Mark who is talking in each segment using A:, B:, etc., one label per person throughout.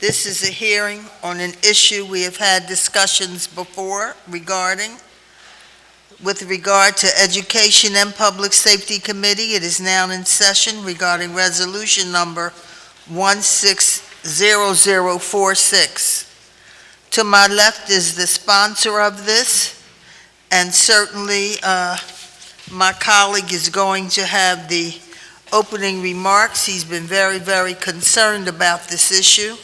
A: This is a hearing on an issue we have had discussions before regarding. With regard to Education and Public Safety Committee, it is now in session regarding resolution number 160046. To my left is the sponsor of this, and certainly my colleague is going to have the opening remarks. He's been very, very concerned about this issue.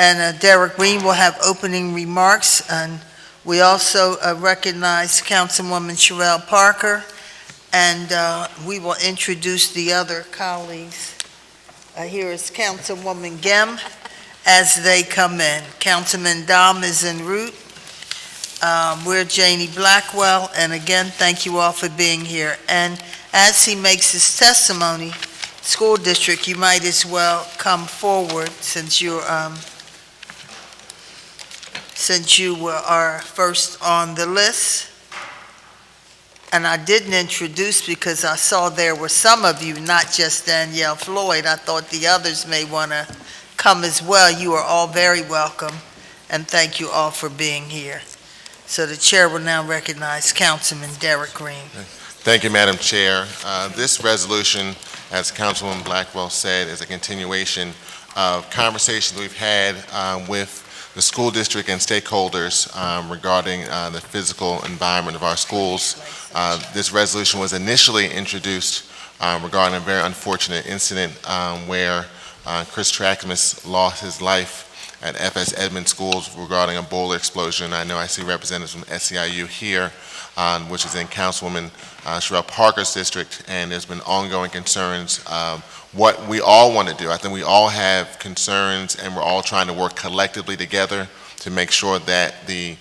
A: And Derek Green will have opening remarks. And we also recognize Councilwoman Sherelle Parker, and we will introduce the other colleagues. Here is Councilwoman Gem as they come in. Councilman Dom is en route. We're Jannie Blackwell, and again, thank you all for being here. And as he makes his testimony, school district, you might as well come forward since you are first on the list. And I didn't introduce because I saw there were some of you, not just Danielle Floyd. I thought the others may want to come as well. You are all very welcome, and thank you all for being here. So the chair will now recognize Councilman Derek Green.
B: Thank you, Madam Chair. This resolution, as Councilwoman Blackwell said, is a continuation of conversations we've had with the school district and stakeholders regarding the physical environment of our schools. This resolution was initially introduced regarding a very unfortunate incident where Chris Trackmus lost his life at FS Edmond Schools regarding a boiler explosion. I know I see representatives from SEIU here, which is in Councilwoman Sherelle Parker's district, and there's been ongoing concerns of what we all want to do. I think we all have concerns, and we're all trying to work collectively together to make sure that the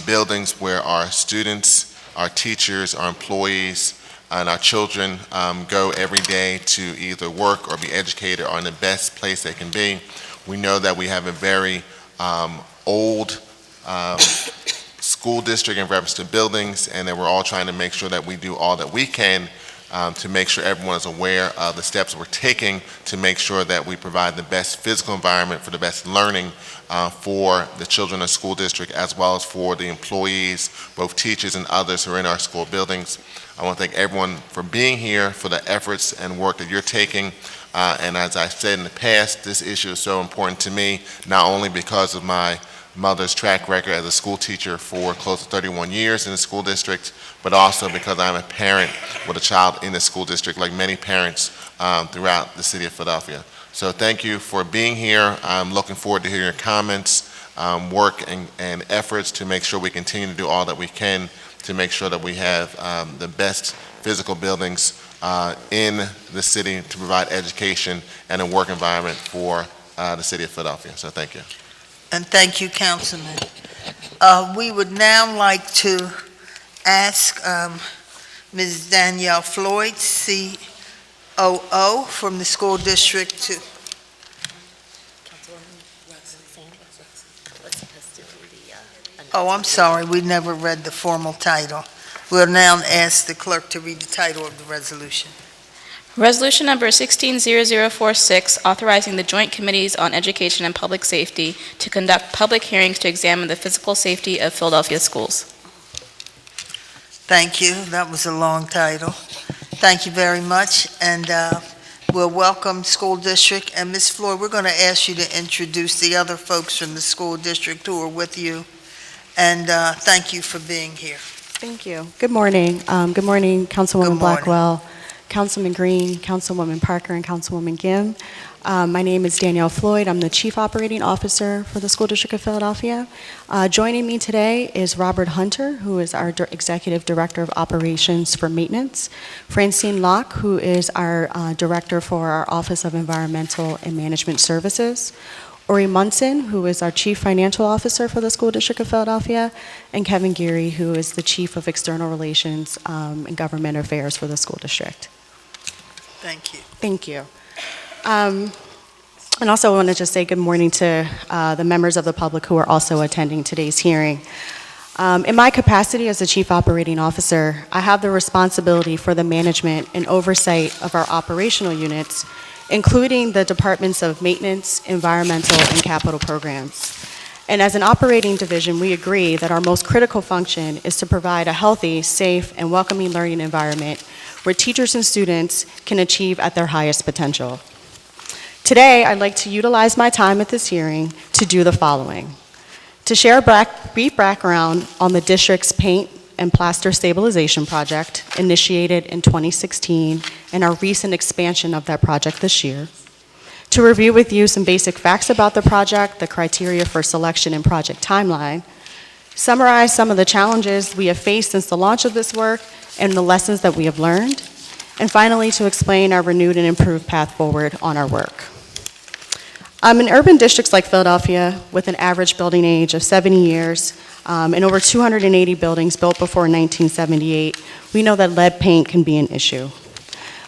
B: buildings where our students, our teachers, our employees, and our children go every day to either work or be educated are in the best place they can be. We know that we have a very old school district in reference to buildings, and that we're all trying to make sure that we do all that we can to make sure everyone is aware of the steps we're taking to make sure that we provide the best physical environment for the best learning for the children of the school district, as well as for the employees, both teachers and others who are in our school buildings. I want to thank everyone for being here, for the efforts and work that you're taking. And as I've said in the past, this issue is so important to me, not only because of my mother's track record as a school teacher for close to 31 years in the school district, but also because I'm a parent with a child in the school district, like many parents throughout the city of Philadelphia. So thank you for being here. I'm looking forward to hearing your comments, work, and efforts to make sure we continue to do all that we can to make sure that we have the best physical buildings in the city to provide education and a work environment for the city of Philadelphia. So thank you.
A: And thank you, Councilman. We would now like to ask Ms. Danielle Floyd, COO from the school district to... Oh, I'm sorry, we never read the formal title. We'll now ask the clerk to read the title of the resolution.
C: Resolution number 160046, authorizing the Joint Committees on Education and Public Safety to conduct public hearings to examine the physical safety of Philadelphia schools.
A: Thank you. That was a long title. Thank you very much. And we'll welcome school district. And Ms. Floyd, we're going to ask you to introduce the other folks from the school district who are with you. And thank you for being here.
D: Thank you. Good morning. Good morning, Councilwoman Blackwell, Councilman Green, Councilwoman Parker, and Councilwoman Gim. My name is Danielle Floyd. I'm the Chief Operating Officer for the School District of Philadelphia. Joining me today is Robert Hunter, who is our Executive Director of Operations for Maintenance, Francine Locke, who is our Director for our Office of Environmental and Management Services, Ori Munson, who is our Chief Financial Officer for the School District of Philadelphia, and Kevin Geary, who is the Chief of External Relations and Government Affairs for the School District.
A: Thank you.
D: Thank you. And also I want to just say good morning to the members of the public who are also attending today's hearing. In my capacity as the Chief Operating Officer, I have the responsibility for the management and oversight of our operational units including the departments of maintenance, environmental, and capital programs. And as an operating division, we agree that our most critical function is to provide a healthy, safe, and welcoming learning environment where teachers and students can achieve at their highest potential. Today, I'd like to utilize my time at this hearing to do the following: to share a brief background on the district's paint and plaster stabilization project initiated in 2016 and our recent expansion of that project this year, to review with you some basic facts about the project, the criteria for selection and project timeline, summarize some of the challenges we have faced since the launch of this work and the lessons that we have learned, and finally to explain our renewed and improved path forward on our work. In urban districts like Philadelphia, with an average building age of 70 years and over 280 buildings built before 1978, we know that lead paint can be an issue.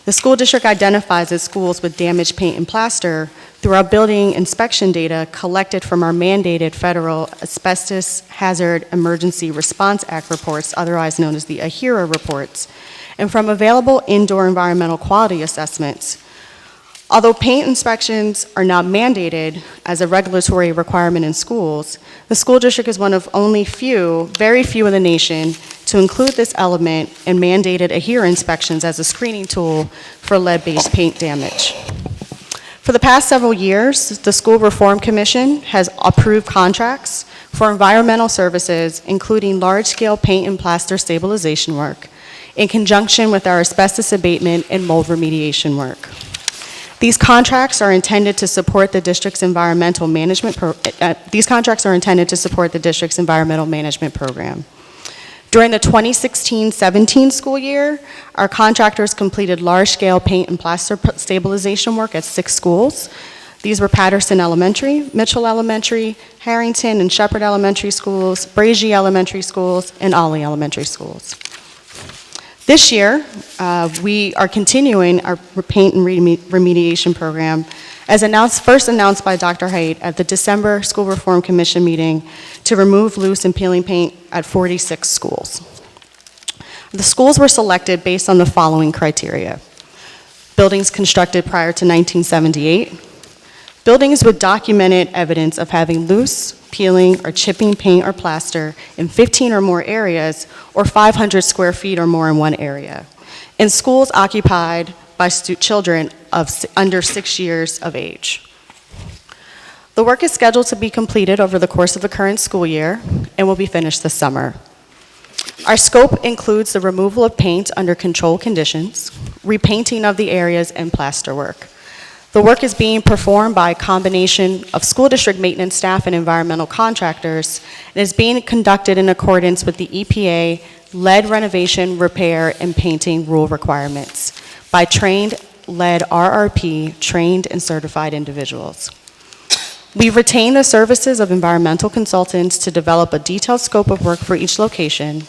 D: The school district identifies its schools with damaged paint and plaster through our building inspection data collected from our mandated federal Asbestos Hazard Emergency Response Act reports, otherwise known as the AHERA reports, and from available indoor environmental quality assessments. Although paint inspections are not mandated as a regulatory requirement in schools, the school district is one of only very few in the nation to include this element in mandated AHERA inspections as a screening tool for lead-based paint damage. For the past several years, the School Reform Commission has approved contracts for environmental services, including large-scale paint and plaster stabilization work, in conjunction with our asbestos abatement and mold remediation work. These contracts are intended to support the district's environmental management program. During the 2016-17 school year, our contractors completed large-scale paint and plaster stabilization work at 6 schools. These were Patterson Elementary, Mitchell Elementary, Harrington and Shepherd Elementary Schools, Brazy Elementary Schools, and Ollie Elementary Schools. This year, we are continuing our paint and remediation program as first announced by Dr. Haidt at the December School Reform Commission meeting to remove loose and peeling paint at 46 schools. The schools were selected based on the following criteria: buildings constructed prior to 1978, buildings with documented evidence of having loose, peeling, or chipping paint or plaster in 15 or more areas, or 500 square feet or more in one area, and schools occupied by children of under 6 years of age. The work is scheduled to be completed over the course of the current school year and will be finished this summer. Our scope includes the removal of paint under controlled conditions, repainting of the areas, and plaster work. The work is being performed by a combination of school district maintenance staff and environmental contractors, and is being conducted in accordance with the EPA lead renovation, repair, and painting rule requirements by trained lead RRP trained and certified individuals. We've retained the services of environmental consultants to develop a detailed scope of work for each location,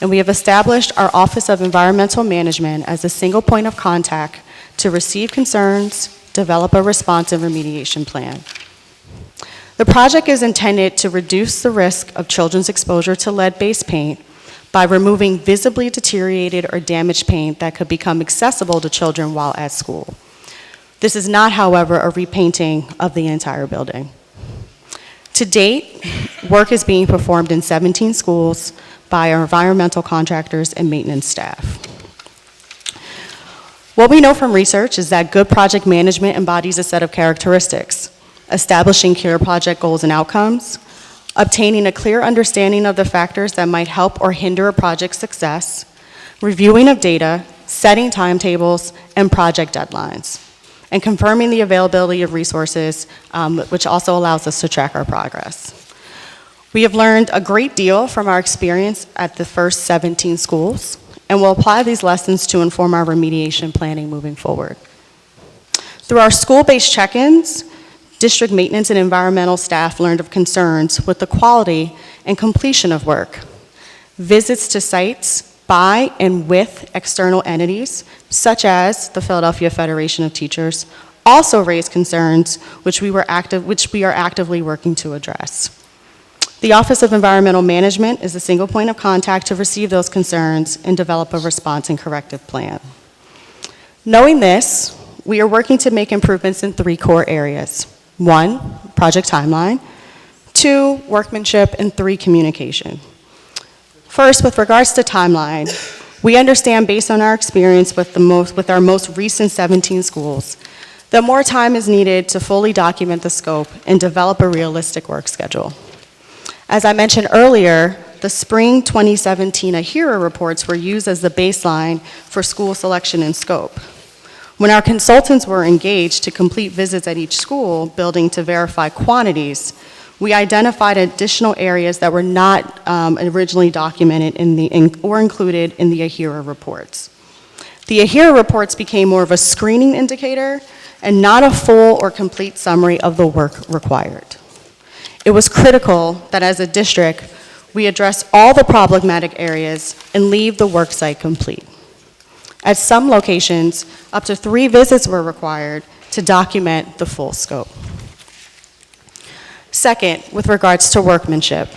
D: and we have established our Office of Environmental Management as a single point of contact to receive concerns, develop a response and remediation plan. The project is intended to reduce the risk of children's exposure to lead-based paint by removing visibly deteriorated or damaged paint that could become accessible to children while at school. This is not, however, a repainting of the entire building. To date, work is being performed in 17 schools by our environmental contractors and maintenance staff. What we know from research is that good project management embodies a set of characteristics: establishing clear project goals and outcomes, obtaining a clear understanding of the factors that might help or hinder a project's success, reviewing of data, setting timetables and project deadlines, and confirming the availability of resources, which also allows us to track our progress. We have learned a great deal from our experience at the first 17 schools, and we'll apply these lessons to inform our remediation planning moving forward. Through our school-based check-ins, district maintenance and environmental staff learned of concerns with the quality and completion of work. Visits to sites by and with external entities, such as the Philadelphia Federation of Teachers, also raised concerns which we are actively working to address. The Office of Environmental Management is a single point of contact to receive those concerns and develop a response and corrective plan. Knowing this, we are working to make improvements in 3 core areas. 1, project timeline. 2, workmanship, and 3, communication. First, with regards to timeline, we understand based on our experience with our most recent 17 schools, that more time is needed to fully document the scope and develop a realistic work schedule. As I mentioned earlier, the spring 2017 AHERA reports were used as the baseline for school selection and scope. When our consultants were engaged to complete visits at each school building to verify quantities, we identified additional areas that were not originally documented or included in the AHERA reports. The AHERA reports became more of a screening indicator and not a full or complete summary of the work required. It was critical that as a district, we address all the problematic areas and leave the work site complete. At some locations, up to 3 visits were required to document the full scope. Second, with regards to workmanship,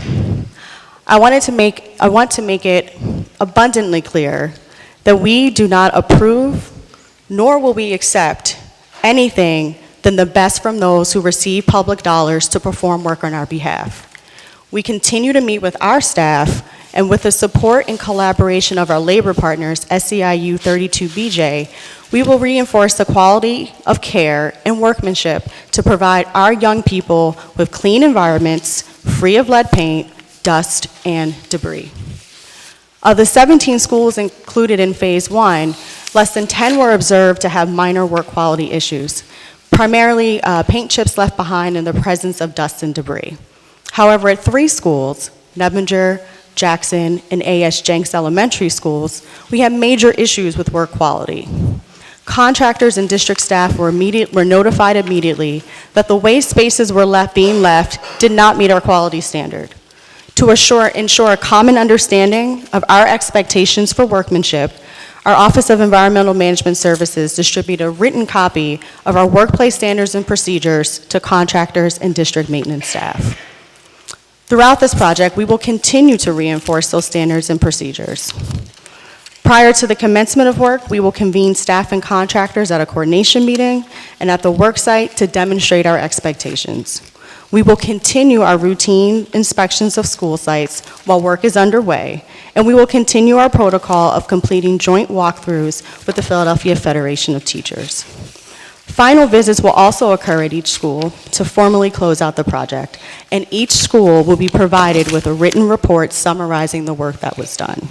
D: I want to make it abundantly clear that we do not approve, nor will we accept anything than the best from those who receive public dollars to perform work on our behalf. We continue to meet with our staff, and with the support and collaboration of our labor partners, SEIU 32BJ, we will reinforce the quality of care and workmanship to provide our young people with clean environments, free of lead paint, dust, and debris. Of the 17 schools included in Phase 1, less than 10 were observed to have minor work quality issues, primarily paint chips left behind in the presence of dust and debris. However, at 3 schools, Nebinger, Jackson, and A.S. Jenks Elementary Schools, we had major issues with work quality. Contractors and district staff were notified immediately that the way spaces were being left did not meet our quality standard. To ensure a common understanding of our expectations for workmanship, our Office of Environmental Management Services distributed a written copy of our workplace standards and procedures to contractors and district maintenance staff. Throughout this project, we will continue to reinforce those standards and procedures. Prior to the commencement of work, we will convene staff and contractors at a coordination meeting and at the work site to demonstrate our expectations. We will continue our routine inspections of school sites while work is underway, and we will continue our protocol of completing joint walkthroughs with the Philadelphia Federation of Teachers. Final visits will also occur at each school to formally close out the project, and each school will be provided with a written report summarizing the work that was done.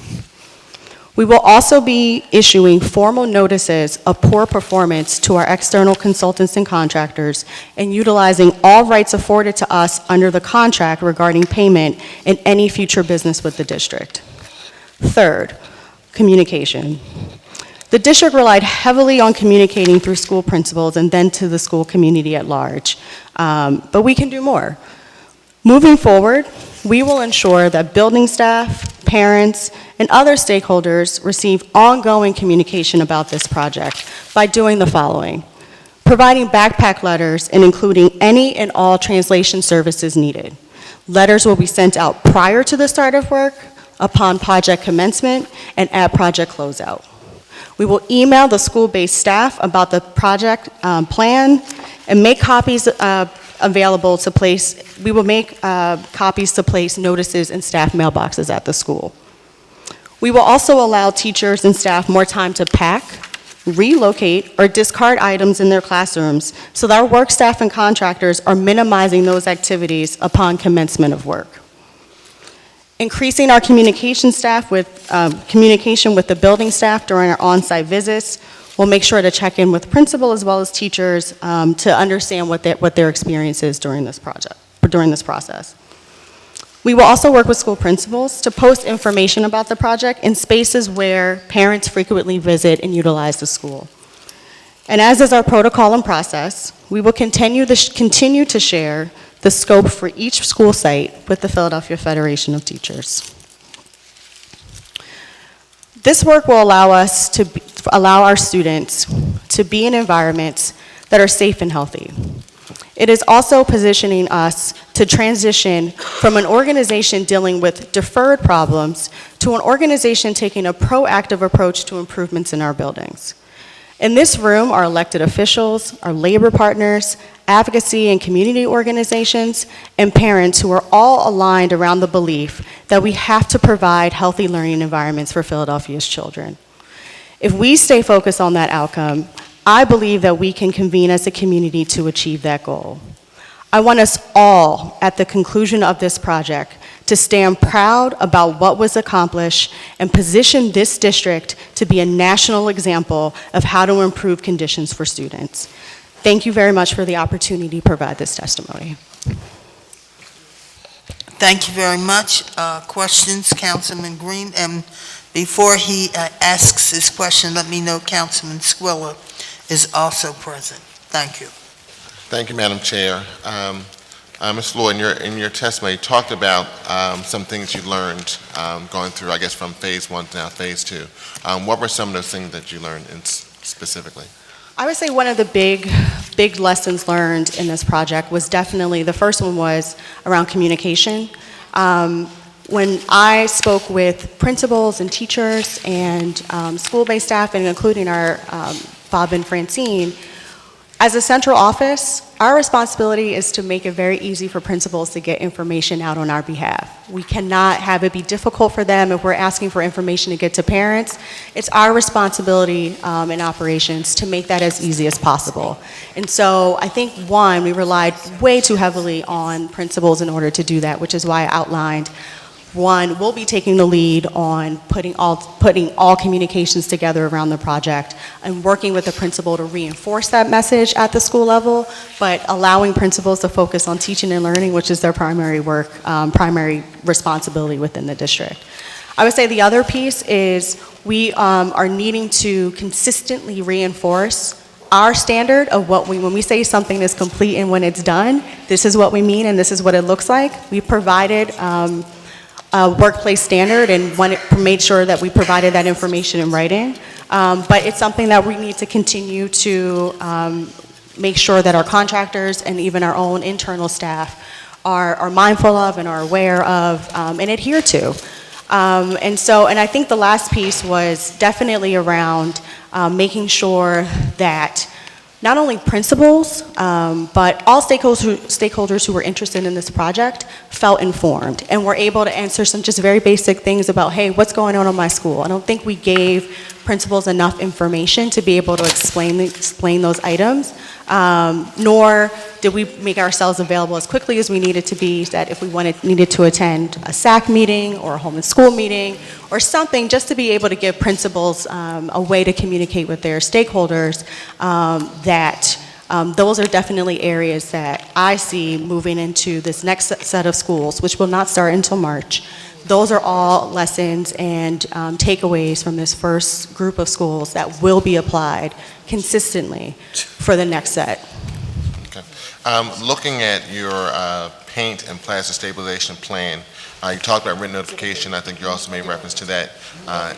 D: We will also be issuing formal notices of poor performance to our external consultants and contractors and utilizing all rights afforded to us under the contract regarding payment in any future business with the district. Third, communication. The district relied heavily on communicating through school principals and then to the school community at large, but we can do more. Moving forward, we will ensure that building staff, parents, and other stakeholders receive ongoing communication about this project by doing the following: providing backpack letters and including any and all translation services needed. Letters will be sent out prior to the start of work, upon project commencement, and at project closeout. We will email the school-based staff about the project plan and make copies available to place. We will make copies to place notices in staff mailboxes at the school. We will also allow teachers and staff more time to pack, relocate, or discard items in their classrooms so that our work staff and contractors are minimizing those activities upon commencement of work. Increasing our communication staff with communication with the building staff during our on-site visits. We'll make sure to check in with principal as well as teachers to understand what their experience is during this process. We will also work with school principals to post information about the project in spaces where parents frequently visit and utilize the school. And as is our protocol and process, we will continue to share the scope for each school site with the Philadelphia Federation of Teachers. This work will allow our students to be in environments that are safe and healthy. It is also positioning us to transition from an organization dealing with deferred problems to an organization taking a proactive approach to improvements in our buildings. In this room are elected officials, our labor partners, advocacy and community organizations, and parents who are all aligned around the belief that we have to provide healthy learning environments for Philadelphia's children. If we stay focused on that outcome, I believe that we can convene as a community to achieve that goal. I want us all, at the conclusion of this project, to stand proud about what was accomplished and position this district to be a national example of how to improve conditions for students. Thank you very much for the opportunity to provide this testimony.
A: Thank you very much. Questions, Councilman Green? And before he asks his question, let me know Councilman Squilla is also present. Thank you.
B: Thank you, Madam Chair. Ms. Floyd, in your testimony, you talked about some things you learned going through, I guess, from phase 1 to now phase 2. What were some of those things that you learned specifically?
D: I would say one of the big lessons learned in this project was definitely, the first one was around communication. When I spoke with principals and teachers and school-based staff, and including our Bob and Francine, as a central office, our responsibility is to make it very easy for principals to get information out on our behalf. We cannot have it be difficult for them if we're asking for information to get to parents. It's our responsibility in operations to make that as easy as possible. And so I think, one, we relied way too heavily on principals in order to do that, which is why I outlined, one, we'll be taking the lead on putting all communications together around the project and working with the principal to reinforce that message at the school level, but allowing principals to focus on teaching and learning, which is their primary work, primary responsibility within the district. I would say the other piece is we are needing to consistently reinforce our standard of when we say something is complete and when it's done, this is what we mean and this is what it looks like. We provided a workplace standard and made sure that we provided that information in writing. But it's something that we need to continue to make sure that our contractors and even our own internal staff are mindful of and are aware of and adhere to. And I think the last piece was definitely around making sure that not only principals, but all stakeholders who were interested in this project felt informed and were able to answer some just very basic things about, hey, what's going on in my school? I don't think we gave principals enough information to be able to explain those items, nor did we make ourselves available as quickly as we needed to be, that if we needed to attend a SAC meeting or a home and school meeting or something, just to be able to give principals a way to communicate with their stakeholders, those are definitely areas that I see moving into this next set of schools, which will not start until March. Those are all lessons and takeaways from this first group of schools that will be applied consistently for the next set.
B: Okay. Looking at your paint and plaster stabilization plan, you talked about written notification. I think you also made reference to that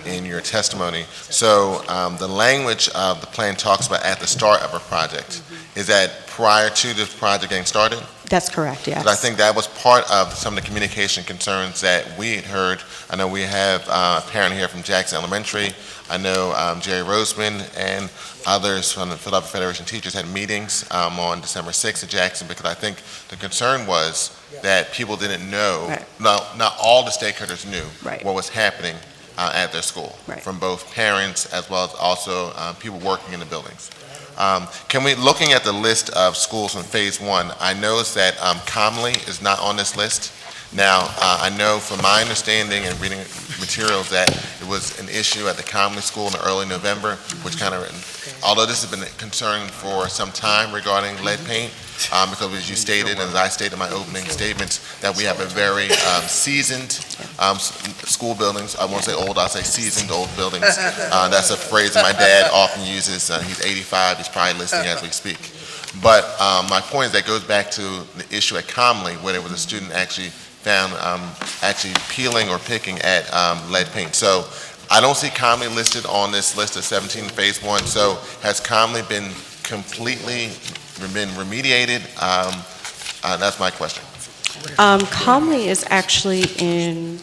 B: in your testimony. So the language of the plan talks about at the start of a project. Is that prior to the project getting started?
D: That's correct, yes.
B: I think that was part of some of the communication concerns that we had heard. I know we have a parent here from Jackson Elementary. I know Jerry Roseman and others from the Philadelphia Federation of Teachers had meetings on December 6th at Jackson, because I think the concern was that people didn't know, not all the stakeholders knew what was happening at their school, from both parents as well as also people working in the buildings. Looking at the list of schools in phase 1, I noticed that Comley is not on this list. Now, I know from my understanding and reading materials that it was an issue at the Comley School in early November, which although this has been a concern for some time regarding lead paint, because as you stated, and as I stated in my opening statements, that we have a very seasoned school buildings. I won't say old, I'll say seasoned old buildings. That's a phrase that my dad often uses. He's 85, he's probably listening as we speak. But my point is that goes back to the issue at Comley, where there was a student actually found peeling or picking at lead paint. So I don't see Comley listed on this list of 17 phase 1. So has Comley been completely remediated? That's my question.
D: Comley is actually in.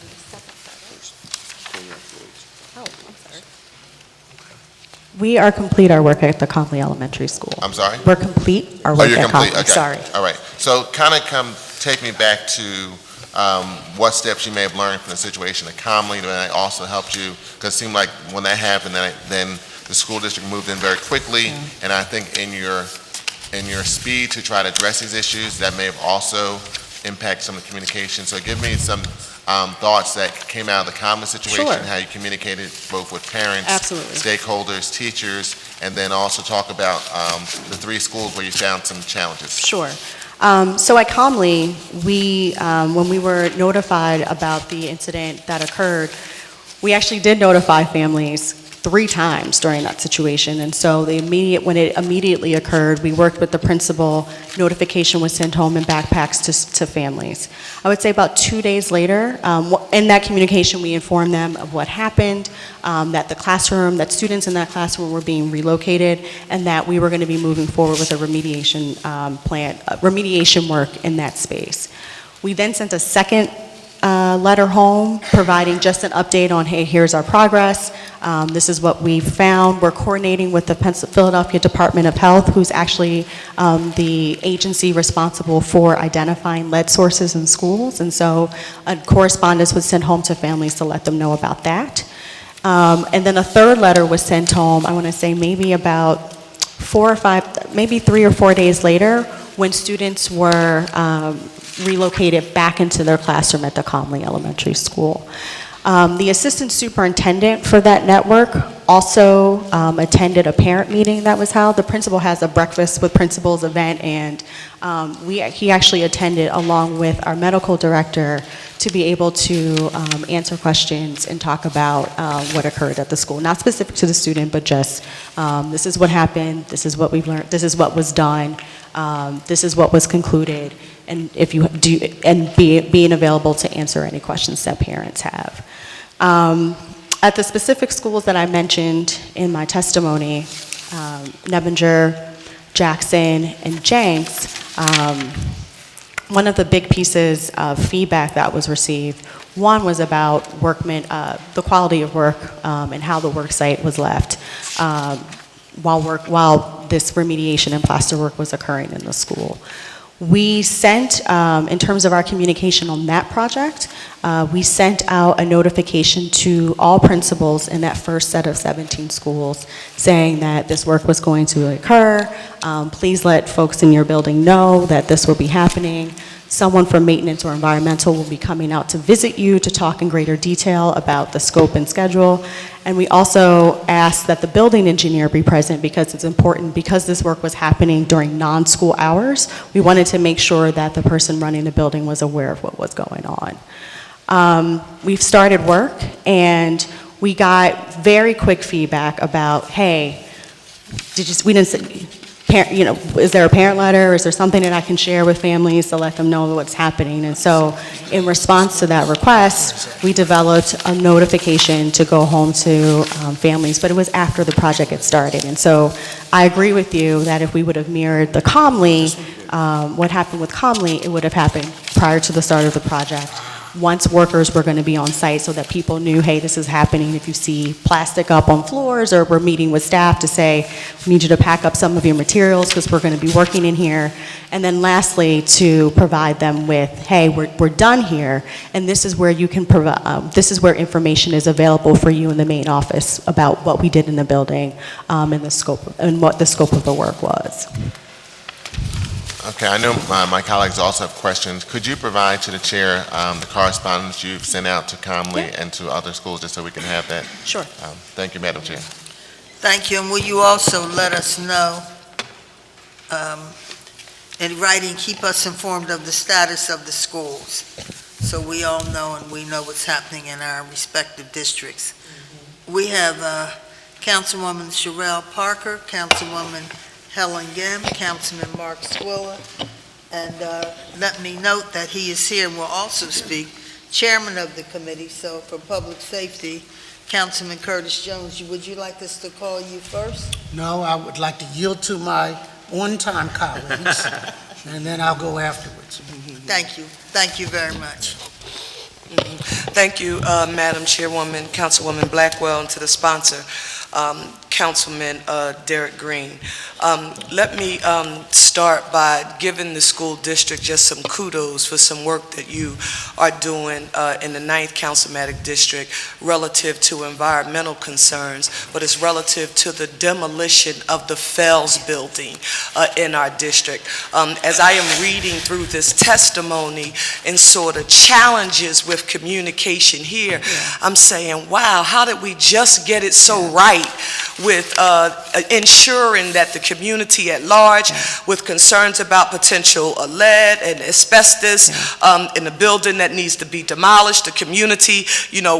D: We are complete our work at the Conley Elementary School.
B: I'm sorry?
D: We're complete our
B: Oh,
D: work
B: you're
D: at
B: complete,
D: Conley,
B: okay.
D: sorry.
B: All right, so kind of take me back to what steps you may have learned from the situation at Comley that also helped you, because it seemed like when that happened, then the school district moved in very quickly, and I think in your speed to try to address these issues, that may have also impacted some of the communication. So give me some thoughts that came out of the Comley situation,
D: Sure.
B: how you communicated both with parents,
D: Absolutely.
B: stakeholders, teachers, and then also talk about the 3 schools where you found some challenges.
D: Sure. So at Comley, when we were notified about the incident that occurred, we actually did notify families 3 times during that situation. And so when it immediately occurred, we worked with the principal. Notification was sent home in backpacks to families. I would say about 2 days later, in that communication, we informed them of what happened, that students in that classroom were being relocated, and that we were going to be moving forward with a remediation plan, remediation work in that space. We then sent a second letter home, providing just an update on, hey, here's our progress. This is what we found. We're coordinating with the Philadelphia Department of Health, who's actually the agency responsible for identifying lead sources in schools. And so a correspondence was sent home to families to let them know about that. And then a third letter was sent home, I want to say maybe about 4 or 5, maybe 3 or 4 days later, when students were relocated back into their classroom at the Conley Elementary School. The assistant superintendent for that network also attended a parent meeting that was held. The principal has a breakfast with principals event, and he actually attended along with our medical director to be able to answer questions and talk about what occurred at the school. Not specific to the student, but just this is what happened, this is what we've learned, this is what was done, this is what was concluded, and if you do, and being available to answer any questions that parents have. At the specific schools that I mentioned in my testimony, Nebinger, Jackson, and Jenks, one of the big pieces of feedback that was received, one was about the quality of work and how the work site was left while this remediation and plaster work was occurring in the school. We sent, in terms of our communication on that project, we sent out a notification to all principals in that first set of 17 schools saying that this work was going to occur. Please let folks in your building know that this will be happening. Someone from maintenance or environmental will be coming out to visit you to talk in greater detail about the scope and schedule. And we also asked that the building engineer be present because it's important, because this work was happening during non-school hours. We wanted to make sure that the person running the building was aware of what was going on. We've started work, and we got very quick feedback about, hey, is there a parent letter? Is there something that I can share with families to let them know what's happening? And so in response to that request, we developed a notification to go home to families, but it was after the project had started. And so I agree with you that if we would have mirrored the Comley, what happened with Comley, it would have happened prior to the start of the project. Once workers were going to be on site so that people knew, hey, this is happening. If you see plastic up on floors, or we're meeting with staff to say, we need you to pack up some of your materials because we're going to be working in here. And then lastly, to provide them with, hey, we're done here, and this is where you can provide, this is where information is available for you in the main office about what we did in the building and the scope, and what the scope of the work was.
B: Okay, I know my colleagues also have questions. Could you provide to the chair the correspondence you've sent out to Comley and to other schools, just so we can have that?
D: Sure.
B: Thank you, Madam Chair.
A: Thank you, and will you also let us know, in writing, keep us informed of the status of the schools, so we all know and we know what's happening in our respective districts. We have Councilwoman Sherelle Parker, Councilwoman Helen Gim, Councilman Mark Swiller, and let me note that he is here and will also speak, Chairman of the committee, so for public safety, Councilman Curtis Jones. Would you like us to call you first?
E: No, I would like to yield to my on-time colleagues, and then I'll go afterwards.
A: Thank you. Thank you very much.
F: Thank you, Madam Chairwoman, Councilwoman Blackwell, and to the sponsor. Councilman Derek Green. Let me start by giving the school district just some kudos for some work that you are doing in the 9th Councilmatic District relative to environmental concerns, but it's relative to the demolition of the Fells building in our district. As I am reading through this testimony and sort of challenges with communication here, I'm saying, wow, how did we just get it so right with ensuring that the community at large, with concerns about potential lead and asbestos in the building that needs to be demolished, the community,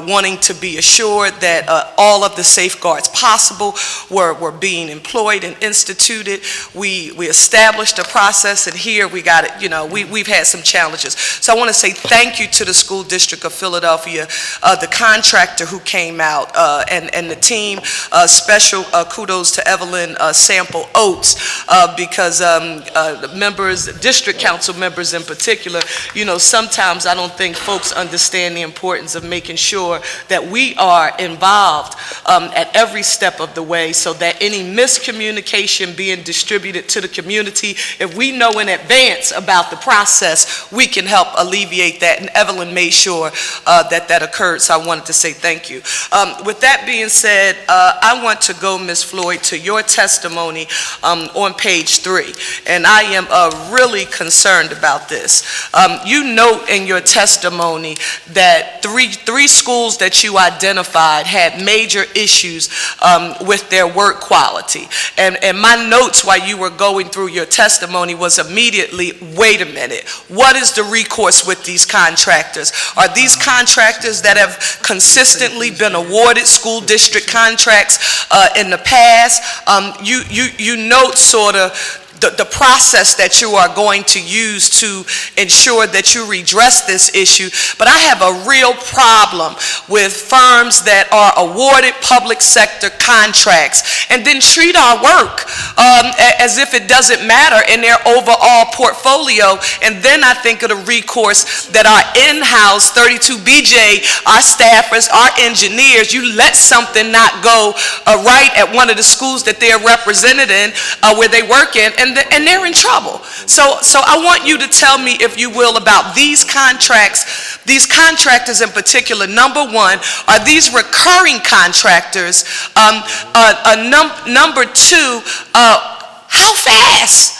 F: wanting to be assured that all of the safeguards possible were being employed and instituted. We established a process, and here we got it, we've had some challenges. So I want to say thank you to the School District of Philadelphia, the contractor who came out, and the team. Special kudos to Evelyn Sample Oates, because district council members in particular, sometimes I don't think folks understand the importance of making sure that we are involved at every step of the way, so that any miscommunication being distributed to the community, if we know in advance about the process, we can help alleviate that, and Evelyn made sure that occurred, so I wanted to say thank you. With that being said, I want to go, Ms. Floyd, to your testimony on page 3, and I am really concerned about this. You note in your testimony that three schools that you identified had major issues with their work quality, and my notes while you were going through your testimony was immediately, wait a minute, what is the recourse with these contractors? Are these contractors that have consistently been awarded school district contracts in the past? You note sort of the process that you are going to use to ensure that you redress this issue, but I have a real problem with firms that are awarded public sector contracts and then treat our work as if it doesn't matter in their overall portfolio. And then I think of the recourse that our in-house 32BJ, our staffers, our engineers, you let something not go right at one of the schools that they're represented in, where they work in, and they're in trouble. So I want you to tell me, if you will, about these contracts, these contractors in particular. Number one, are these recurring contractors? Number two, how fast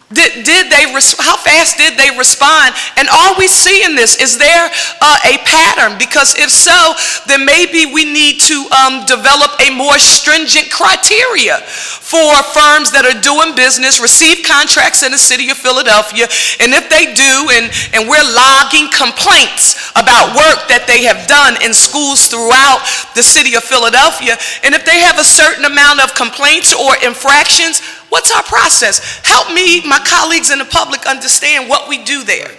F: how fast did they respond? And are we seeing this? Is there a pattern? Because if so, then maybe we need to develop a more stringent criteria for firms that are doing business, receive contracts in the city of Philadelphia, and if they do, and we're logging complaints about work that they have done in schools throughout the city of Philadelphia, and if they have a certain amount of complaints or infractions, what's our process? Help me, my colleagues in the public, understand what we do there.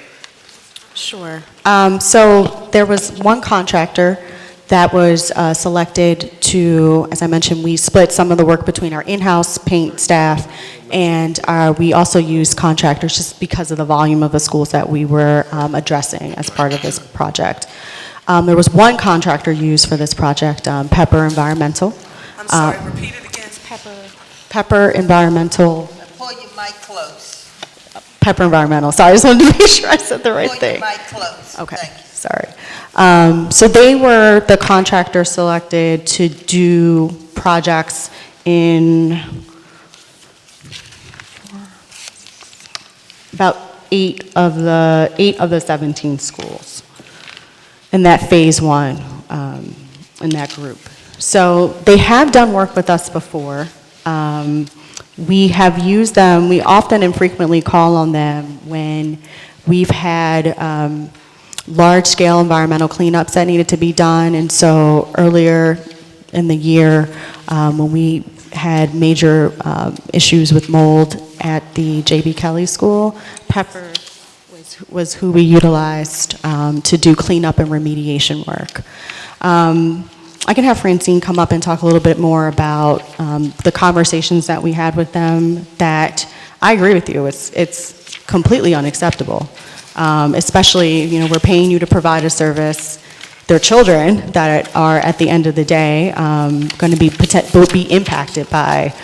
D: Sure. So there was one contractor that was selected to, as I mentioned, we split some of the work between our in-house paint staff, and we also used contractors just because of the volume of the schools that we were addressing as part of this project. There was one contractor used for this project, Pepper Environmental.
F: I'm sorry, repeat it again.
D: Pepper Environmental.
A: Pull your mic close.
D: Pepper Environmental. Sorry, I just wanted to make sure I said the right thing.
A: Pull your mic close.
D: Okay,
A: Thank you.
D: sorry. So they were the contractor selected to do projects in about 8 of the 17 schools in that phase 1 in that group. So they have done work with us before. We have used them, we often and frequently call on them when we've had large-scale environmental cleanups that needed to be done, and so earlier in the year, when we had major issues with mold at the J.B. Kelly School, Pepper was who we utilized to do cleanup and remediation work. I can have Francine come up and talk a little bit more about the conversations that we had with them. That I agree with you, it's completely unacceptable. Especially, we're paying you to provide a service, their children that are, at the end of the day, going to be impacted by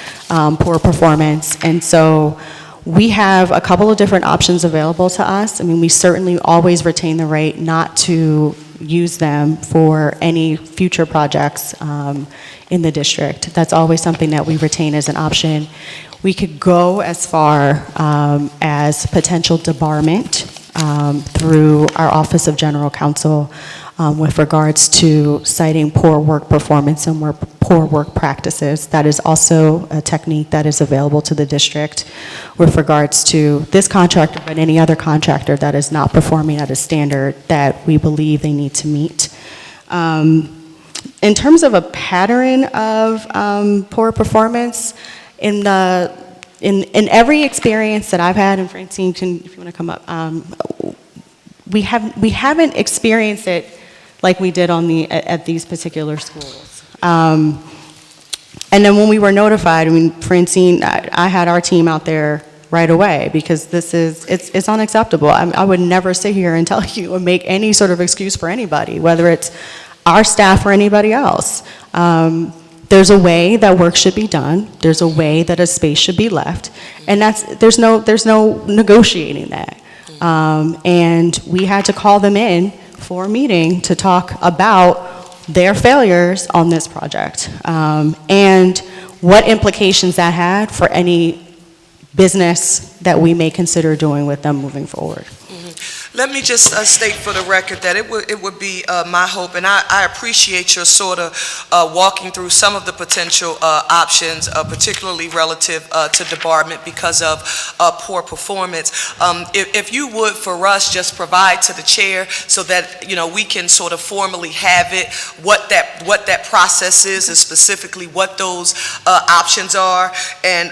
D: poor performance. And so we have a couple of different options available to us. I mean, we certainly always retain the right not to use them for any future projects in the district. That's always something that we retain as an option. We could go as far as potential debarment through our Office of General Counsel with regards to citing poor work performance and poor work practices. That is also a technique that is available to the district with regards to this contractor, but any other contractor that is not performing at a standard that we believe they need to meet. In terms of a pattern of poor performance, in every experience that I've had, and Francine, if you want to come up, we haven't experienced it like we did at these particular schools. And then when we were notified, I mean, Francine, I had our team out there right away, because it's unacceptable. I would never sit here and tell you or make any sort of excuse for anybody, whether it's our staff or anybody else. There's a way that work should be done. There's a way that a space should be left, and there's no negotiating that. And we had to call them in for a meeting to talk about their failures on this project, and what implications that had for any business that we may consider doing with them moving forward.
F: Let me just state for the record that it would be my hope, and I appreciate your sort of walking through some of the potential options, particularly relative to debarment because of poor performance. If you would, for us, just provide to the chair so that we can sort of formally have it, what that process is, and specifically what those options are. And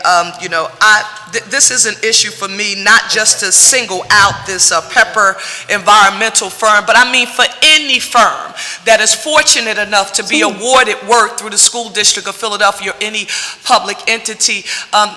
F: this is an issue for me, not just to single out this Pepper environmental firm, but I mean for any firm that is fortunate enough to be awarded work through the School District of Philadelphia or any public entity.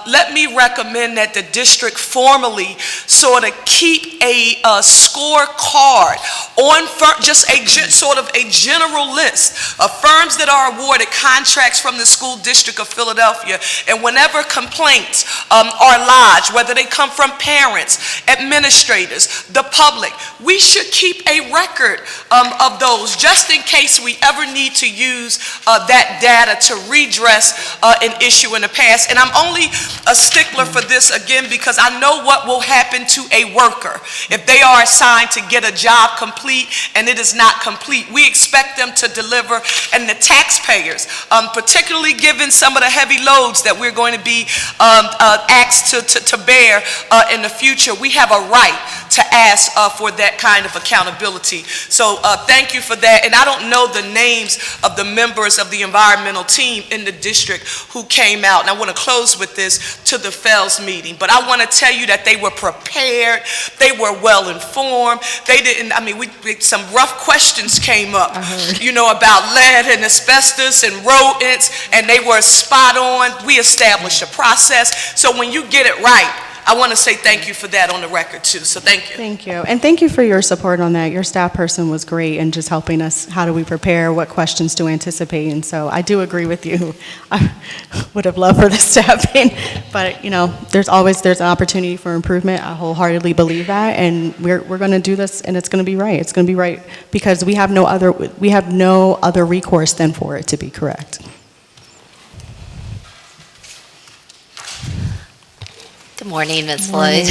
F: Let me recommend that the district formally sort of keep a scorecard on just sort of a general list of firms that are awarded contracts from the School District of Philadelphia, and whenever complaints are lodged, whether they come from parents, administrators, the public, we should keep a record of those just in case we ever need to use that data to redress an issue in the past. And I'm only a stickler for this again because I know what will happen to a worker if they are assigned to get a job complete and it is not complete. We expect them to deliver, and the taxpayers, particularly given some of the heavy loads that we're going to be asked to bear in the future, we have a right to ask for that kind of accountability. So thank you for that. And I don't know the names of the members of the environmental team in the district who came out. And I want to close with this to the FELS meeting. But I want to tell you that they were prepared. They were well informed. They didn't, I mean, some rough questions came up, about lead and asbestos and rodents, and they were spot on. We established a process. So when you get it right, I want to say thank you for that on the record too, so thank you.
D: Thank you, and thank you for your support on that. Your staff person was great in just helping us, how do we prepare, what questions to anticipate, and so I do agree with you. I would have loved for this to happen, but there's an opportunity for improvement. I wholeheartedly believe that, and we're going to do this, and it's going to be right. It's going to be right because we have no other recourse than for it to be correct.
G: Good morning, Ms. Floyd.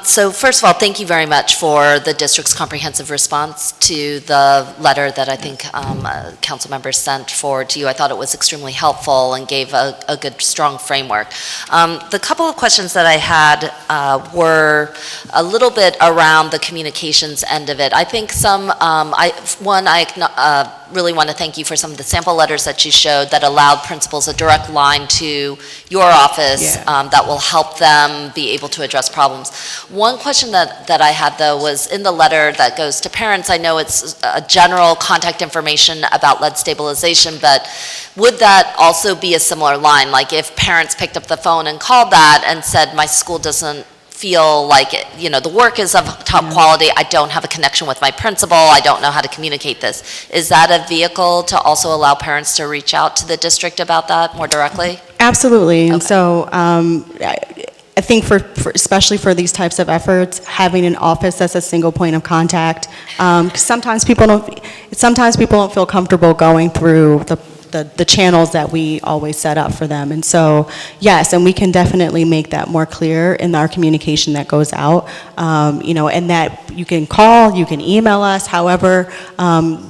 G: So first of all, thank you very much for the district's comprehensive response to the letter that I think council members sent forward to you. I thought it was extremely helpful and gave a good, strong framework. The couple of questions that I had were a little bit around the communications end of it. I think I really want to thank you for some of the sample letters that you showed that allowed principals a direct line to your office that will help them be able to address problems. One question that I had, though, was in the letter that goes to parents. I know it's a general contact information about lead stabilization, but would that also be a similar line? Like if parents picked up the phone and called that and said, my school doesn't feel like, the work is of top quality, I don't have a connection with my principal, I don't know how to communicate this. Is that a vehicle to also allow parents to reach out to the district about that more directly?
D: Absolutely. And
G: Okay.
D: so I think especially for these types of efforts, having an office that's a single point of contact, 'cause sometimes people don't feel comfortable going through the channels that we always set up for them. And so, yes, and we can definitely make that more clear in our communication that goes out, and that you can call, you can email us. However,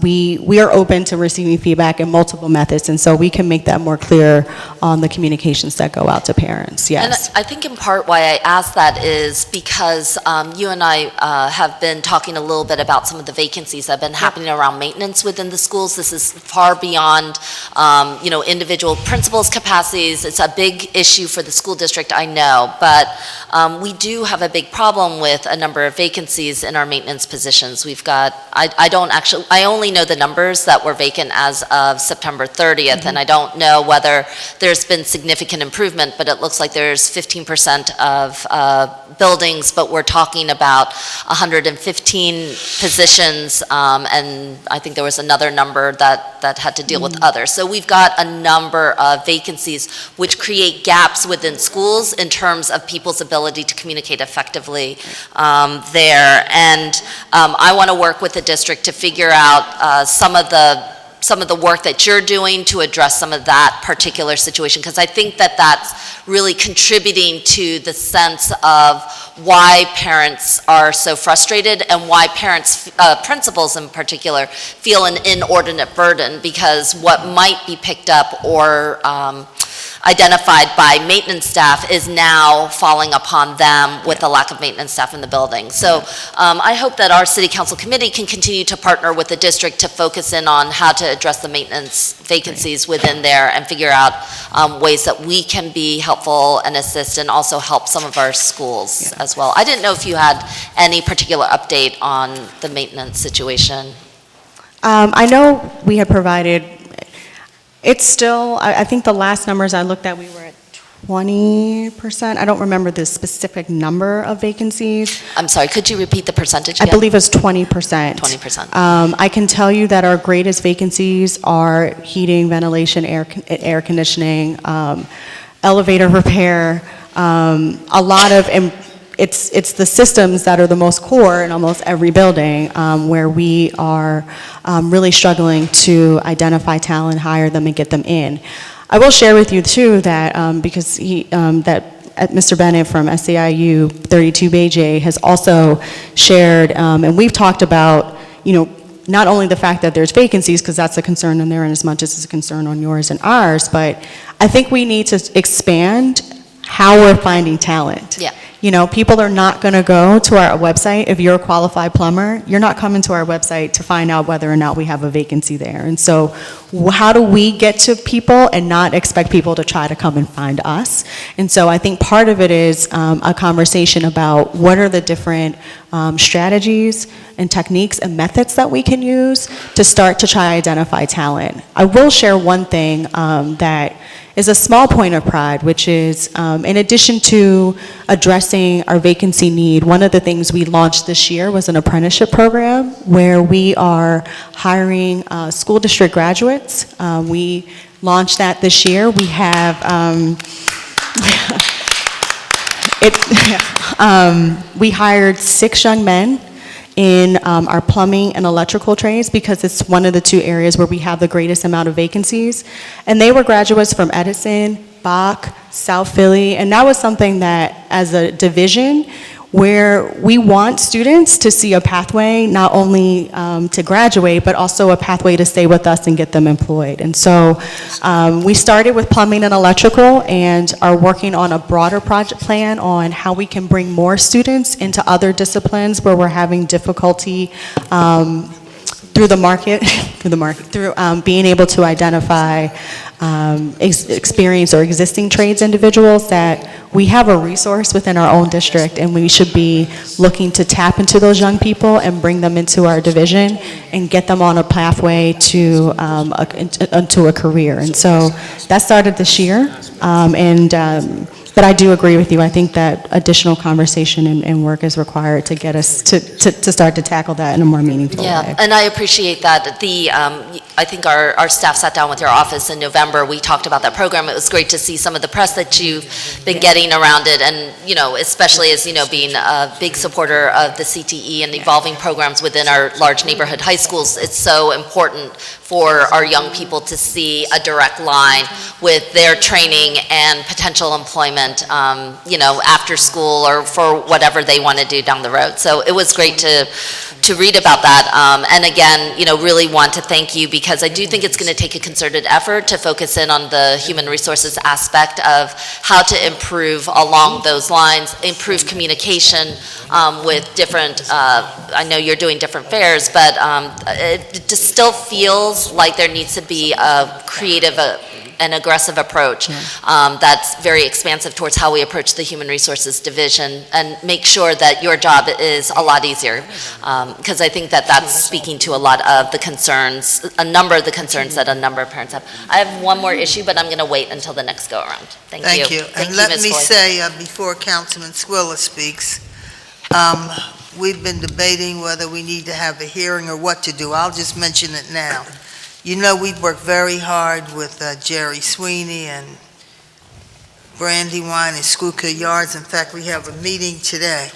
D: we are open to receiving feedback in multiple methods, and so we can make that more clear on the communications that go out to parents, yes.
G: And I think in part why I ask that is because you and I have been talking a little bit about some of the vacancies that have been happening around maintenance within the schools. This is far beyond individual principals' capacities. It's a big issue for the school district, I know, but we do have a big problem with a number of vacancies in our maintenance positions. We've got, I only know the numbers that were vacant as of September 30th, and I don't know whether there's been significant improvement, but it looks like there's 15% of buildings, but we're talking about 115 positions, and I think there was another number that had to deal with others. So we've got a number of vacancies which create gaps within schools in terms of people's ability to communicate effectively there. And I want to work with the district to figure out some of the work that you're doing to address some of that particular situation, because I think that that's really contributing to the sense of why parents are so frustrated and why parents, principals in particular, feel an inordinate burden, because what might be picked up or identified by maintenance staff is now falling upon them with the lack of maintenance staff in the building. So I hope that our city council committee can continue to partner with the district to focus in on how to address the maintenance vacancies within there and figure out ways that we can be helpful and assist and also help some of our schools as well. I didn't know if you had any particular update on the maintenance situation.
D: I know we had provided, it's still, I think the last numbers I looked at, we were at 20%. I don't remember the specific number of vacancies.
G: I'm sorry, could you repeat the percentage
D: I
G: again?
D: believe it's 20%.
G: 20%.
D: I can tell you that our greatest vacancies are heating, ventilation, air conditioning, elevator repair, a lot of, it's the systems that are the most core in almost every building, where we are really struggling to identify talent, hire them, and get them in. I will share with you too that because Mr. Bennett from SAIU 32 Beijing has also shared, and we've talked about, not only the fact that there's vacancies, because that's a concern on there and as much as it's a concern on yours and ours, but I think we need to expand how we're finding talent.
G: Yeah.
D: People are not going to go to our website. If you're a qualified plumber, you're not coming to our website to find out whether or not we have a vacancy there. And so how do we get to people and not expect people to try to come and find us? And so I think part of it is a conversation about what are the different strategies and techniques and methods that we can use to start to try to identify talent. I will share one thing that is a small point of pride, which is in addition to addressing our vacancy need, one of the things we launched this year was an apprenticeship program where we are hiring school district graduates. We launched that this year. We have we hired 6 young men in our plumbing and electrical trades because it's one of the 2 areas where we have the greatest amount of vacancies. And they were graduates from Edison, Bach, South Philly, and that was something that as a division where we want students to see a pathway not only to graduate, but also a pathway to stay with us and get them employed. And so we started with plumbing and electrical and are working on a broader project plan on how we can bring more students into other disciplines where we're having difficulty through being able to identify experienced or existing trades individuals, that we have a resource within our own district and we should be looking to tap into those young people and bring them into our division and get them on a pathway to into a career. And so that started this year, and But I do agree with you. I think that additional conversation and work is required to get us to start to tackle that in a more meaningful way.
G: Yeah, and I appreciate that. I think our staff sat down with your office in November. We talked about that program. It was great to see some of the press that you've been getting around it, and, especially as, being a big supporter of the CTE and evolving programs within our large neighborhood high schools. It's so important for our young people to see a direct line with their training and potential employment, after school or for whatever they want to do down the road. So it was great to read about that. And again, really want to thank you, because I do think it's going to take a concerted effort to focus in on the human resources aspect of how to improve along those lines, improve communication with different, I know you're doing different fairs, but it just still feels like there needs to be a creative an aggressive approach that's very expansive towards how we approach the Human Resources Division, and make sure that your job is a lot easier, because I think that that's speaking to a lot of the concerns, a number of the concerns that a number of parents have. I have one more issue, but I'm going to wait until the next go-around. Thank you.
A: Thank you.
G: Thank
A: And
G: you,
A: let
G: Ms.
A: me
G: Floyd.
A: say, before Councilman Squilla speaks, we've been debating whether we need to have a hearing or what to do. I'll just mention it now. We've worked very hard with Jerry Sweeney and Brandywine and Schuylkill Yards. In fact, we have a meeting today.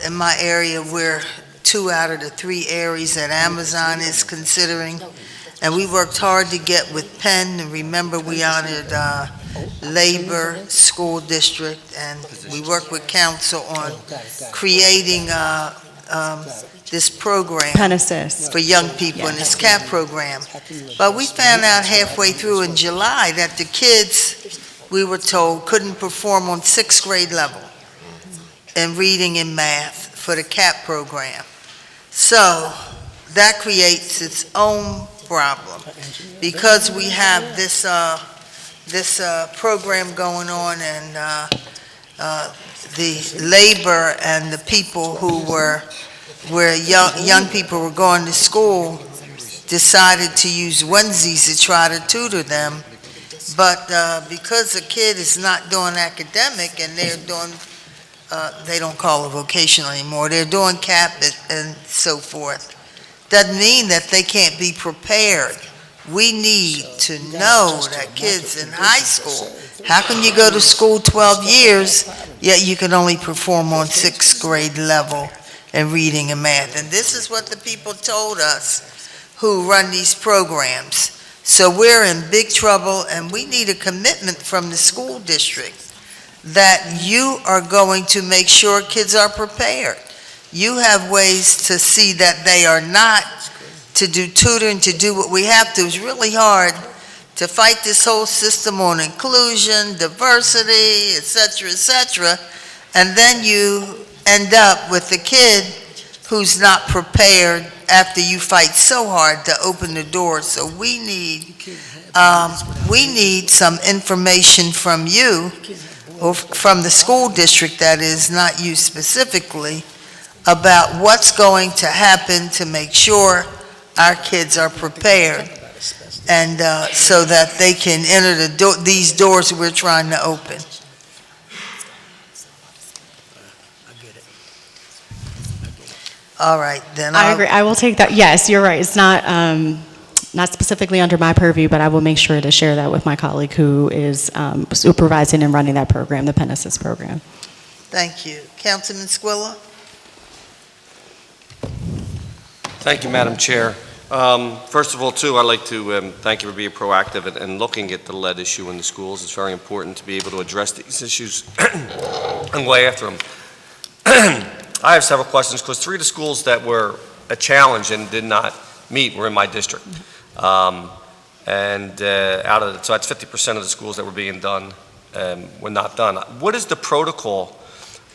A: In my area, we're 2 out of the 3 areas that Amazon is considering. And we worked hard to get with Penn, and remember, we honored Labor School District, and we worked with council on creating this program
D: Penn Assist.
A: for young people in this CAP program. But we found out halfway through in July that the kids, we were told, couldn't perform on 6th grade level in reading and math for the CAP program. So that creates its own problem, because we have this program going on, and the labor and the people who were where young people were going to school decided to use Wednesdays to try to tutor them. But because a kid is not doing academic and they're doing, they don't call it vocational anymore, they're doing CAP and so forth, doesn't mean that they can't be prepared. We need to know that kids in high school, how can you go to school 12 years, yet you can only perform on 6th grade level in reading and math? And this is what the people told us who run these programs. So we're in big trouble, and we need a commitment from the school district that you are going to make sure kids are prepared. You have ways to see that they are not, to do tutoring, to do what we have to. It's really hard to fight this whole system on inclusion, diversity, et cetera, and then you end up with a kid who's not prepared after you fight so hard to open the door. So we need some information from you, or from the school district, that is, not you specifically, about what's going to happen to make sure our kids are prepared, and so that they can enter these doors we're trying to open. All right, then
D: I agree. I will take that. Yes, you're right. It's not specifically under my purview, but I will make sure to share that with my colleague who is supervising and running that program, the Penn Assist program.
A: Thank you. Councilman Squilla?
H: Thank you, Madam Chair. First of all, too, I'd like to thank you for being proactive and looking at the lead issue in the schools. It's very important to be able to address these issues and go after them. I have several questions, because 3 of the schools that were a challenge and did not meet were in my district. So that's 50% of the schools that were being done were not done. What is the protocol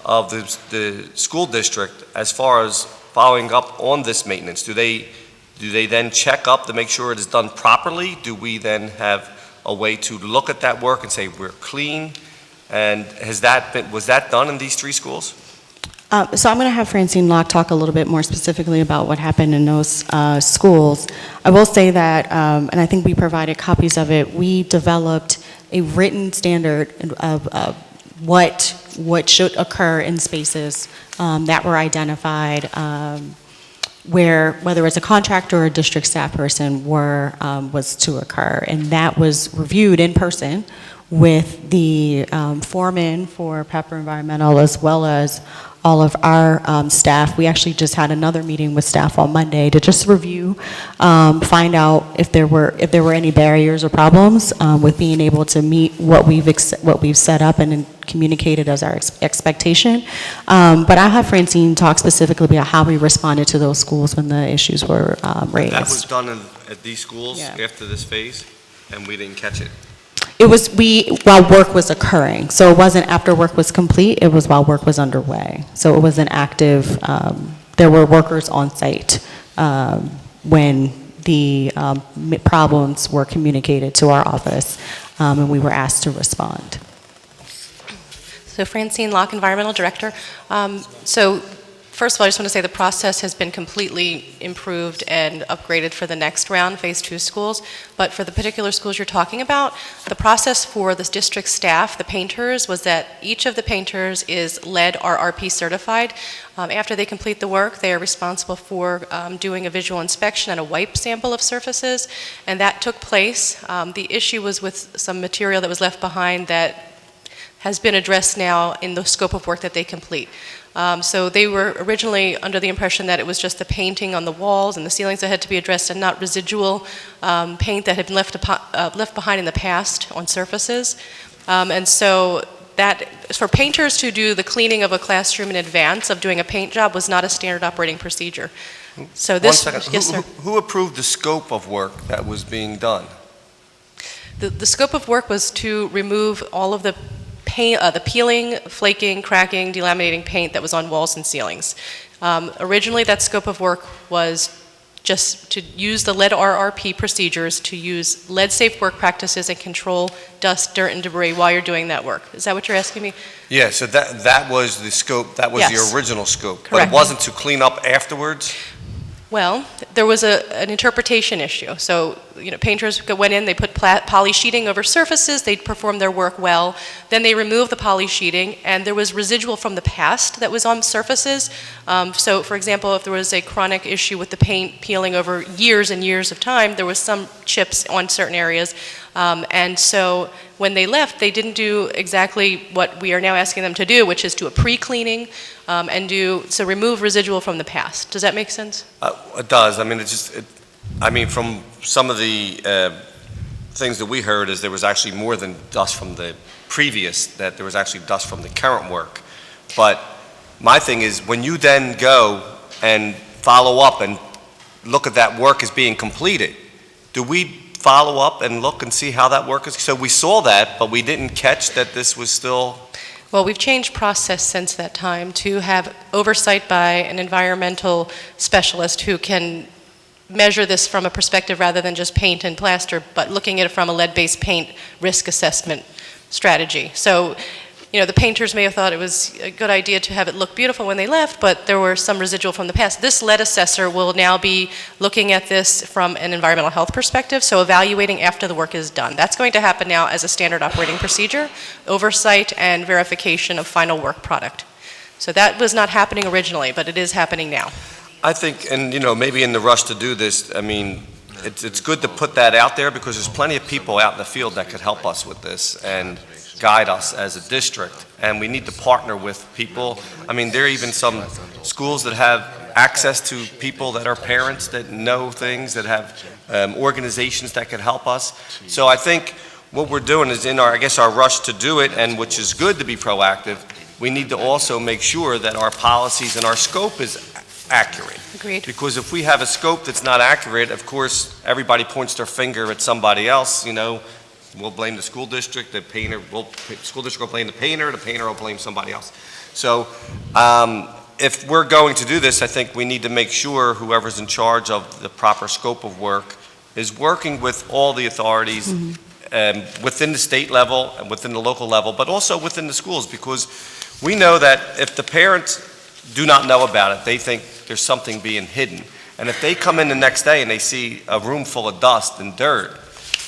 H: of the school district as far as following up on this maintenance? Do they then check up to make sure it is done properly? Do we then have a way to look at that work and say we're clean? And was that done in these 3 schools?
D: So I'm going to have Francine Locke talk a little bit more specifically about what happened in those schools. I will say that, and I think we provided copies of it, we developed a written standard of what should occur in spaces that were identified, where whether it's a contractor or a district staff person was to occur, and that was reviewed in person with the foreman for Pepper Environmental as well as all of our staff. We actually just had another meeting with staff on Monday to just review, find out if there were any barriers or problems with being able to meet what we've set up and communicated as our expectation. But I'll have Francine talk specifically about how we responded to those schools when the issues were raised.
H: That was done at these schools
D: Yeah.
H: after this phase, and we didn't catch it.
D: It was while work was occurring, so it wasn't after work was complete, it was while work was underway. So it was an active, there were workers on site when the problems were communicated to our office, and we were asked to respond.
I: So Francine Locke, Environmental Director. So first of all, I just want to say the process has been completely improved and upgraded for the next round, Phase 2 schools. But for the particular schools you're talking about, the process for the district staff, the painters, was that each of the painters is lead RRP certified. After they complete the work, they are responsible for doing a visual inspection and a wipe sample of surfaces, and that took place. The issue was with some material that was left behind that has been addressed now in the scope of work that they complete. So they were originally under the impression that it was just the painting on the walls and the ceilings that had to be addressed and not residual paint that had been left behind in the past on surfaces. And so that, for painters to do the cleaning of a classroom in advance of doing a paint job was not a standard operating procedure. So this,
H: 1 second.
I: yes, sir.
H: Who approved the scope of work that was being done?
I: The scope of work was to remove all of the paint, the peeling, flaking, cracking, delaminating paint that was on walls and ceilings. Originally, that scope of work was just to use the lead RRP procedures to use lead-safe work practices and control dust, dirt, and debris while you're doing that work. Is that what you're asking me?
H: Yeah, so that was the scope, that was
I: Yes.
H: the original scope. But
I: Correct.
H: it wasn't to clean up afterwards?
I: Well, there was an interpretation issue. So, painters went in, they put poly sheeting over surfaces, they performed their work well, then they removed the poly sheeting, and there was residual from the past that was on surfaces. So, for example, if there was a chronic issue with the paint peeling over years and years of time, there was some chips on certain areas. And so when they left, they didn't do exactly what we are now asking them to do, which is do a pre-cleaning and remove residual from the past. Does that make sense?
H: It does. I mean, from some of the things that we heard is there was actually more than dust from the previous, that there was actually dust from the current work. But my thing is, when you then go and follow up and look at that work as being completed, do we follow up and look and see how that work is? So we saw that, but we didn't catch that this was still...
I: Well, we've changed process since that time to have oversight by an environmental specialist who can measure this from a perspective rather than just paint and plaster, but looking at it from a lead-based paint risk assessment strategy. So, the painters may have thought it was a good idea to have it look beautiful when they left, but there were some residual from the past. This lead assessor will now be looking at this from an environmental health perspective, so evaluating after the work is done. That's going to happen now as a standard operating procedure, oversight and verification of final work product. So that was not happening originally, but it is happening now.
H: I think, and maybe in the rush to do this, I mean, it's good to put that out there because there's plenty of people out in the field that could help us with this and guide us as a district, and we need to partner with people. I mean, there are even some schools that have access to people that are parents that know things, that have organizations that could help us. So I think what we're doing is in our rush to do it, and which is good to be proactive, we need to also make sure that our policies and our scope is accurate.
I: Agreed.
H: Because if we have a scope that's not accurate, of course, everybody points their finger at somebody else, We'll blame the school district, the school district will blame the painter will blame somebody else. So if we're going to do this, I think we need to make sure whoever's in charge of the proper scope of work is working with all the authorities within the state level and within the local level, but also within the schools, because we know that if the parents do not know about it, they think there's something being hidden. And if they come in the next day and they see a room full of dust and dirt,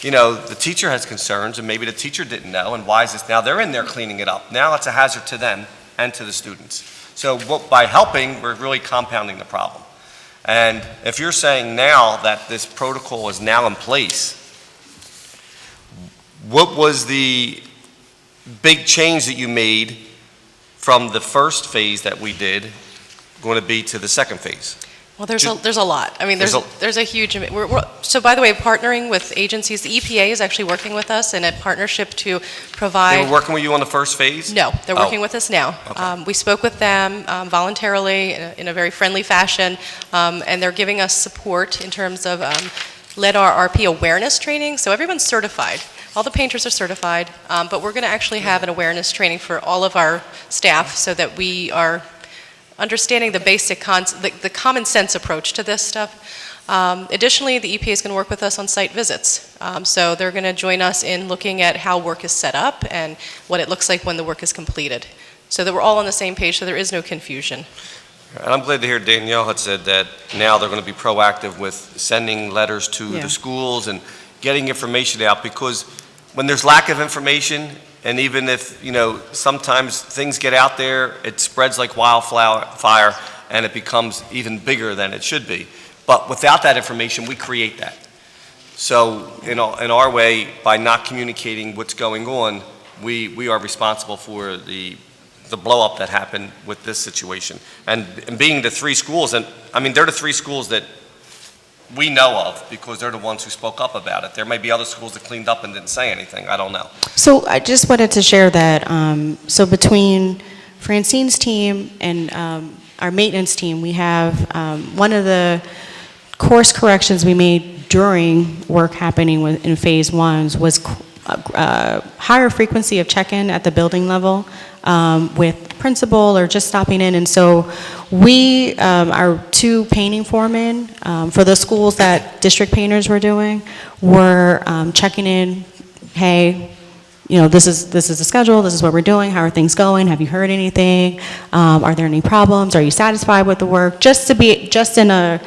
H: the teacher has concerns, and maybe the teacher didn't know, and why is this? Now they're in there cleaning it up. Now it's a hazard to them and to the students. So by helping, we're really compounding the problem. And if you're saying now that this protocol is now in place, what was the big change that you made from the first phase that we did going to be to the second phase?
I: Well, there's a lot. I mean, there's a huge, so by the way, partnering with agencies, the EPA is actually working with us in a partnership to provide.
H: They were working with you on the first phase?
I: No, they're working with us now.
H: Okay.
I: We spoke with them voluntarily in a very friendly fashion, and they're giving us support in terms of lead-RP awareness training. So everyone's certified. All the painters are certified, but we're going to actually have an awareness training for all of our staff so that we are understanding the basic the common sense approach to this stuff. Additionally, the EPA is going to work with us on site visits. So they're going to join us in looking at how work is set up and what it looks like when the work is completed, so that we're all on the same page, so there is no confusion.
H: And I'm glad to hear Danielle had said that now they're going to be proactive with sending letters to the schools and getting information out, because when there's lack of information, and even if, sometimes things get out there, it spreads like wildfire, and it becomes even bigger than it should be. But without that information, we create that. So, in our way, by not communicating what's going on, we are responsible for the blow-up that happened with this situation. And being the three schools, and I mean, they're the three schools that we know of because they're the ones who spoke up about it. There may be other schools that cleaned up and didn't say anything. I don't know.
D: So I just wanted to share that, so between Francine's team and our maintenance team, we have one of the course corrections we made during work happening in phase ones was higher frequency of check-in at the building level with principal or just stopping in. And so we, our two painting foremen for the schools that district painters were doing, were checking in, hey, this is the schedule, this is what we're doing, how are things going, have you heard anything, are there any problems, are you satisfied with the work, just in a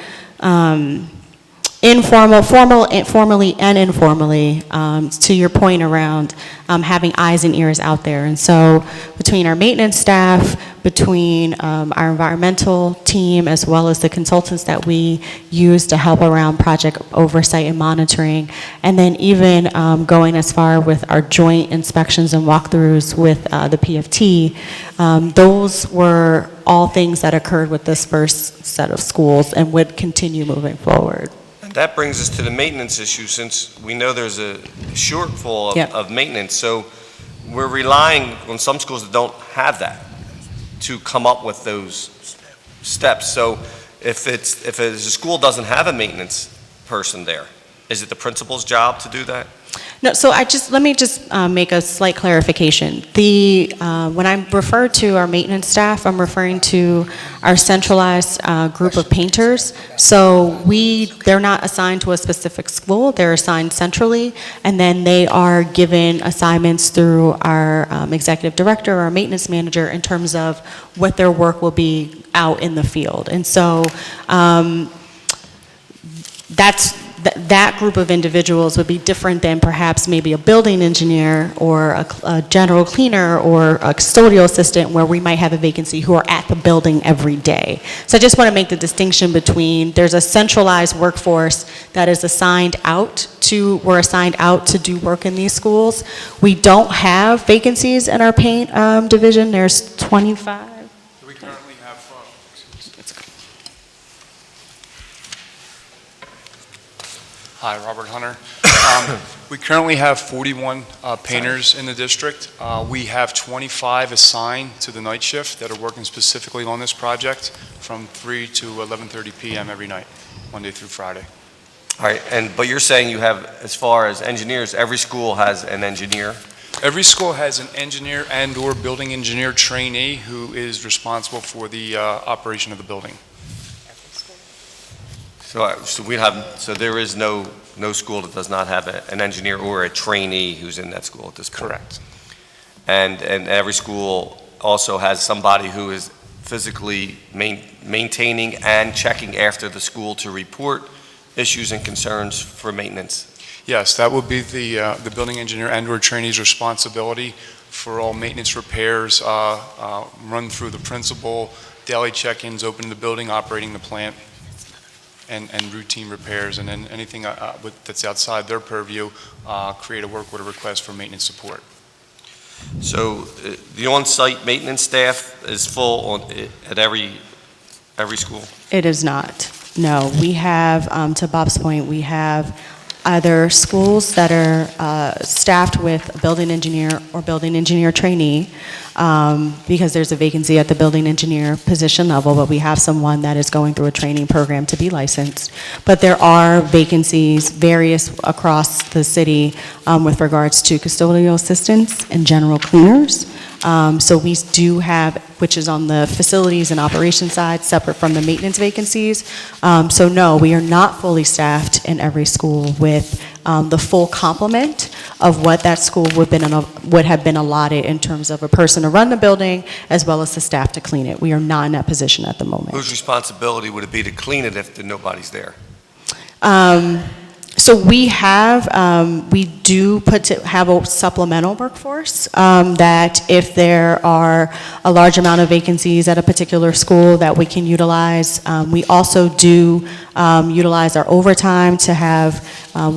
D: formally and informally, to your point around having eyes and ears out there. And so between our maintenance staff, between our environmental team, as well as the consultants that we use to help around project oversight and monitoring, and then even going as far with our joint inspections and walkthroughs with the PFT, those were all things that occurred with this first set of schools and would continue moving forward.
H: That brings us to the maintenance issue, since we know there's a shortfall of maintenance. So we're relying on some schools that don't have that to come up with those steps. So if a school doesn't have a maintenance person there, is it the principal's job to do that?
D: No, so let me just make a slight clarification. When I refer to our maintenance staff, I'm referring to our centralized group of painters. So they're not assigned to a specific school, they're assigned centrally, and then they are given assignments through our executive director or our maintenance manager in terms of what their work will be out in the field. And so that group of individuals would be different than perhaps maybe a building engineer or a general cleaner or a custodial assistant, where we might have a vacancy who are at the building every day. So I just want to make the distinction between, there's a centralized workforce that is assigned out to do work in these schools. We don't have vacancies in our paint division. There's 25.
J: We currently have Hi, Robert Hunter. We currently have 41 painters in the district. We have 25 assigned to the night shift that are working specifically on this project from 3 to 11:30 p.m. every night, Monday through Friday.
H: All right, but you're saying you have, as far as engineers, every school has an engineer?
J: Every school has an engineer and/or building engineer trainee who is responsible for the operation of the building.
H: So there is no school that does not have an engineer or a trainee who's in that school at this point?
J: Correct.
H: And every school also has somebody who is physically maintaining and checking after the school to report issues and concerns for maintenance?
J: Yes, that would be the building engineer and/or trainee's responsibility for all maintenance repairs, run through the principal, daily check-ins, opening the building, operating the plant, and routine repairs, and then anything that's outside their purview, create a work order request for maintenance support.
H: So the on-site maintenance staff is full at every school?
D: It is not. No, we have, to Bob's point, we have either schools that are staffed with a building engineer or building engineer trainee, because there's a vacancy at the building engineer position level, but we have someone that is going through a training program to be licensed. But there are vacancies various across the city with regards to custodial assistants and general cleaners. So we do have, which is on the facilities and operations side, separate from the maintenance vacancies. So no, we are not fully staffed in every school with the full complement of what that school would have been allotted in terms of a person to run the building as well as the staff to clean it. We are not in that position at the moment.
H: Whose responsibility would it be to clean it if nobody's there?
D: So we do have a supplemental workforce that if there are a large amount of vacancies at a particular school that we can utilize. We also do utilize our overtime to have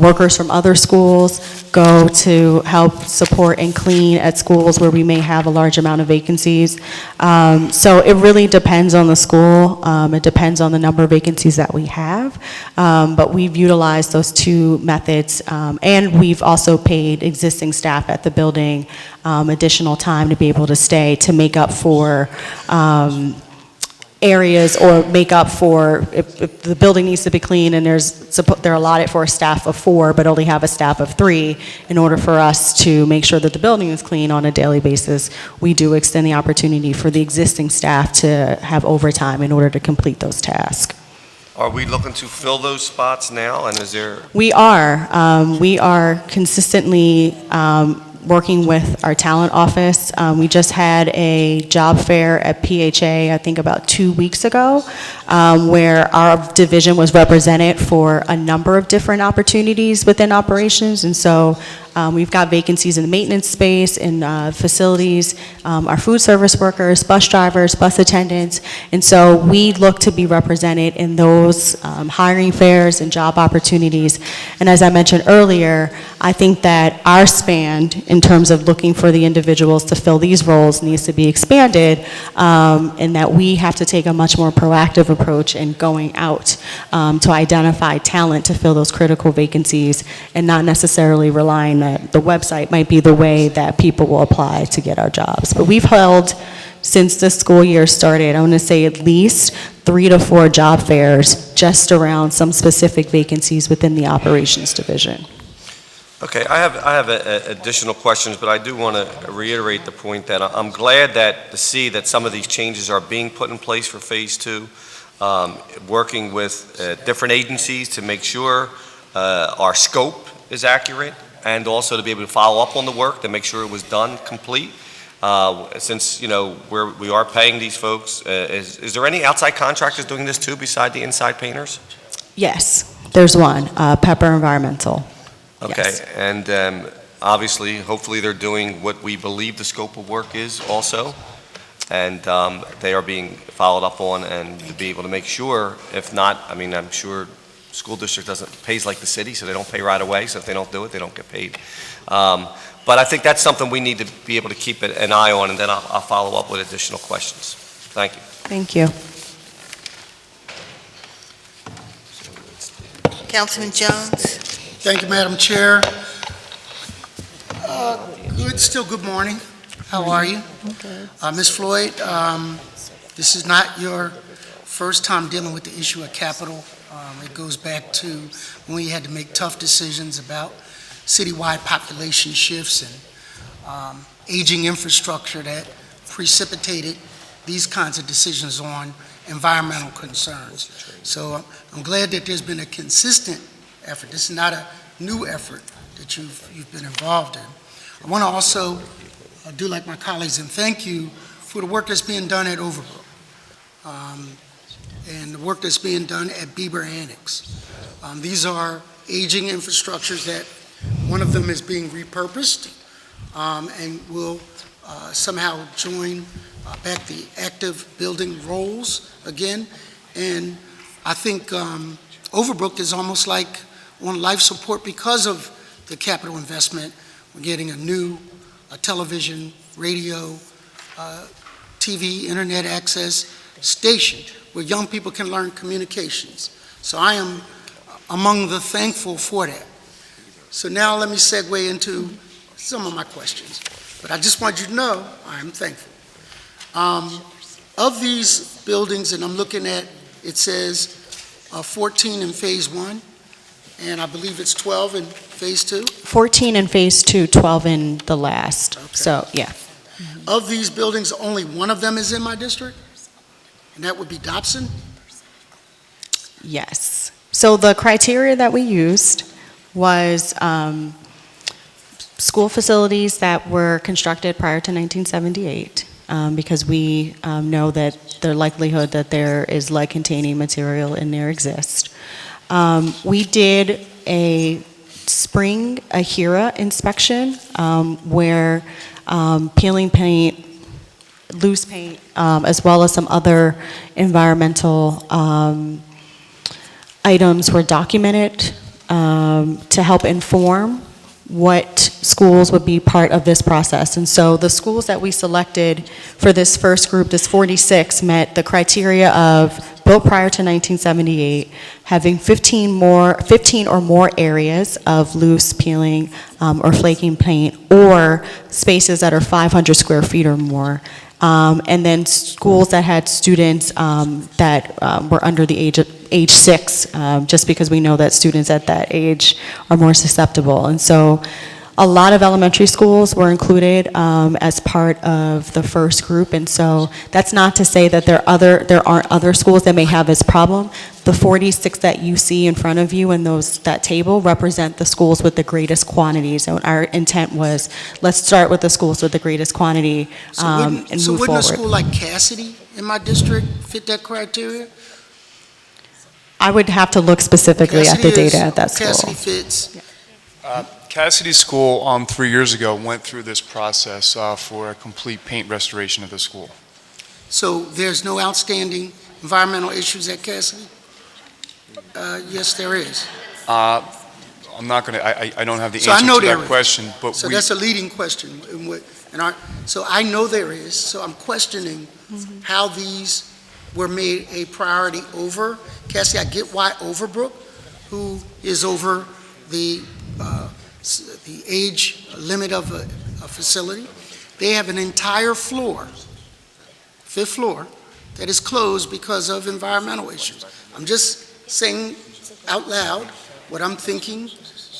D: workers from other schools go to help support and clean at schools where we may have a large amount of vacancies. So it really depends on the school. It depends on the number of vacancies that we have. But we've utilized those two methods, and we've also paid existing staff at the building additional time to be able to stay to make up for areas or make up for if the building needs to be clean and they're allotted for a staff of 4 but only have a staff of 3. In order for us to make sure that the building is clean on a daily basis, we do extend the opportunity for the existing staff to have overtime in order to complete those tasks.
H: Are we looking to fill those spots now, and is there?
D: We are consistently working with our talent office. We just had a job fair at PHA, I think about 2 weeks ago, where our division was represented for a number of different opportunities within operations. And so we've got vacancies in the maintenance space, in facilities, our food service workers, bus drivers, bus attendants. And so we look to be represented in those hiring fairs and job opportunities. And as I mentioned earlier, I think that our span in terms of looking for the individuals to fill these roles needs to be expanded, and that we have to take a much more proactive approach in going out to identify talent to fill those critical vacancies, and not necessarily relying that the website might be the way that people will apply to get our jobs. But we've held, since the school year started, I want to say at least 3 to 4 job fairs just around some specific vacancies within the operations division.
H: Okay, I have additional questions, but I do want to reiterate the point that I'm glad to see that some of these changes are being put in place for Phase 2, working with different agencies to make sure our scope is accurate, and also to be able to follow up on the work to make sure it was done complete. Since we are paying these folks, is there any outside contractors doing this too beside the inside painters?
D: Yes, there's one, Pepper Environmental.
H: Okay,
D: Yes.
H: and obviously, hopefully they're doing what we believe the scope of work is also, and they are being followed up on, and to be able to make sure, if not, I'm sure school district pays like the city, so they don't pay right away, so if they don't do it, they don't get paid. But I think that's something we need to be able to keep an eye on, and then I'll follow up with additional questions. Thank you.
D: Thank you.
A: Councilman Jones?
E: Thank you, Madam Chair. Good morning. How are you?
D: Okay.
E: Ms. Floyd, this is not your first time dealing with the issue of capital. It goes back to when we had to make tough decisions about citywide population shifts and aging infrastructure that precipitated these kinds of decisions on environmental concerns. So I'm glad that there's been a consistent effort. This is not a new effort that you've been involved in. I want to also do like my colleagues and thank you for the work that's being done at Overbrook and the work that's being done at Bieber Annex. These are aging infrastructures that one of them is being repurposed and will somehow join back the active building roles again. And I think Overbrook is almost like on life support because of the capital investment. We're getting a new television, radio, TV, internet access station where young people can learn communications. So I am among the thankful for that. So now let me segue into some of my questions. But I just want you to know I am thankful. Of these buildings, and I'm looking at, it says 14 in phase 1, and I believe it's 12 in phase 2.
D: 14 in phase 2, 12 in the last.
E: Okay.
D: So, yeah.
E: Of these buildings, only one of them is in my district, and that would be Dobson.
D: Yes. So the criteria that we used was school facilities that were constructed prior to 1978, because we know that the likelihood that there is lead-containing material in there exists. We did a spring AHIRA inspection where peeling paint, loose paint, as well as some other environmental items were documented to help inform what schools would be part of this process. And so the schools that we selected for this first group, this 46, met the criteria of built prior to 1978, having 15 or more areas of loose peeling or flaking paint, or spaces that are 500 square feet or more. And then schools that had students that were under the age 6, just because we know that students at that age are more susceptible. And so a lot of elementary schools were included as part of the first group. And so that's not to say that there aren't other schools that may have this problem. The 46 that you see in front of you in that table represent the schools with the greatest quantities. And our intent was, let's start with the schools with the greatest quantity and move
E: So wouldn't
D: forward.
E: a school like Cassidy in my district fit that criteria?
D: I would have to look specifically at the data at that school.
E: Cassidy fits.
J: Cassidy School 3 years ago went through this process for a complete paint restoration of the school.
E: So there's no outstanding environmental issues at Cassidy? Yes, there is.
J: I'm not going to, I don't have the
E: So I
J: answer
E: know
J: to
E: there
J: that
E: is.
J: question, but
E: So
J: we,
E: that's a leading question. So I know there is, so I'm questioning how these were made a priority over Cassidy. I get why Overbrook, who is over the age limit of a facility, they have an entire floor, 5th floor, that is closed because of environmental issues. I'm just saying out loud what I'm thinking,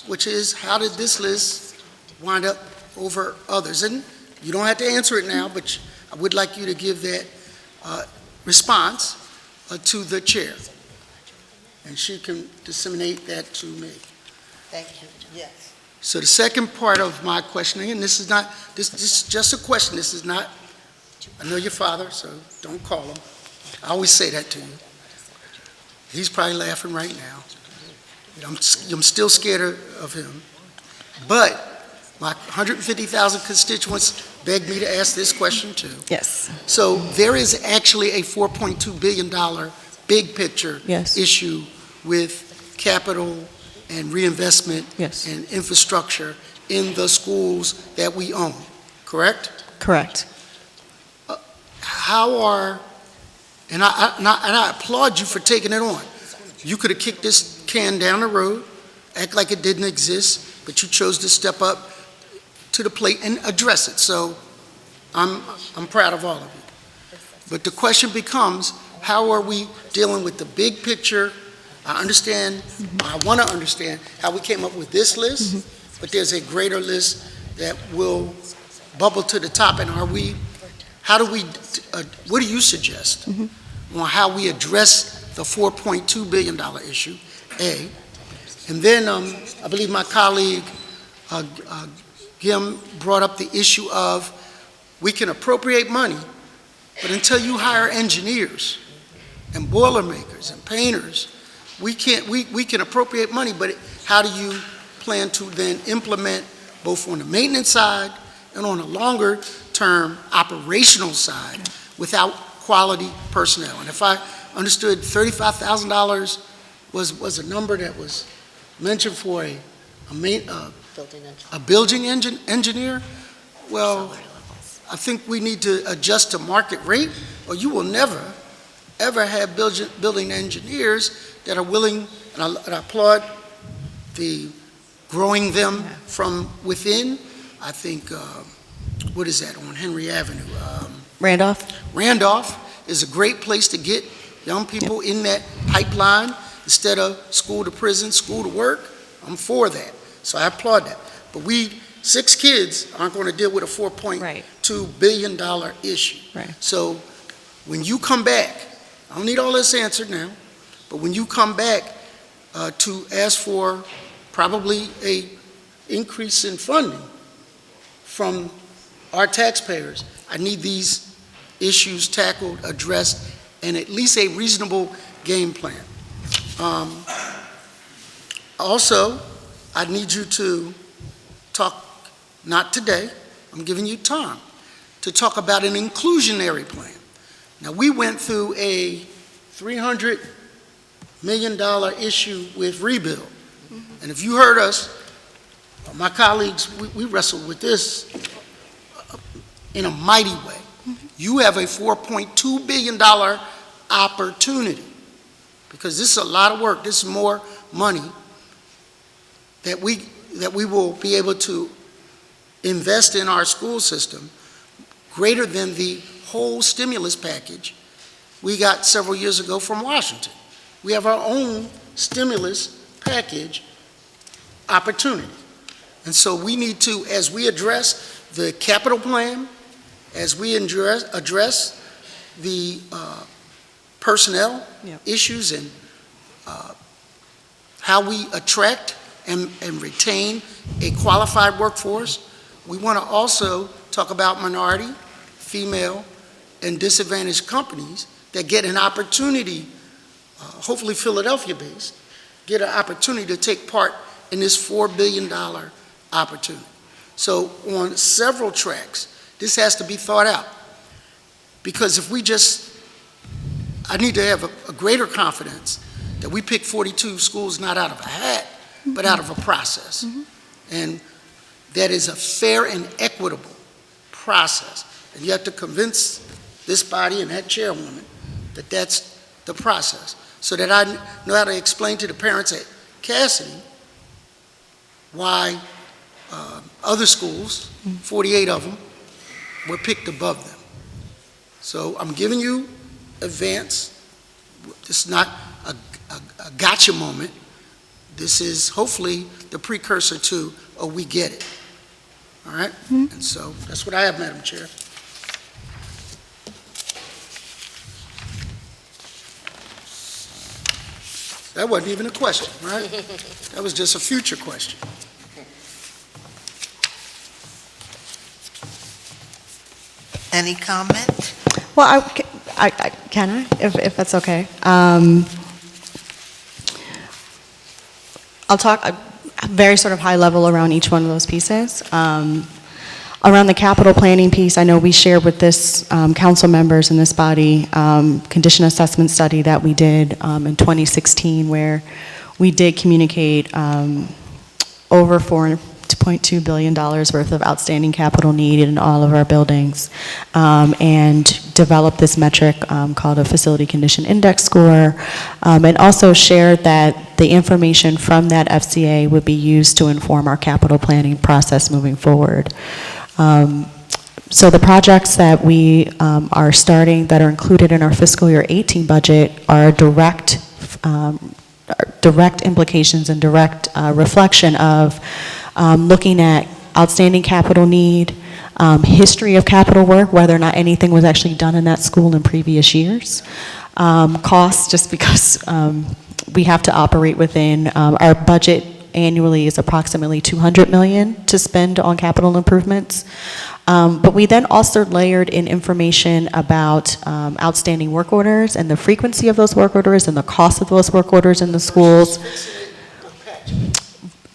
E: which is, how did this list wind up over others? And you don't have to answer it now, but I would like you to give that response to the chair, and she can disseminate that to me.
A: Thank you, yes.
E: So the second part of my questioning, and this is just a question, this is not, I know your father, so don't call him. I always say that to you. He's probably laughing right now. I'm still scared of him. But my 150,000 constituents begged me to ask this question too.
D: Yes.
E: So there is actually a $4.2 billion big picture
D: Yes.
E: issue with capital and reinvestment
D: Yes.
E: and infrastructure in the schools that we own, correct?
D: Correct.
E: How are, and I applaud you for taking it on. You could have kicked this can down the road, act like it didn't exist, but you chose to step up to the plate and address it. So I'm proud of all of you. But the question becomes, how are we dealing with the big picture? I understand, I want to understand how we came up with this list, but there's a greater list that will bubble to the top. And what do you suggest on how we address the $4.2 billion issue, A? And then I believe my colleague Gim brought up the issue of, we can appropriate money, but until you hire engineers and boilermakers and painters, we can appropriate money, but how do you plan to then implement both on the maintenance side and on a longer-term operational side without quality personnel? And if I understood, $35,000 was a number that was mentioned for a building engineer. Well, I think we need to adjust to market rate, or you will never, ever have building engineers that are willing, and I applaud the growing them from within. I think, what is that, on Henry Avenue?
D: Randolph?
E: Randolph is a great place to get young people in that pipeline instead of school to prison, school to work. I'm for that, so I applaud that. But 6 kids aren't going to deal with a $4.2 billion issue.
D: Right.
E: So when you come back, I don't need all this answered now, but when you come back to ask for probably a increase in funding from our taxpayers, I need these issues tackled, addressed, and at least a reasonable game plan. Also, I need you to talk, not today, I'm giving you time, to talk about an inclusionary plan. Now, we went through a $300 million issue with rebuild. And if you heard us, my colleagues, we wrestled with this in a mighty way. You have a $4.2 billion opportunity, because this is a lot of work. This is more money that we will be able to invest in our school system, greater than the whole stimulus package we got several years ago from Washington. We have our own stimulus package opportunity. And so we need to, as we address the capital plan, as we address the personnel issues and how we attract and retain a qualified workforce, we want to also talk about minority, female, and disadvantaged companies that get an opportunity, hopefully Philadelphia-based, get an opportunity to take part in this $4 billion opportunity. So on several tracks, this has to be thought out. Because if we I need to have a greater confidence that we pick 42 schools not out of a hat, but out of a process. And that is a fair and equitable process. And you have to convince this body and that chairwoman that that's the process, so that I know how to explain to the parents at Cassidy why other schools, 48 of them, were picked above them. So I'm giving you advance. This is not a gotcha moment. This is hopefully the precursor to, oh, we get it. All right? And so that's what I have, Madam Chair. That wasn't even a question, right? That was just a future question.
A: Any comment?
D: Well, can I, if that's okay? I'll talk a very sort of high level around each one of those pieces. Around the capital planning piece, I know we shared with this council members in this body condition assessment study that we did in 2016, where we did communicate over $4.2 billion worth of outstanding capital needed in all of our buildings, and developed this metric called a facility condition index score, and also shared that the information from that FCA would be used to inform our capital planning process moving forward. So the projects that we are starting that are included in our fiscal year 18 budget are direct implications and direct reflection of looking at outstanding capital need, history of capital work, whether or not anything was actually done in that school in previous years, costs, just because we have to operate within our budget annually is approximately $200 million to spend on capital improvements. But we then also layered in information about outstanding work orders and the frequency of those work orders and the cost of those work orders in the schools.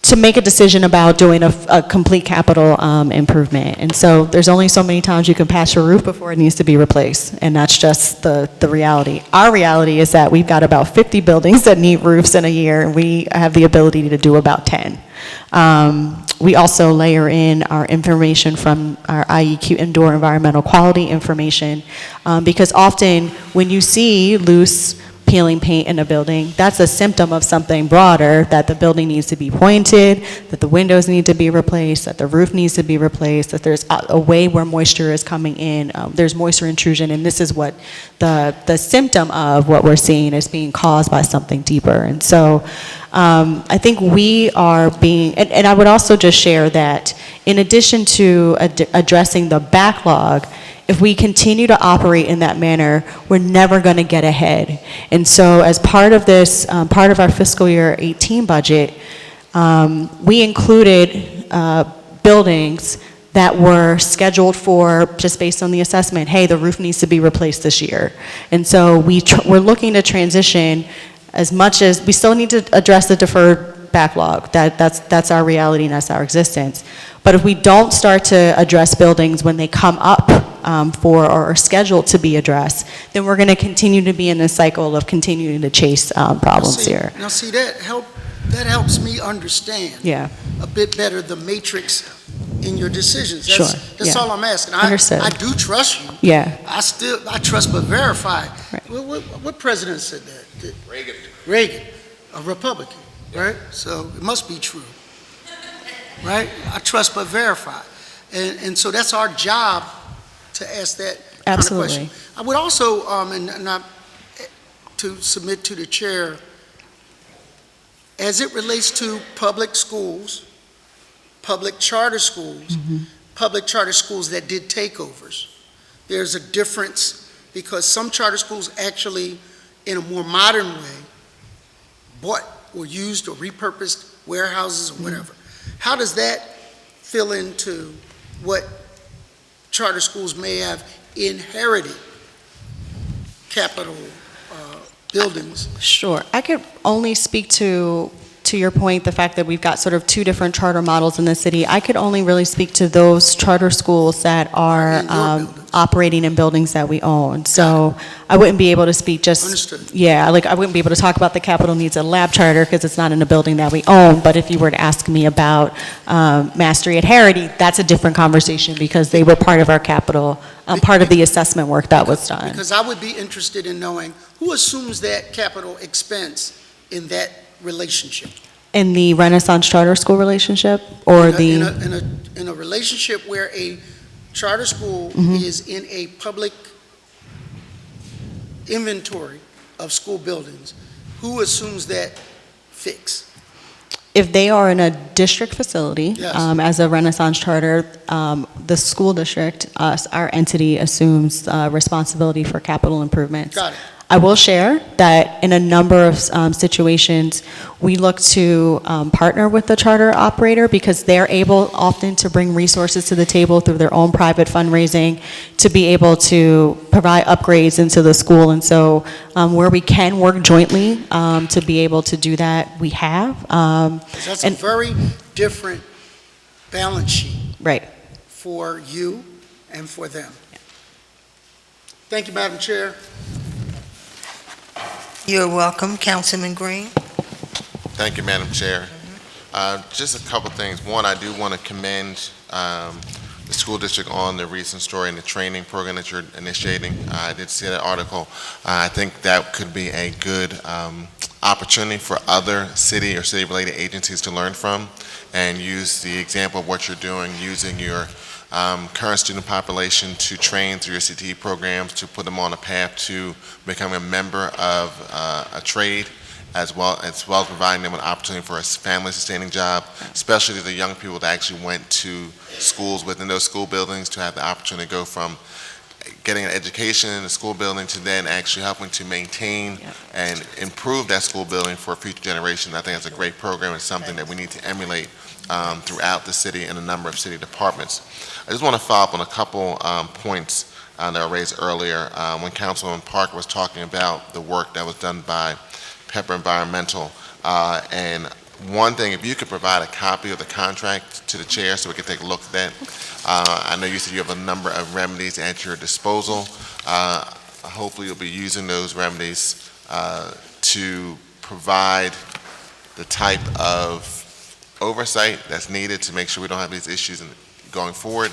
D: to make a decision about doing a complete capital improvement. And so there's only so many times you can patch a roof before it needs to be replaced, and that's just the reality. Our reality is that we've got about 50 buildings that need roofs in a year, and we have the ability to do about 10. We also layer in our information from our IEQ indoor environmental quality information, because often when you see loose peeling paint in a building, that's a symptom of something broader, that the building needs to be pointed, that the windows need to be replaced, that the roof needs to be replaced, that there's a way where moisture is coming in, there's moisture intrusion, and this is what the symptom of what we're seeing is being caused by something deeper. And so I think we are being, and I would also just share that in addition to addressing the backlog, if we continue to operate in that manner, we're never going to get ahead. And so as part of this, part of our fiscal year 18 budget, we included buildings that were scheduled for, just based on the assessment, hey, the roof needs to be replaced this year. And so we're looking to transition as much as, we still need to address the deferred backlog. That's our reality and that's our existence. But if we don't start to address buildings when they come up for or are scheduled to be addressed, then we're going to continue to be in this cycle of continuing to chase problems here.
E: Now see, that helps me understand a bit better the matrix in your decisions. That's all I'm asking. I do trust you.
D: Yeah.
E: I trust but verify.
D: Right.
E: What president said that? Reagan, a Republican, right? So it must be true, right? I trust but verify. And so that's our job to ask that kind of question. I would also, to submit to the chair, as it relates to public schools, public charter schools, public charter schools that did takeovers, there's a difference because some charter schools actually, in a more modern way, bought or used or repurposed warehouses or whatever. How does that fill into what charter schools may have inherited capital buildings?
D: Sure. I could only speak to your point, the fact that we've got sort of two different charter models in the city. I could only really speak to those charter schools that are operating in buildings that we own. So I wouldn't be able to speak just,
E: Understood.
D: Yeah, like I wouldn't be able to talk about the capital needs of lab charter because it's not in a building that we own. But if you were to ask me about Mastery at Harity, that's a different conversation because they were part of our capital, part of the assessment work that was done.
E: Because I would be interested in knowing who assumes that capital expense in that relationship.
D: In the Renaissance Charter School relationship, or
E: in a relationship where a charter school is in a public inventory of school buildings, who assumes that fix?
D: If they are in a district facility, as a Renaissance Charter, the school district, our entity, assumes responsibility for capital improvements.
E: Got it.
D: I will share that in a number of situations, we look to partner with the charter operator because they're able often to bring resources to the table through their own private fundraising to be able to provide upgrades into the school. And so where we can work jointly to be able to do that, we have.
E: That's a very different balance sheet.
D: Right.
E: For you and for them. Thank you, Madam Chair.
A: You're welcome, Councilman Green.
B: Thank you, Madam Chair. Just a couple things. One, I do want to commend the school district on the recent story and the training program that you're initiating. I did see that article. I think that could be a good opportunity for other city or city-related agencies to learn from and use the example of what you're doing, using your current student population to train through your CTE programs to put them on a path to becoming a member of a trade, as well as providing them an opportunity for a family-sustaining job, especially the young people that actually went to schools within those school buildings to have the opportunity to go from getting an education in the school building to then actually helping to maintain and improve that school building for future generations. I think that's a great program. It's something that we need to emulate throughout the city and a number of city departments. I just want to follow up on a couple points that were raised earlier when Councilwoman Parker was talking about the work that was done by Pepper Environmental. And one thing, if you could provide a copy of the contract to the chair so we can take a look at that. I know you said you have a number of remedies at your disposal. Hopefully you'll be using those remedies to provide the type of oversight that's needed to make sure we don't have these issues going forward.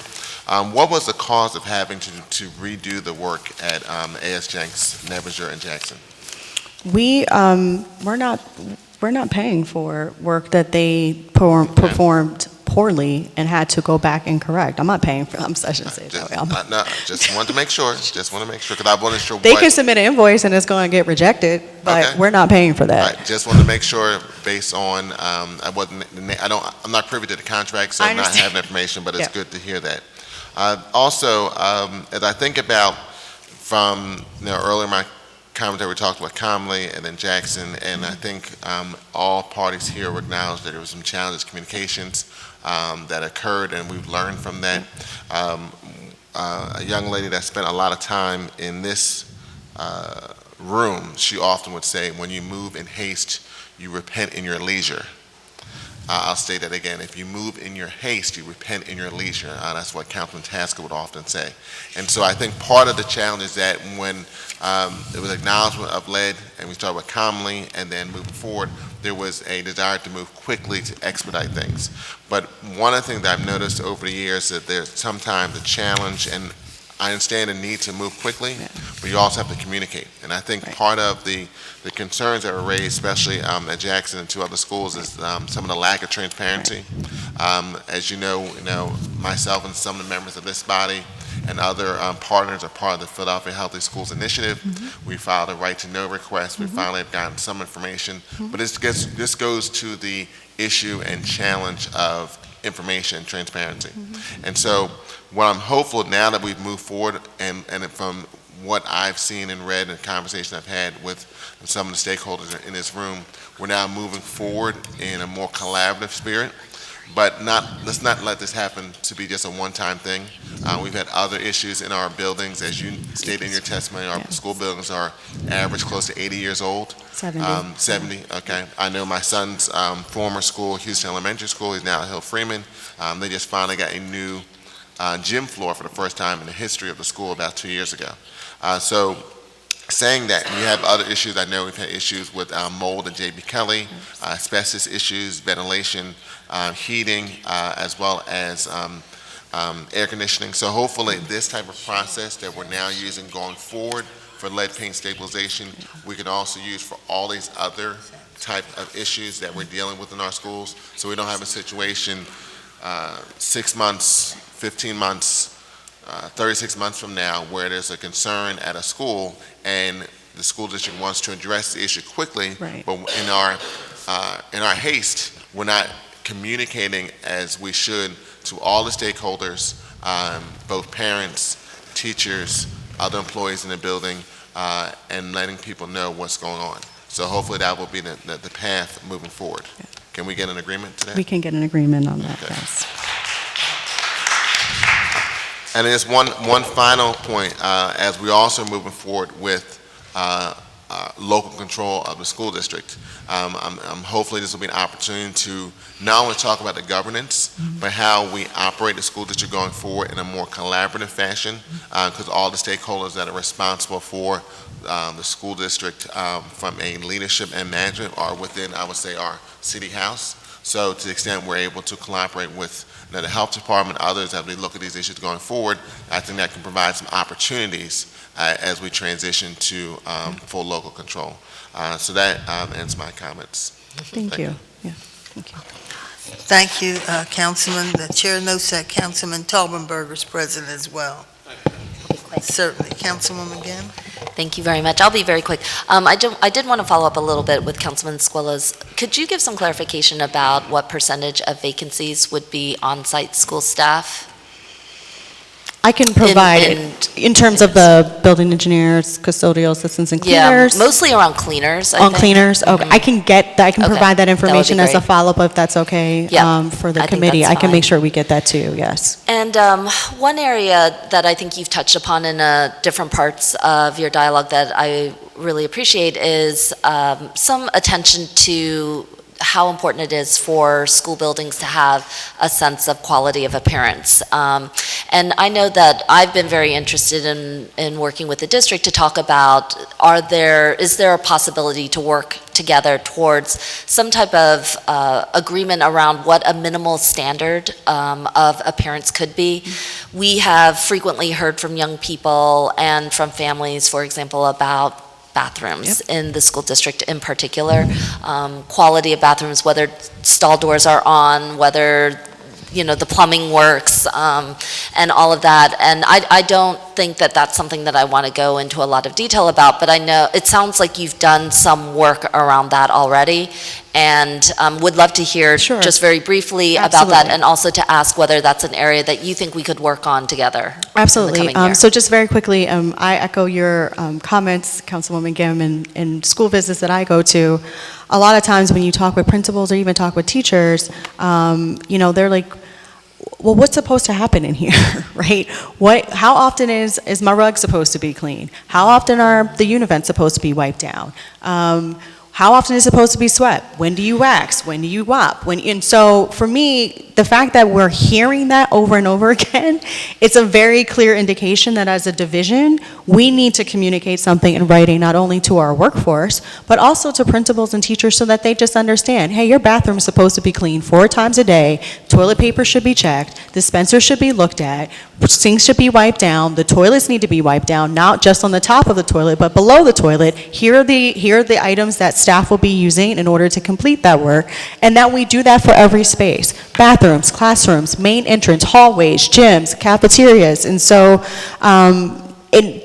B: What was the cause of having to redo the work at A.S. Jenks, Nevinger, and Jackson?
D: We're not paying for work that they performed poorly and had to go back and correct. I'm not paying for, I shouldn't say it that way.
B: No, just wanted to make sure, because I wasn't sure
D: They can submit an invoice and it's going to get rejected, but
B: Okay.
D: we're not paying for that.
B: Right, just wanted to make sure based on, I'm not privy to the contract, so
D: I
B: I'm not
D: understand.
B: having information, but it's
D: Yeah.
B: good to hear that. Also, as I think about from, earlier my commentary, we talked about Comley and then Jackson, and I think all parties here will acknowledge that there were some challenges, communications that occurred, and we've learned from that. A young lady that spent a lot of time in this room, she often would say, when you move in haste, you repent in your leisure. I'll say that again. If you move in your haste, you repent in your leisure. That's what Councilman Tasker would often say. And so I think part of the challenge is that when there was acknowledgement of lead, and we started with Comley, and then moving forward, there was a desire to move quickly to expedite things. But one of the things that I've noticed over the years is that there's sometimes a challenge, and I understand the need to move quickly, but you also have to communicate. And I think part of the concerns that were raised, especially at Jackson and two other schools, is some of the lack of transparency. As you know, myself and some of the members of this body and other partners are part of the Philadelphia Healthy Schools Initiative. We filed a right to know request. We finally have gotten some information, but this goes to the issue and challenge of information transparency. And so what I'm hopeful now that we've moved forward, and from what I've seen and read and conversations I've had with some of the stakeholders in this room, we're now moving forward in a more collaborative spirit. But let's not let this happen to be just a one-time thing. We've had other issues in our buildings. As you stated in your testimony, our school buildings are average close to 80 years old.
D: 70.
B: 70, okay. I know my son's former school, Houston Elementary School, he's now at Hill Freeman. They just finally got a new gym floor for the first time in the history of the school about 2 years ago. So saying that, we have other issues. I know we've had issues with mold at J.B. Kelly, asbestos issues, ventilation, heating, as well as air conditioning. So hopefully this type of process that we're now using going forward for lead paint stabilization, we can also use for all these other type of issues that we're dealing with in our schools, so we don't have a situation 6 months, 15 months, 36 months from now where there's a concern at a school and the school district wants to address the issue quickly, but in our haste, we're not communicating as we should to all the stakeholders, both parents, teachers, other employees in the building, and letting people know what's going on. So hopefully that will be the path moving forward. Can we get an agreement to that?
D: We can get an agreement on that, yes.
B: And there's one final point, as we also moving forward with local control of the school district. Hopefully this will be an opportunity to not only talk about the governance, but how we operate the school district going forward in a more collaborative fashion, because all the stakeholders that are responsible for the school district from a leadership and management are within, I would say, our city house. So to the extent we're able to collaborate with the health department, others, as we look at these issues going forward, I think that can provide some opportunities as we transition to full local control. So that ends my comments.
D: Thank you. Yeah, thank you.
A: Thank you, Councilman. The chair notes that Councilman Taubenberger is present as well. Certainly. Councilwoman again.
G: Thank you very much. I'll be very quick. I did want to follow up a little bit with Councilman Squilla's. Could you give some clarification about what percentage of vacancies would be on-site school staff?
D: I can provide it in terms of the building engineers, custodial assistants, and cleaners.
G: Yeah, mostly around cleaners, I think.
D: Cleaners, okay. I can provide that information as a
G: great.
D: follow-up if that's okay for the committee. I can make sure we get that too, yes.
G: And one area that I think you've touched upon in different parts of your dialogue that I really appreciate is some attention to how important it is for school buildings to have a sense of quality of appearance. And I know that I've been very interested in working with the district to talk about, is there a possibility to work together towards some type of agreement around what a minimal standard of appearance could be. We have frequently heard from young people and from families, for example, about bathrooms in the school district in particular, quality of bathrooms, whether stall doors are on, whether the plumbing works, and all of that. And I don't think that that's something that I want to go into a lot of detail about, but I know it sounds like you've done some work around that already, and would love to hear just very briefly about that, and also to ask whether that's an area that you think we could work on together.
D: Absolutely.
G: In the coming year.
D: So just very quickly, I echo your comments, Councilwoman Gim, in school visits that I go to. A lot of times when you talk with principals or even talk with teachers, they're like, well, what's supposed to happen in here, right? How often is my rug supposed to be clean? How often are the univents supposed to be wiped down? How often is it supposed to be swept? When do you wax? When do you mop? And so for me, the fact that we're hearing that over and over again, it's a very clear indication that as a division, we need to communicate something in writing, not only to our workforce, but also to principals and teachers so that they just understand, hey, your bathroom is supposed to be cleaned 4 times a day, toilet paper should be checked, dispensers should be looked at, sinks should be wiped down, the toilets need to be wiped down, not just on the top of the toilet, but below the toilet. Here are the items that staff will be using in order to complete that work, and that we do that for every space. Bathrooms, classrooms, main entrance, hallways, gyms, cafeterias. And so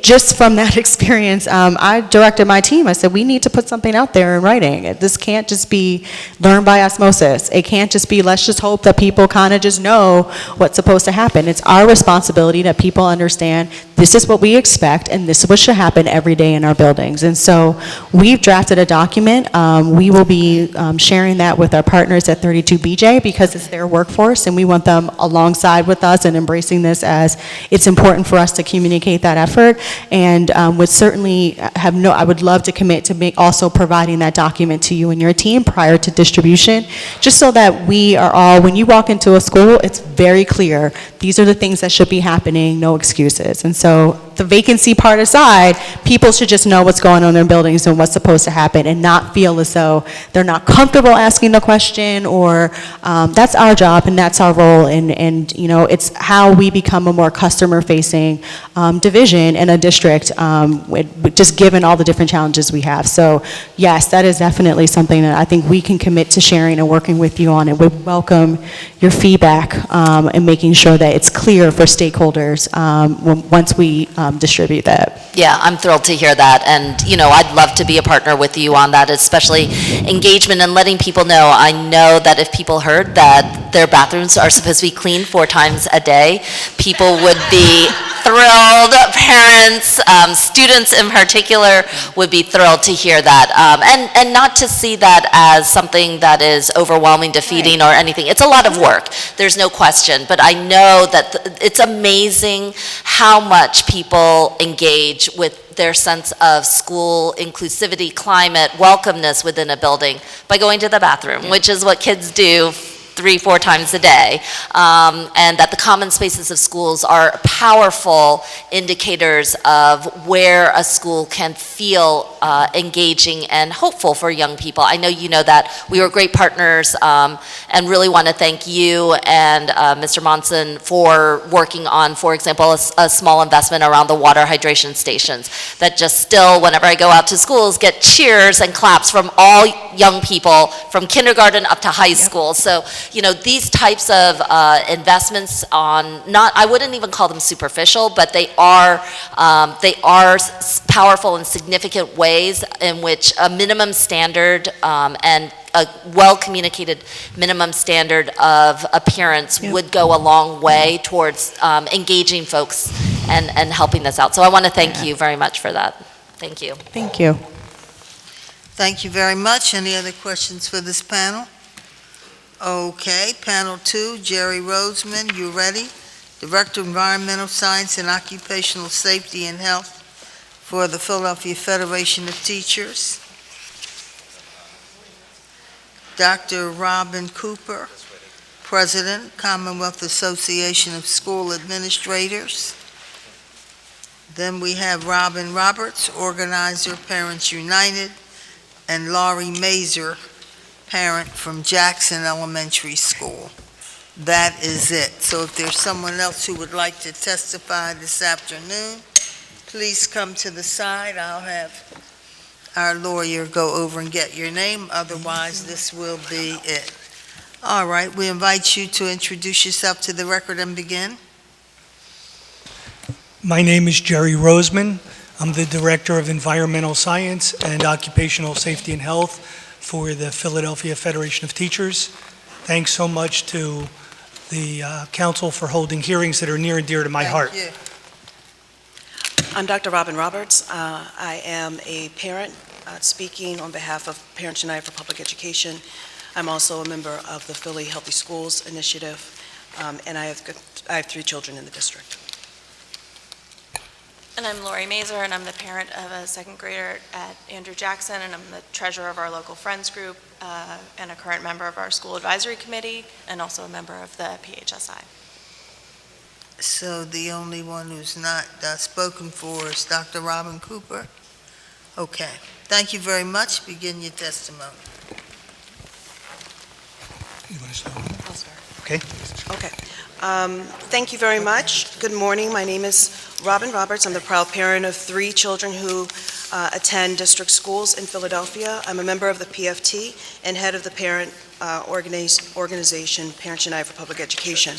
D: just from that experience, I directed my team. I said, we need to put something out there in writing. This can't just be learned by osmosis. It can't just be, let's just hope that people kind of just know what's supposed to happen. It's our responsibility that people understand this is what we expect and this is what should happen every day in our buildings. And so we've drafted a document. We will be sharing that with our partners at 32BJ because it's their workforce and we want them alongside with us and embracing this as it's important for us to communicate that effort. And would certainly I would love to commit to also providing that document to you and your team prior to distribution, just so that we are all, when you walk into a school, it's very clear, these are the things that should be happening, no excuses. And so the vacancy part aside, people should just know what's going on in their buildings and what's supposed to happen and not feel as though they're not comfortable asking the question or that's our job and that's our role. And it's how we become a more customer-facing division in a district, just given all the different challenges we have. So yes, that is definitely something that I think we can commit to sharing and working with you on. And we welcome your feedback and making sure that it's clear for stakeholders once we distribute that.
G: Yeah, I'm thrilled to hear that, and I'd love to be a partner with you on that, especially engagement and letting people know. I know that if people heard that their bathrooms are supposed to be cleaned 4 times a day, people would be thrilled. Parents, students in particular would be thrilled to hear that, and not to see that as something that is overwhelming, defeating, or anything. It's a lot of work, there's no question, but I know that it's amazing how much people engage with their sense of school inclusivity, climate, welcomeness within a building by going to the bathroom, which is what kids do 3-4 times a day, and that the common spaces of schools are powerful indicators of where a school can feel engaging and hopeful for young people. I know you know that. We were great partners, and really want to thank you and Mr. Monson for working on, for example, a small investment around the water hydration stations that just still, whenever I go out to schools, get cheers and claps from all young people from kindergarten up to high school. So these types of investments I wouldn't even call them superficial, but they are powerful and significant ways in which a minimum standard and a well-communicated minimum standard of appearance would go a long way towards engaging folks and helping this out. So I want to thank you very much for that. Thank you.
D: Thank you.
A: Thank you very much. Any other questions for this panel? Okay, panel 2, Jerry Roseman, you ready? Director of Environmental Science and Occupational Safety and Health for the Philadelphia Federation of Teachers. Dr. Robin Cooper, President, Commonwealth Association of School Administrators. Then we have Robin Roberts, Organizer, Parents United, and Laurie Mazer, parent from Jackson Elementary School. That is it. So if there's someone else who would like to testify this afternoon, please come to the side. I'll have our lawyer go over and get your name. Otherwise, this will be it. All right, we invite you to introduce yourself to the record and begin.
K: My name is Jerry Roseman. I'm the Director of Environmental Science and Occupational Safety and Health for the Philadelphia Federation of Teachers. Thanks so much to the council for holding hearings that are near and dear to my heart.
A: Thank you.
L: I'm Dr. Robin Roberts. I am a parent speaking on behalf of Parents United for Public Education. I'm also a member of the Philly Healthy Schools Initiative, and I have 3 children in the district.
M: And I'm Laurie Mazer, and I'm the parent of a 2nd grader at Andrew Jackson, and I'm the treasurer of our local Friends group, and a current member of our school advisory committee, and also a member of the PHSI.
A: So the only one who's not spoken for is Dr. Robin Cooper? Okay. Thank you very much. Begin your testimony.
K: You want to start?
L: I'll start.
K: Okay.
L: Okay. Thank you very much. Good morning. My name is Robin Roberts. I'm the proud parent of 3 children who attend district schools in Philadelphia. I'm a member of the PFT and head of the parent organization, Parents United for Public Education.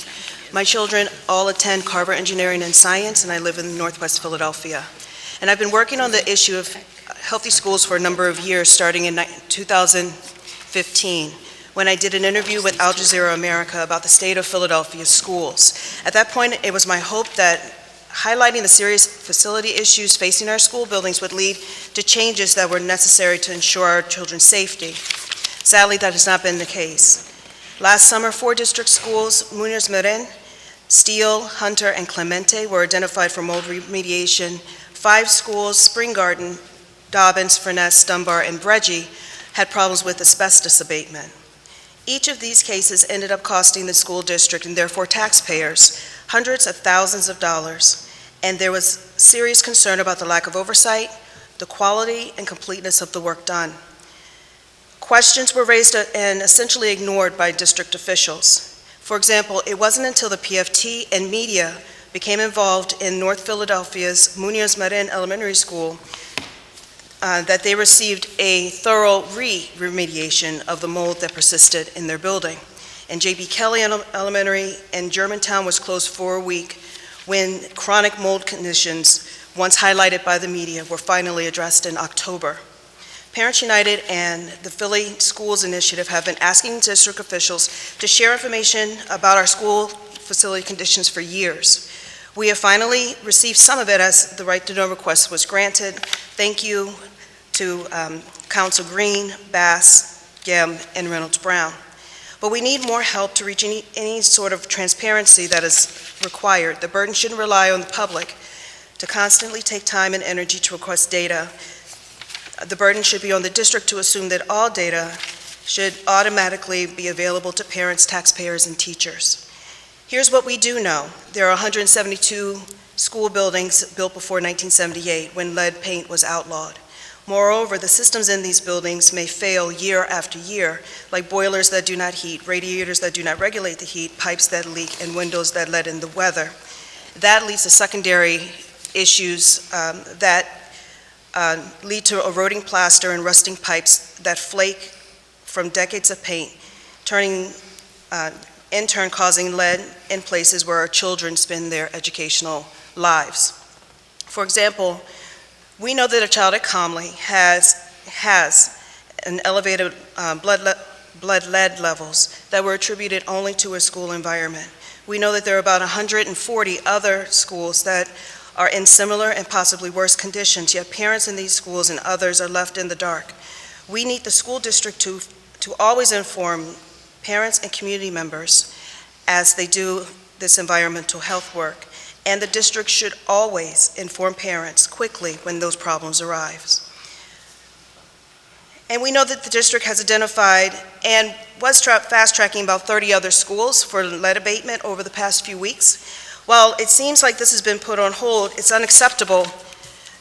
L: My children all attend Carver Engineering and Science, and I live in Northwest Philadelphia. And I've been working on the issue of healthy schools for a number of years, starting in 2015. When I did an interview with Al Jazeera America about the state of Philadelphia schools. At that point, it was my hope that highlighting the serious facility issues facing our school buildings would lead to changes that were necessary to ensure our children's safety. Sadly, that has not been the case. Last summer, 4 district schools, Munoz Marin, Steele, Hunter, and Clemente, were identified for mold remediation. 5 schools, Spring Garden, Dobbins, Furness, Dunbar, and Breggy, had problems with asbestos abatement. Each of these cases ended up costing the school district, and therefore taxpayers, hundreds of thousands of dollars, and there was serious concern about the lack of oversight, the quality and completeness of the work done. Questions were raised and essentially ignored by district officials. For example, it wasn't until the PFT and media became involved in North Philadelphia's Munoz Marin Elementary School that they received a thorough remediation of the mold that persisted in their building. And J.B. Kelly Elementary in Germantown was closed for a week when chronic mold conditions, once highlighted by the media, were finally addressed in October. Parents United and the Philly Schools Initiative have been asking district officials to share information about our school facility conditions for years. We have finally received some of it as the right to know request was granted. Thank you to Council Green, Bass, Gem, and Reynolds Brown. But we need more help to reach any sort of transparency that is required. The burden shouldn't rely on the public to constantly take time and energy to request data. The burden should be on the district to assume that all data should automatically be available to parents, taxpayers, and teachers. Here's what we do know. There are 172 school buildings built before 1978 when lead paint was outlawed. Moreover, the systems in these buildings may fail year after year, like boilers that do not heat, radiators that do not regulate the heat, pipes that leak, and windows that let in the weather. That leads to secondary issues that lead to eroding plaster and rusting pipes that flake from decades of paint, in turn causing lead in places where our children spend their educational lives. For example, we know that a child at Comley has an elevated blood lead levels that were attributed only to a school environment. We know that there are about 140 other schools that are in similar and possibly worse conditions, yet parents in these schools and others are left in the dark. We need the school district to always inform parents and community members as they do this environmental health work. And the district should always inform parents quickly when those problems arise. And we know that the district has identified and was fast-tracking about 30 other schools for lead abatement over the past few weeks. While it seems like this has been put on hold, it's unacceptable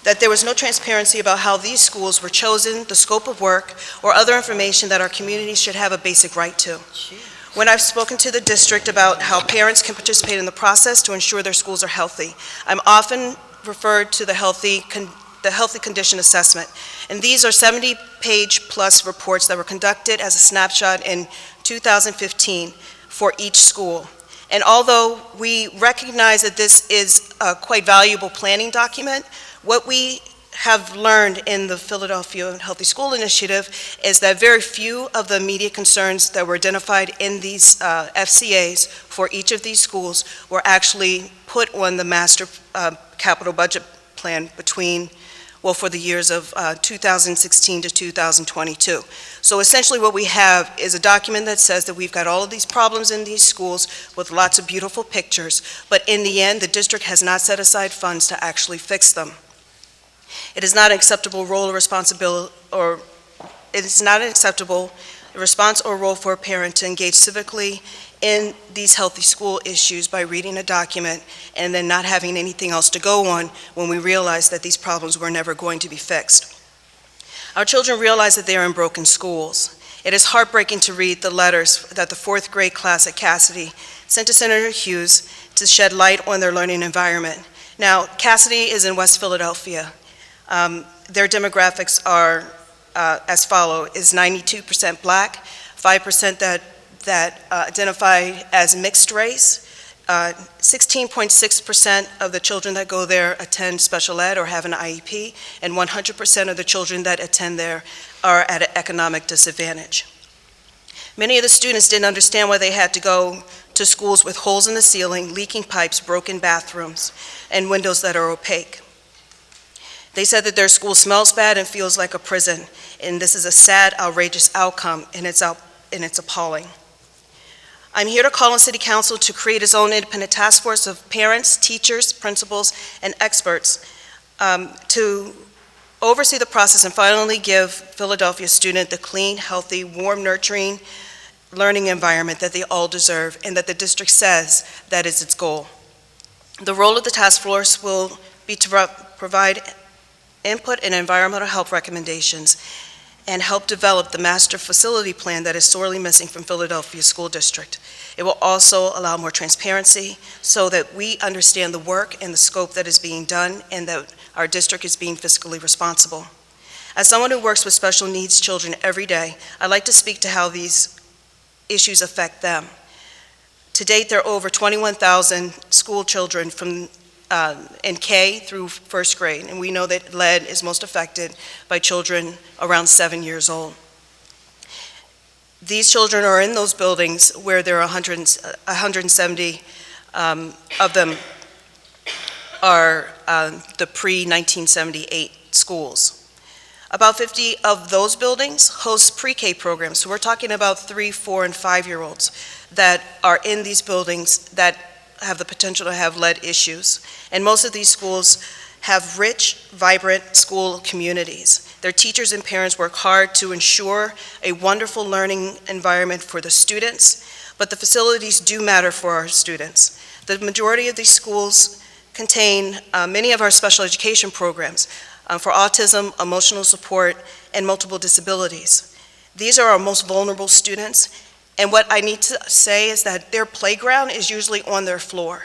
L: that there was no transparency about how these schools were chosen, the scope of work, or other information that our communities should have a basic right to. When I've spoken to the district about how parents can participate in the process to ensure their schools are healthy, I'm often referred to the healthy condition assessment. And these are 70-page plus reports that were conducted as a snapshot in 2015 for each school. And although we recognize that this is a quite valuable planning document, what we have learned in the Philadelphia Healthy School Initiative is that very few of the immediate concerns that were identified in these FCAs for each of these schools were actually put on the master capital budget plan for the years of 2016 to 2022. So essentially what we have is a document that says that we've got all of these problems in these schools with lots of beautiful pictures, but in the end, the district has not set aside funds to actually fix them. It is not an acceptable role or responsibility, or it is not an acceptable response or role for a parent to engage civically in these healthy school issues by reading a document and then not having anything else to go on when we realize that these problems were never going to be fixed. Our children realize that they are in broken schools. It is heartbreaking to read the letters that the 4th grade class at Cassidy sent to Senator Hughes to shed light on their learning environment. Now, Cassidy is in West Philadelphia. Their demographics are as follow: is 92% Black, 5% that identify as mixed race. 16.6% of the children that go there attend special ed or have an IEP, and 100% of the children that attend there are at an economic disadvantage. Many of the students didn't understand why they had to go to schools with holes in the ceiling, leaking pipes, broken bathrooms, and windows that are opaque. They said that their school smells bad and feels like a prison, and this is a sad, outrageous outcome, and it's appalling. I'm here to call on City Council to create its own independent task force of parents, teachers, principals, and experts to oversee the process and finally give Philadelphia students the clean, healthy, warm, nurturing learning environment that they all deserve and that the district says that is its goal. The role of the task force will be to provide input and environmental health recommendations and help develop the master facility plan that is sorely missing from Philadelphia School District. It will also allow more transparency so that we understand the work and the scope that is being done and that our district is being fiscally responsible. As someone who works with special needs children every day, I'd like to speak to how these issues affect them. To date, there are over 21,000 school children from in K through 1st grade, and we know that lead is most affected by children around 7 years old. These children are in those buildings where there are 170 of them are the pre-1978 schools. About 50 of those buildings host pre-K programs, so we're talking about 3, 4, and 5-year-olds that are in these buildings that have the potential to have lead issues. And most of these schools have rich, vibrant school communities. Their teachers and parents work hard to ensure a wonderful learning environment for the students, but the facilities do matter for our students. The majority of these schools contain many of our special education programs for autism, emotional support, and multiple disabilities. These are our most vulnerable students, and what I need to say is that their playground is usually on their floor.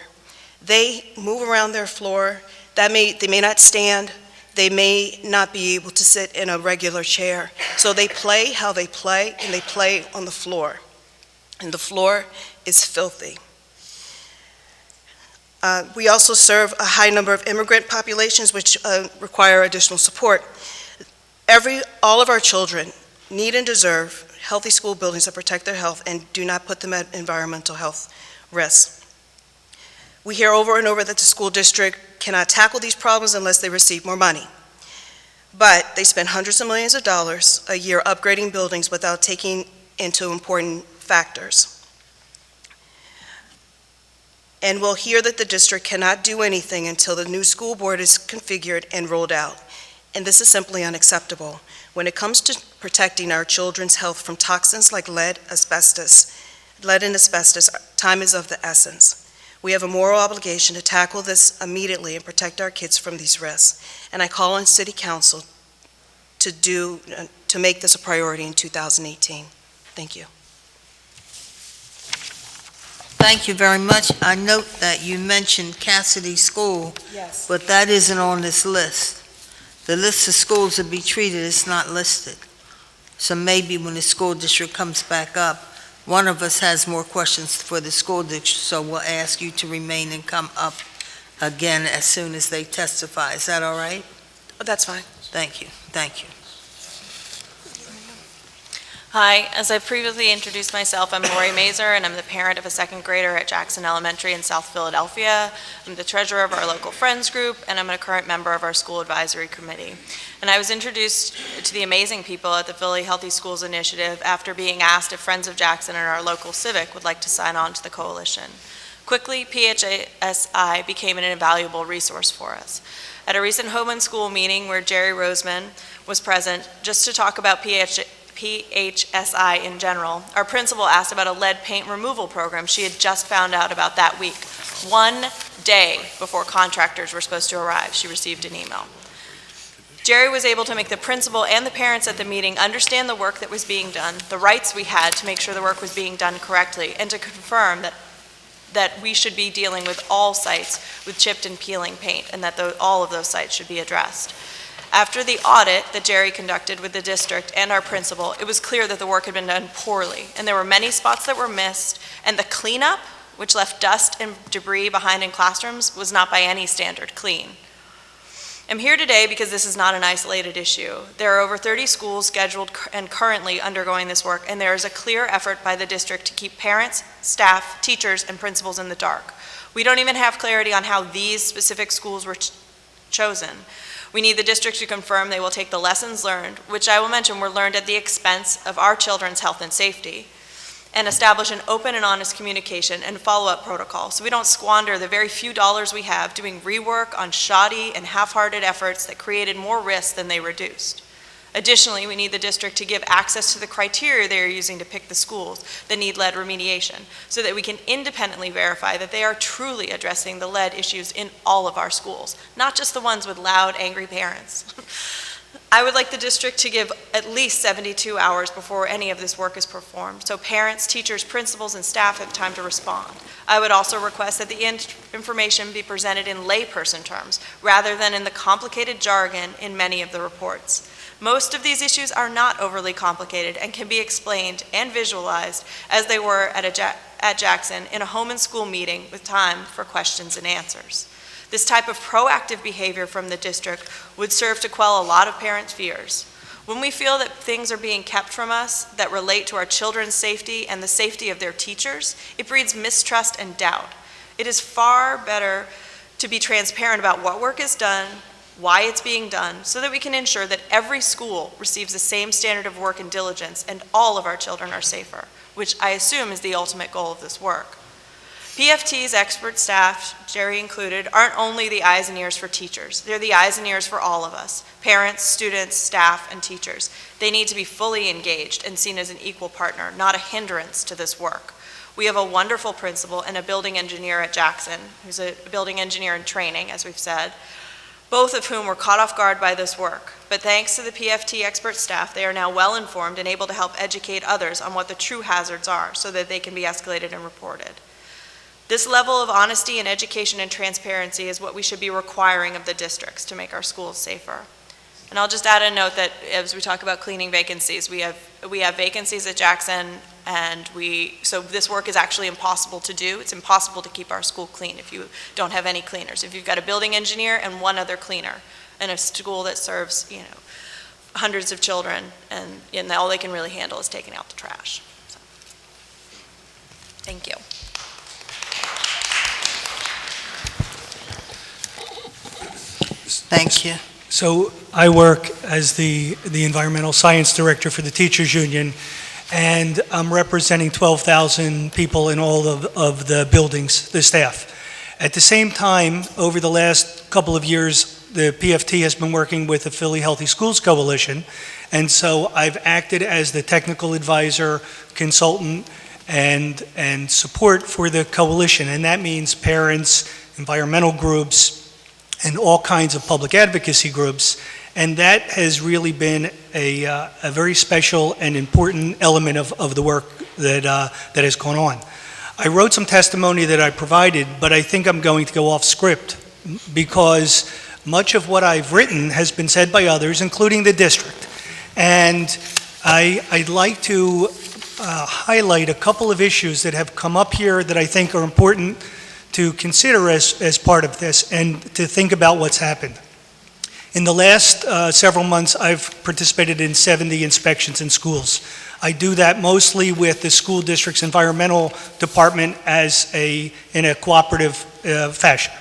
L: They move around their floor. They may not stand. They may not be able to sit in a regular chair. So they play how they play, and they play on the floor. And the floor is filthy. We also serve a high number of immigrant populations which require additional support. All of our children need and deserve healthy school buildings that protect their health and do not put them at environmental health risks. We hear over and over that the school district cannot tackle these problems unless they receive more money. But they spend hundreds of millions of dollars a year upgrading buildings without taking into important factors. And we'll hear that the district cannot do anything until the new school board is configured and rolled out. and this is simply unacceptable. When it comes to protecting our children's health from toxins like lead and asbestos, time is of the essence. We have a moral obligation to tackle this immediately and protect our kids from these risks. And I call on City Council to make this a priority in 2018. Thank you.
A: Thank you very much. I note that you mentioned Cassidy School,
L: Yes.
A: but that isn't on this list. The list of schools to be treated is not listed. So maybe when the school district comes back up, one of us has more questions for the school district, so we'll ask you to remain and come up again as soon as they testify. Is that all right?
L: That's fine.
A: Thank you. Thank you.
M: Hi, as I previously introduced myself, I'm Lori Mazer, and I'm the parent of a second grader at Jackson Elementary in South Philadelphia. I'm the treasurer of our local friends group, and I'm a current member of our school advisory committee. And I was introduced to the amazing people at the Philly Healthy Schools Initiative after being asked if Friends of Jackson and our local civic would like to sign on to the coalition. Quickly, PHSI became an invaluable resource for us. At a recent home and school meeting where Jerry Roseman was present, just to talk about PHSI in general, our principal asked about a lead paint removal program she had just found out about that week. 1 day before contractors were supposed to arrive, she received an email. Jerry was able to make the principal and the parents at the meeting understand the work that was being done, the rights we had to make sure the work was being done correctly, and to confirm that we should be dealing with all sites with chipped and peeling paint, and that all of those sites should be addressed. After the audit that Jerry conducted with the district and our principal, it was clear that the work had been done poorly, and there were many spots that were missed, and the cleanup, which left dust and debris behind in classrooms, was not by any standard clean. I'm here today because this is not an isolated issue. There are over 30 schools scheduled and currently undergoing this work, and there is a clear effort by the district to keep parents, staff, teachers, and principals in the dark. We don't even have clarity on how these specific schools were chosen. We need the district to confirm they will take the lessons learned, which I will mention were learned at the expense of our children's health and safety, and establish an open and honest communication and follow-up protocol so we don't squander the very few dollars we have doing rework on shoddy and half-hearted efforts that created more risk than they reduced. Additionally, we need the district to give access to the criteria they are using to pick the schools that need lead remediation so that we can independently verify that they are truly addressing the lead issues in all of our schools, not just the ones with loud, angry parents. I would like the district to give at least 72 hours before any of this work is performed, so parents, teachers, principals, and staff have time to respond. I would also request that the information be presented in layperson terms, rather than in the complicated jargon in many of the reports. Most of these issues are not overly complicated and can be explained and visualized as they were at Jackson in a home and school meeting with time for questions and answers. This type of proactive behavior from the district would serve to quell a lot of parents' fears. When we feel that things are being kept from us that relate to our children's safety and the safety of their teachers, it breeds mistrust and doubt. It is far better to be transparent about what work is done, why it's being done, so that we can ensure that every school receives the same standard of work and diligence and all of our children are safer, which I assume is the ultimate goal of this work. PFT's expert staff, Jerry included, aren't only the eyes and ears for teachers. They're the eyes and ears for all of us, parents, students, staff, and teachers. They need to be fully engaged and seen as an equal partner, not a hindrance to this work. We have a wonderful principal and a building engineer at Jackson, who's a building engineer in training, as we've said, both of whom were caught off guard by this work. But thanks to the PFT expert staff, they are now well informed and able to help educate others on what the true hazards are so that they can be escalated and reported. This level of honesty and education and transparency is what we should be requiring of the districts to make our schools safer. And I'll just add a note that as we talk about cleaning vacancies, we have vacancies at Jackson, and so this work is actually impossible to do. It's impossible to keep our school clean if you don't have any cleaners. If you've got a building engineer and one other cleaner in a school that serves, hundreds of children, and all they can really handle is taking out the trash. So, thank you.
A: Thank you.
K: So I work as the environmental science director for the teachers union, and I'm representing 12,000 people in all of the buildings, the staff. At the same time, over the last couple of years, the PFT has been working with the Philly Healthy Schools Coalition, and so I've acted as the technical advisor, consultant, and support for the coalition, and that means parents, environmental groups, and all kinds of public advocacy groups, and that has really been a very special and important element of the work that has gone on. I wrote some testimony that I provided, but I think I'm going to go off script because much of what I've written has been said by others, including the district. And I'd like to highlight a couple of issues that have come up here that I think are important to consider as part of this and to think about what's happened. In the last several months, I've participated in 70 inspections in schools. I do that mostly with the school district's environmental department in a cooperative fashion.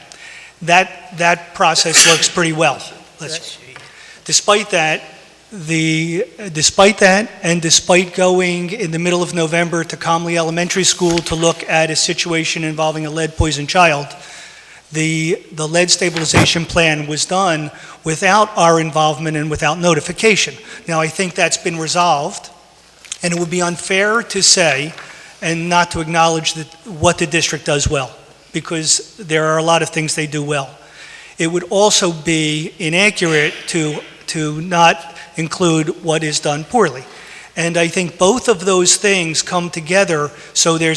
K: That process works pretty well. Despite that, and despite going in the middle of November to Comley Elementary School to look at a situation involving a lead-poisoned child, the lead stabilization plan was done without our involvement and without notification. Now, I think that's been resolved, and it would be unfair to say and not to acknowledge what the district does well, because there are a lot of things they do well. It would also be inaccurate to not include what is done poorly. And I think both of those things come together, so there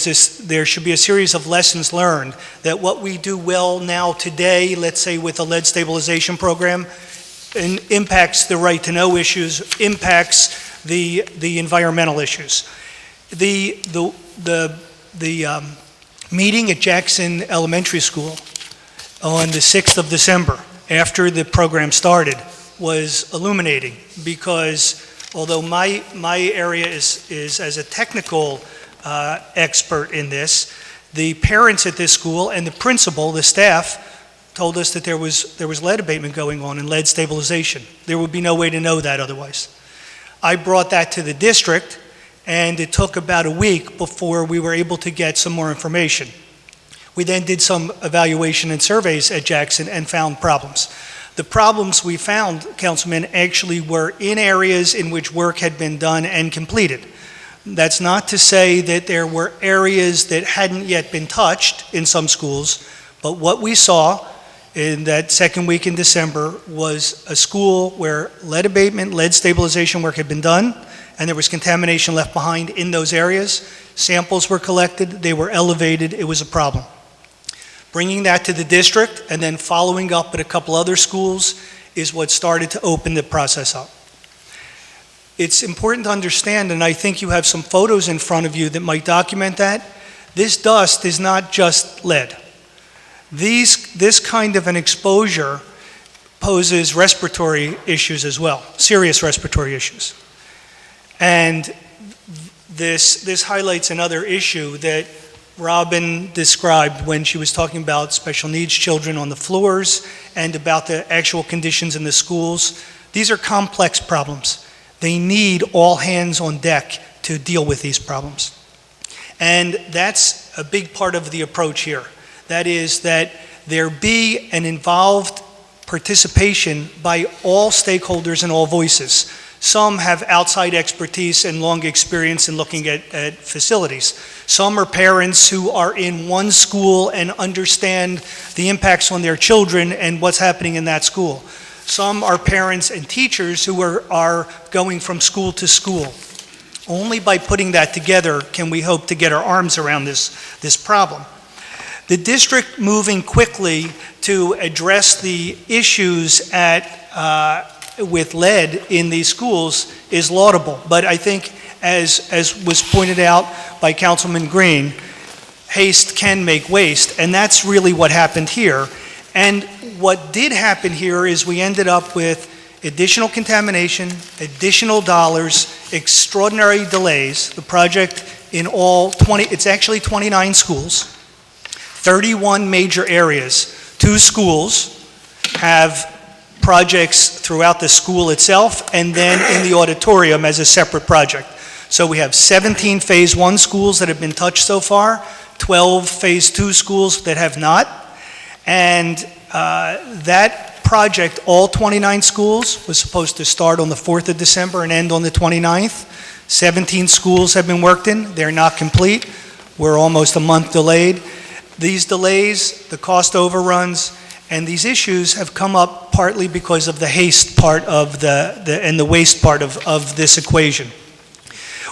K: should be a series of lessons learned that what we do well now today, let's say with the lead stabilization program, impacts the right to know issues, impacts the environmental issues. The meeting at Jackson Elementary School on the 6th of December, after the program started, was illuminating because although my area is as a technical expert in this, the parents at this school and the principal, the staff, told us that there was lead abatement going on and lead stabilization. There would be no way to know that otherwise. I brought that to the district, and it took about a week before we were able to get some more information. We then did some evaluation and surveys at Jackson and found problems. The problems we found, Councilman, actually were in areas in which work had been done and completed. That's not to say that there were areas that hadn't yet been touched in some schools, but what we saw in that second week in December was a school where lead abatement, lead stabilization work had been done, and there was contamination left behind in those areas. Samples were collected, they were elevated, it was a problem. Bringing that to the district and then following up at a couple other schools is what started to open the process up. It's important to understand, and I think you have some photos in front of you that might document that, this dust is not just lead. This kind of an exposure poses respiratory issues as well, serious respiratory issues. And this highlights another issue that Robin described when she was talking about special needs children on the floors and about the actual conditions in the schools. These are complex problems. They need all hands on deck to deal with these problems. And that's a big part of the approach here. That is that there be an involved participation by all stakeholders and all voices. Some have outside expertise and long experience in looking at facilities. Some are parents who are in one school and understand the impacts on their children and what's happening in that school. Some are parents and teachers who are going from school to school. Only by putting that together can we hope to get our arms around this problem. The district moving quickly to address the issues with lead in these schools is laudable, but I think as was pointed out by Councilman Green, haste can make waste, and that's really what happened here. And what did happen here is we ended up with additional contamination, additional dollars, extraordinary delays. The project in all it's actually 29 schools, 31 major areas. 2 schools have projects throughout the school itself and then in the auditorium as a separate project. So we have 17 Phase 1 schools that have been touched so far, 12 Phase 2 schools that have not, and that project, all 29 schools, was supposed to start on the 4th of December and end on the 29th. 17 schools have been worked in. They're not complete. We're almost a month delayed. These delays, the cost overruns, and these issues have come up partly because of the haste part of and the waste part of this equation.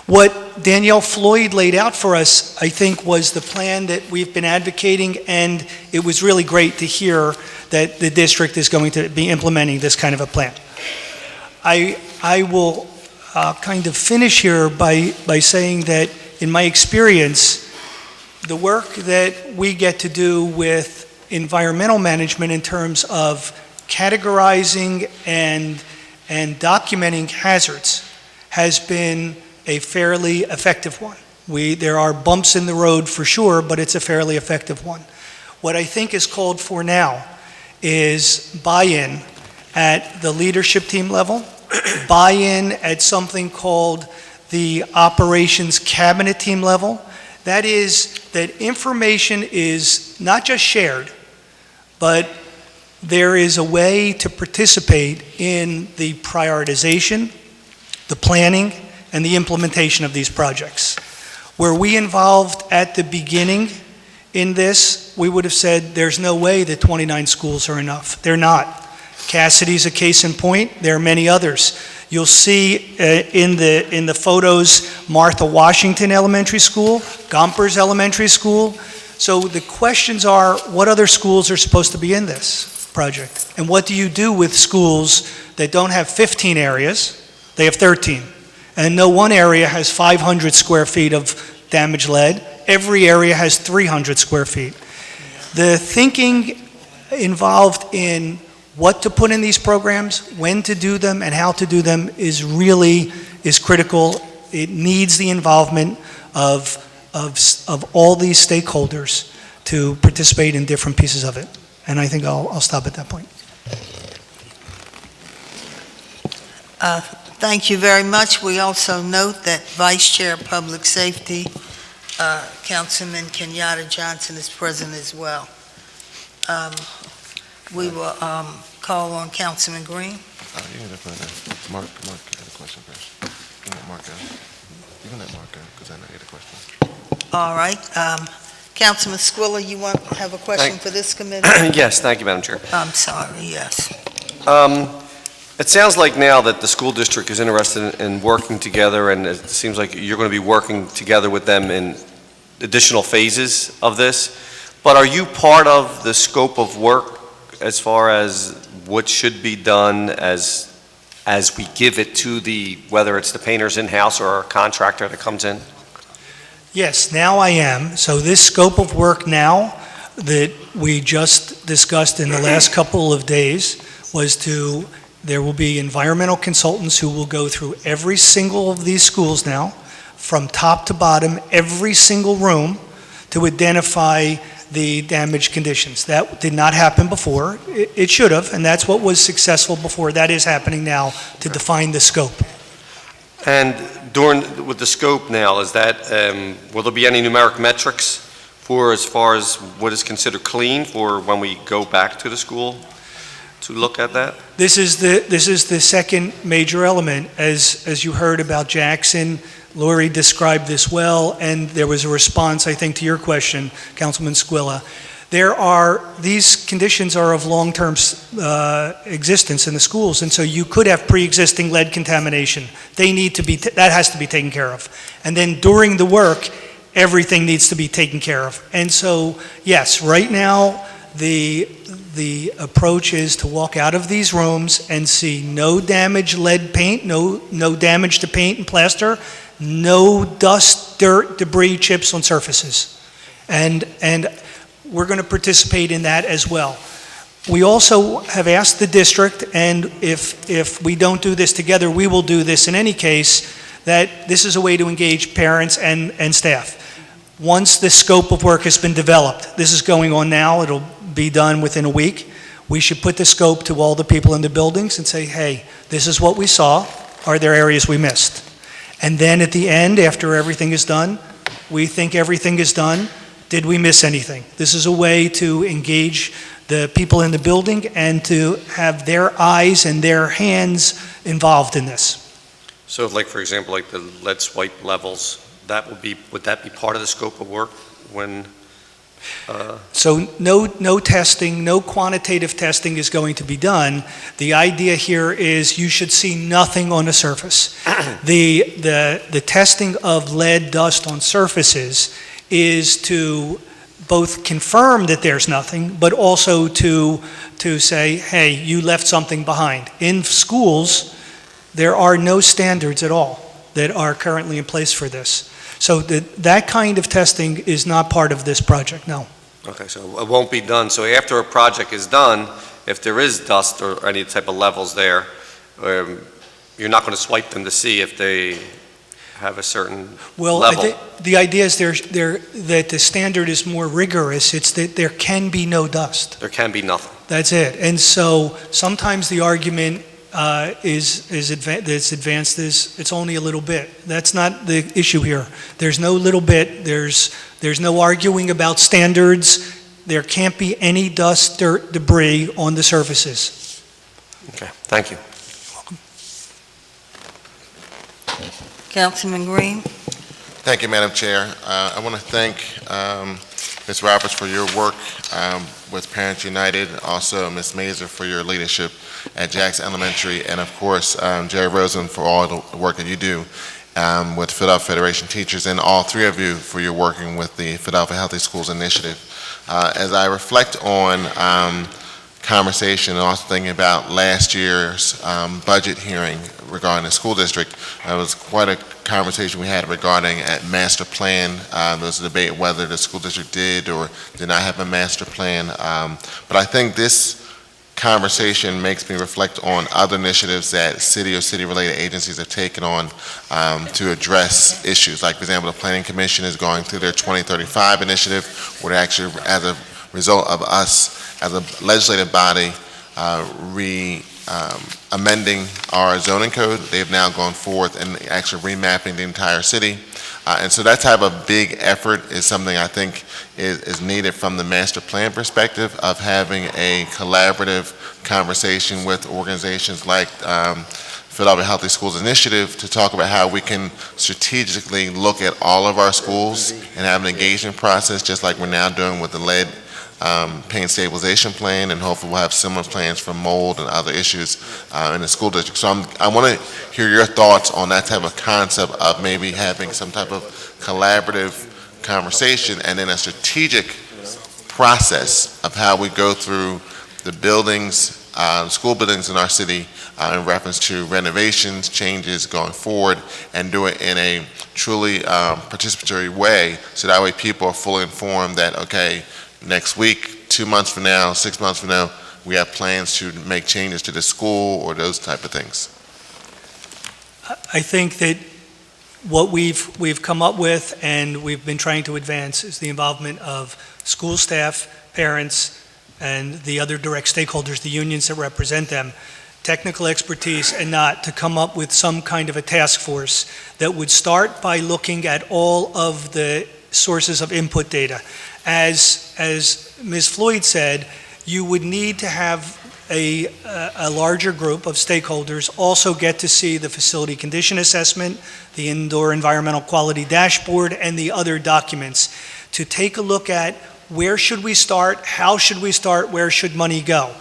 K: What Danielle Floyd laid out for us, I think, was the plan that we've been advocating, and it was really great to hear that the district is going to be implementing this kind of a plan. I will kind of finish here by saying that, in my experience, the work that we get to do with environmental management in terms of categorizing and documenting hazards has been a fairly effective one. There are bumps in the road for sure, but it's a fairly effective one. What I think is called for now is buy-in at the leadership team level, buy-in at something called the operations cabinet team level. That is, that information is not just shared, but there is a way to participate in the prioritization, the planning, and the implementation of these projects. Were we involved at the beginning in this, we would have said there's no way that 29 schools are enough. They're not. Cassidy's a case in point. There are many others. You'll see in the photos Martha Washington Elementary School, Gompers Elementary School. So the questions are, what other schools are supposed to be in this project? And what do you do with schools that don't have 15 areas? They have 13. And no one area has 500 square feet of damaged lead. Every area has 300 square feet. The thinking involved in what to put in these programs, when to do them, and how to do them is critical. It needs the involvement of all these stakeholders to participate in different pieces of it. And I think I'll stop at that point.
A: Thank you very much. We also note that Vice Chair of Public Safety, Councilman Kenyatta Johnson, is present as well. We will call on Councilman Green.
B: You can definitely, Mark had a question first. You can let Mark go, because I know he had a question.
A: All right. Councilman Squilla, you have a question for this committee?
H: Yes, thank you, Madam Chair.
A: I'm sorry, yes.
H: It sounds like now that the school district is interested in working together, and it seems like you're going to be working together with them in additional phases of this. But are you part of the scope of work as far as what should be done as we give it to whether it's the painters in-house or a contractor that comes in?
K: Yes, now I am. So this scope of work now that we just discussed in the last couple of days was there will be environmental consultants who will go through every single of these schools now, from top to bottom, every single room, to identify the damaged conditions. That did not happen before. It should have, and that's what was successful before. That is happening now to define the scope.
H: And with the scope now, is that, will there be any numeric metrics for as far as what is considered clean for when we go back to the school to look at that?
K: This is the second major element. As you heard about Jackson, Lori described this well, and there was a response, I think, to your question, Councilman Squilla. These conditions are of long-term existence in the schools, and so you could have pre-existing lead contamination. That has to be taken care of. And then during the work, everything needs to be taken care of. And so, yes, right now, the approach is to walk out of these rooms and see no damaged lead paint, no damage to paint and plaster, no dust, dirt, debris, chips on surfaces. And we're going to participate in that as well. We also have asked the district, and if we don't do this together, we will do this in any case, that this is a way to engage parents and staff. Once the scope of work has been developed, this is going on now, it'll be done within a week, we should put the scope to all the people in the buildings and say, hey, this is what we saw, are there areas we missed? And then at the end, after everything is done, we think everything is done, did we miss anything? This is a way to engage the people in the building and to have their eyes and their hands involved in this.
H: So like, for example, like the lead swipe levels, would that be part of the scope of work when?
K: So no testing, no quantitative testing is going to be done. The idea here is you should see nothing on the surface. The testing of lead dust on surfaces is to both confirm that there's nothing, but also to say, hey, you left something behind. In schools, there are no standards at all that are currently in place for this. So that kind of testing is not part of this project, no.
H: Okay, so it won't be done. So after a project is done, if there is dust or any type of levels there, you're not going to swipe them to see if they have a certain
K: level? Well, the idea is that the standard is more rigorous. It's that there can be no dust.
H: There can be nothing.
K: That's it. And so sometimes the argument is advanced is it's only a little bit. That's not the issue here. There's no little bit. There's no arguing about standards. There can't be any dust, dirt, debris on the surfaces.
H: Okay, thank you.
A: Councilman Green?
B: Thank you, Madam Chair. I want to thank Ms. Roberts for your work with Parents United, also Ms. Mazur for your leadership at Jackson Elementary, and of course, Jerry Rosen for all the work that you do with Philadelphia Federation Teachers, and all three of you for your working with the Philadelphia Healthy Schools Initiative. As I reflect on conversation and also thinking about last year's budget hearing regarding the school district, it was quite a conversation we had regarding a master plan. There was a debate whether the school district did or did not have a master plan. But I think this conversation makes me reflect on other initiatives that city or city-related agencies have taken on to address issues. Like, for example, the Planning Commission is going through their 2035 initiative, where actually, as a result of us as a legislative body amending our zoning code, they've now gone forth and actually remapping the entire city. And so that type of big effort is something I think is needed from the master plan perspective of having a collaborative conversation with organizations like Philadelphia Healthy Schools Initiative to talk about how we can strategically look at all of our schools and have an engagement process, just like we're now doing with the lead paint stabilization plan, and hopefully we'll have similar plans for mold and other issues in the school district. So I want to hear your thoughts on that type of concept of maybe having some type of collaborative conversation and then a strategic process of how we go through the buildings, school buildings in our city in reference to renovations, changes going forward, and do it in a truly participatory way, so that way people are fully informed that, okay, next week, 2 months from now, 6 months from now, we have plans to make changes to the school or those type of things.
K: I think that what we've come up with and we've been trying to advance is the involvement of school staff, parents, and the other direct stakeholders, the unions that represent them, technical expertise, and not to come up with some kind of a task force that would start by looking at all of the sources of input data. As Ms. Floyd said, you would need to have a larger group of stakeholders also get to see the facility condition assessment, the indoor environmental quality dashboard, and the other documents to take a look at where should we start, how should we start, where should money go.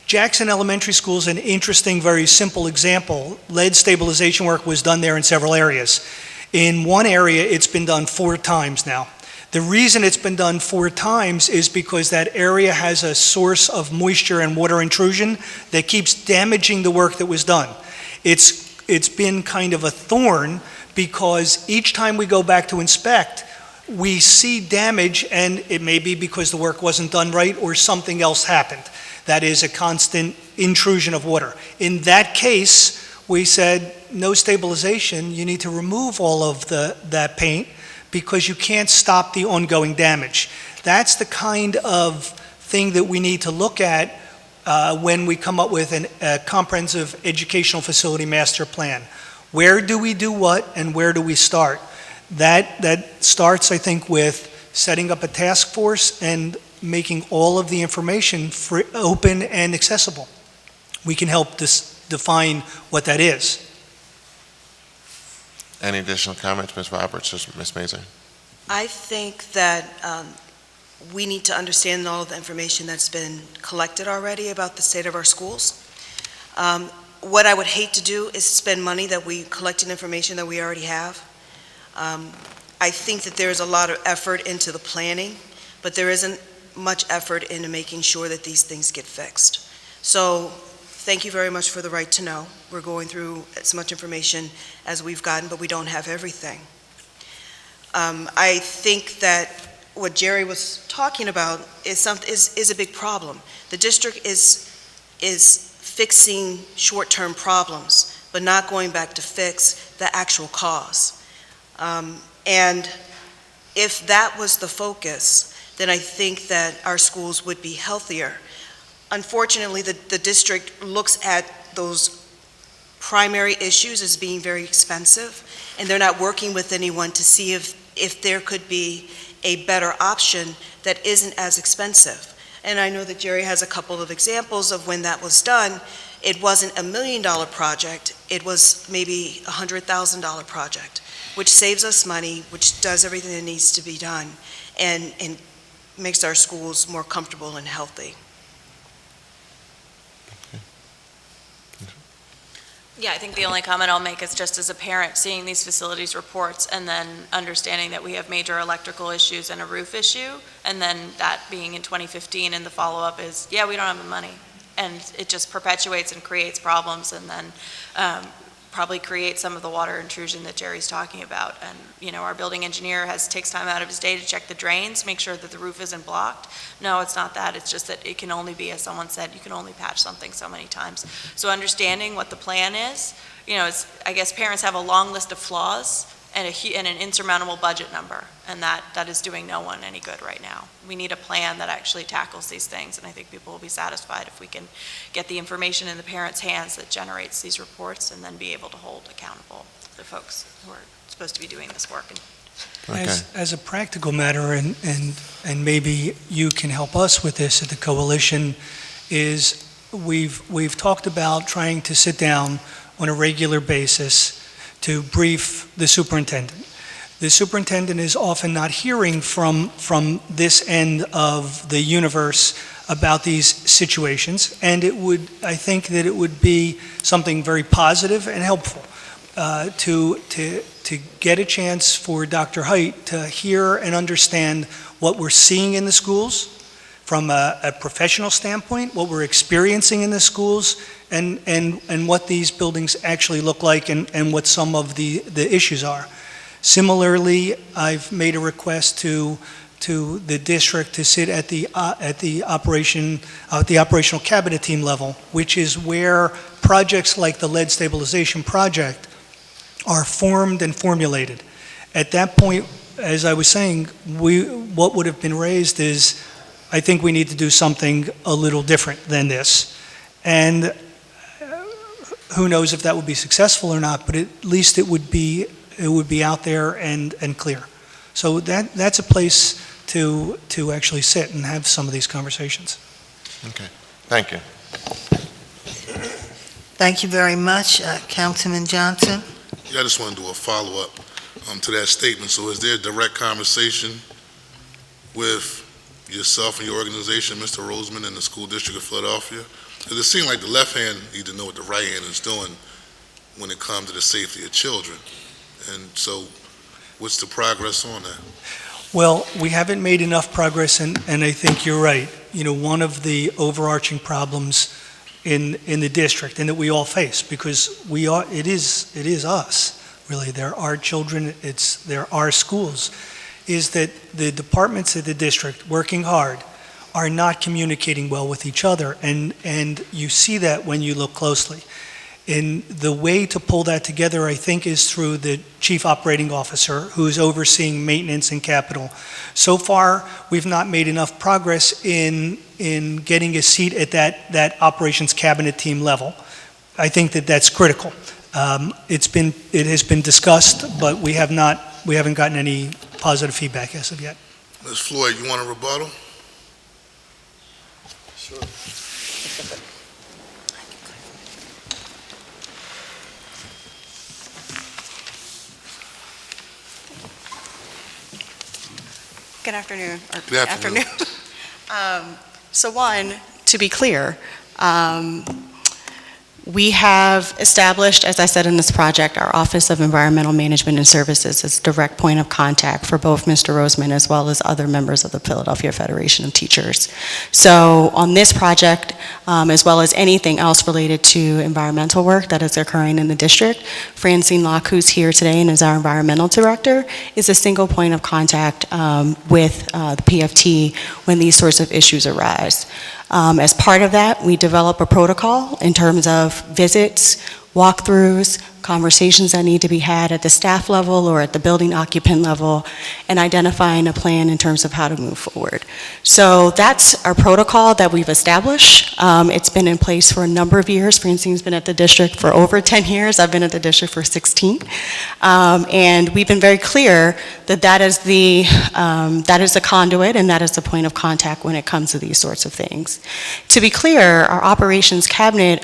K: Jackson Elementary School is an interesting, very simple example. Lead stabilization work was done there in several areas. In one area, it's been done 4 times now. The reason it's been done 4 times is because that area has a source of moisture and water intrusion that keeps damaging the work that was done. It's been kind of a thorn because each time we go back to inspect, we see damage, and it may be because the work wasn't done right or something else happened. That is a constant intrusion of water. In that case, we said, no stabilization, you need to remove all of that paint, because you can't stop the ongoing damage. That's the kind of thing that we need to look at when we come up with a comprehensive educational facility master plan. Where do we do what, and where do we start? That starts, I think, with setting up a task force and making all of the information open and accessible. We can help define what that is.
B: Any additional comments, Ms. Roberts or Ms. Mazur?
L: I think that we need to understand all of the information that's been collected already about the state of our schools. What I would hate to do is spend money that we collected information that we already have. I think that there's a lot of effort into the planning, but there isn't much effort into making sure that these things get fixed. So thank you very much for the right to know. We're going through as much information as we've gotten, but we don't have everything. I think that what Jerry was talking about is a big problem. The district is fixing short-term problems, but not going back to fix the actual cause. And if that was the focus, then I think that our schools would be healthier. Unfortunately, the district looks at those primary issues as being very expensive, and they're not working with anyone to see if there could be a better option that isn't as expensive. And I know that Jerry has a couple of examples of when that was done. It wasn't $1 million project, it was maybe a $100,000 project, which saves us money, which does everything that needs to be done, and makes our schools more comfortable and healthy.
M: Yeah, I think the only comment I'll make is just as a parent, seeing these facilities reports and then understanding that we have major electrical issues and a roof issue, and then that being in 2015 and the follow-up is, yeah, we don't have the money. And it just perpetuates and creates problems, and then probably create some of the water intrusion that Jerry's talking about. And, you know, our building engineer takes time out of his day to check the drains, make sure that the roof isn't blocked. No, it's not that. It's just that it can only be, as someone said, you can only patch something so many times. So understanding what the plan is, you know, I guess parents have a long list of flaws and an insurmountable budget number, and that is doing no one any good right now. We need a plan that actually tackles these things, and I think people will be satisfied if we can get the information in the parents' hands that generates these reports, and then be able to hold accountable the folks who are supposed to be doing this work.
B: Okay.
K: As a practical matter, and maybe you can help us with this at the coalition, is we've talked about trying to sit down on a regular basis to brief the superintendent. The superintendent is often not hearing from this end of the universe about these situations, and I think that it would be something very positive and helpful to get a chance for Dr. Height to hear and understand what we're seeing in the schools from a professional standpoint, what we're experiencing in the schools, and what these buildings actually look like, and what some of the issues are. Similarly, I've made a request to the district to sit at the operational cabinet team level, which is where projects like the lead stabilization project are formed and formulated. At that point, as I was saying, what would have been raised is, I think we need to do something a little different than this. And who knows if that would be successful or not, but at least it would be out there and clear. So that's a place to actually sit and have some of these conversations.
B: Okay, thank you.
A: Thank you very much. Councilman Johnson?
N: Yeah, I just want to do a follow-up to that statement. So is there a direct conversation with yourself and your organization, Mr. Roseman, and the School District of Philadelphia? Because it seems like the left hand needs to know what the right hand is doing when it comes to the safety of children. And so what's the progress on that?
K: Well, we haven't made enough progress, and I think you're right. You know, one of the overarching problems in the district, and that we all face, because it is us, really. There are children, there are schools, is that the departments of the district, working hard, are not communicating well with each other, and you see that when you look closely. And the way to pull that together, I think, is through the Chief Operating Officer, who's overseeing maintenance and capital. So far, we've not made enough progress in getting a seat at that operations cabinet team level. I think that that's critical. It has been discussed, but we haven't gotten any positive feedback as of yet.
N: Ms. Floyd, you want a rebuttal?
D: Good afternoon. Or
N: Good afternoon.
D: So one, to be clear, we have established, as I said in this project, our Office of Environmental Management and Services as direct point of contact for both Mr. Roseman as well as other members of the Philadelphia Federation of Teachers. So on this project, as well as anything else related to environmental work that is occurring in the district, Francine Locke, who's here today and is our environmental director, is a single point of contact with the PFT when these sorts of issues arise. As part of that, we develop a protocol in terms of visits, walkthroughs, conversations that need to be had at the staff level or at the building occupant level, and identifying a plan in terms of how to move forward. So that's our protocol that we've established. It's been in place for a number of years. Francine's been at the district for over 10 years. I've been at the district for 16. And we've been very clear that that is the conduit and that is the point of contact when it comes to these sorts of things. To be clear, our operations cabinet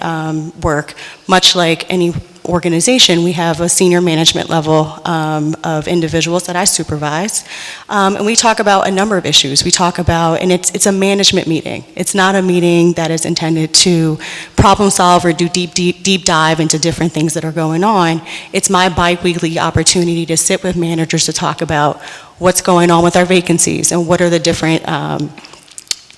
D: work, much like any organization, we have a senior management level of individuals that I supervise, and we talk about a number of issues. We talk about, and it's a management meeting. It's not a meeting that is intended to problem solve or do deep dive into different things that are going on. It's my bi-weekly opportunity to sit with managers to talk about what's going on with our vacancies and what are the different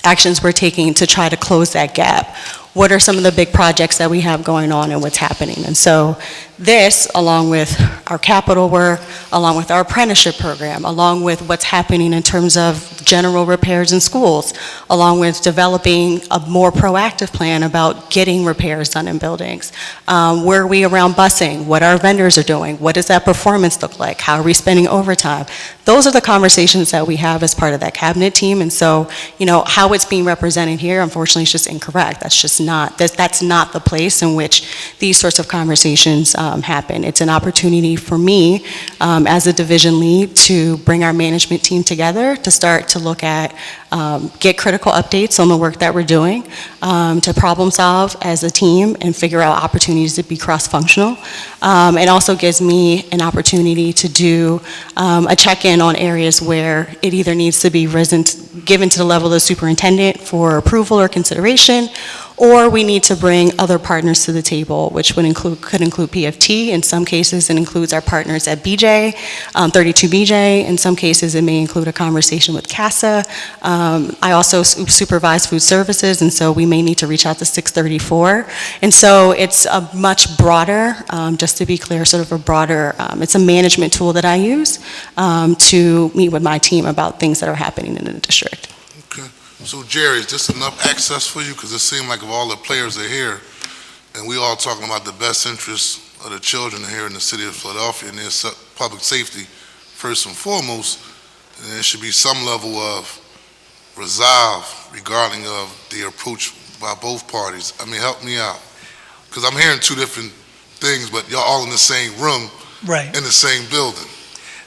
D: actions we're taking to try to close that gap. What are some of the big projects that we have going on and what's happening? And so this, along with our capital work, along with our apprenticeship program, along with what's happening in terms of general repairs in schools, along with developing a more proactive plan about getting repairs done in buildings. Where are we around busing? What our vendors are doing? What does that performance look like? How are we spending overtime? Those are the conversations that we have as part of that cabinet team. And so, you know, how it's being represented here, unfortunately, is just incorrect. That's just not, that's not the place in which these sorts of conversations happen. It's an opportunity for me as a division lead to bring our management team together to start to look at, get critical updates on the work that we're doing, to problem solve as a team and figure out opportunities to be cross-functional. It also gives me an opportunity to do a check-in on areas where it either needs to be given to the level of the superintendent for approval or consideration, or we need to bring other partners to the table, which could include PFT. In some cases, it includes our partners at BJ, 32BJ. In some cases, it may include a conversation with CASA. I also supervise food services, and so we may need to reach out to 634. And so it's a much broader, just to be clear, sort of a broader, it's a management tool that I use to meet with my team about things that are happening in the district.
N: Okay. So Jerry, is this enough access for you? Because it seemed like if all the players are here, and we all talking about the best interests of the children here in the city of Philadelphia and their public safety first and foremost, then there should be some level of resolve regarding of the approach by both parties. I mean, help me out. Because I'm hearing two different things, but y'all all in the same room,
K: Right.
N: in the same building.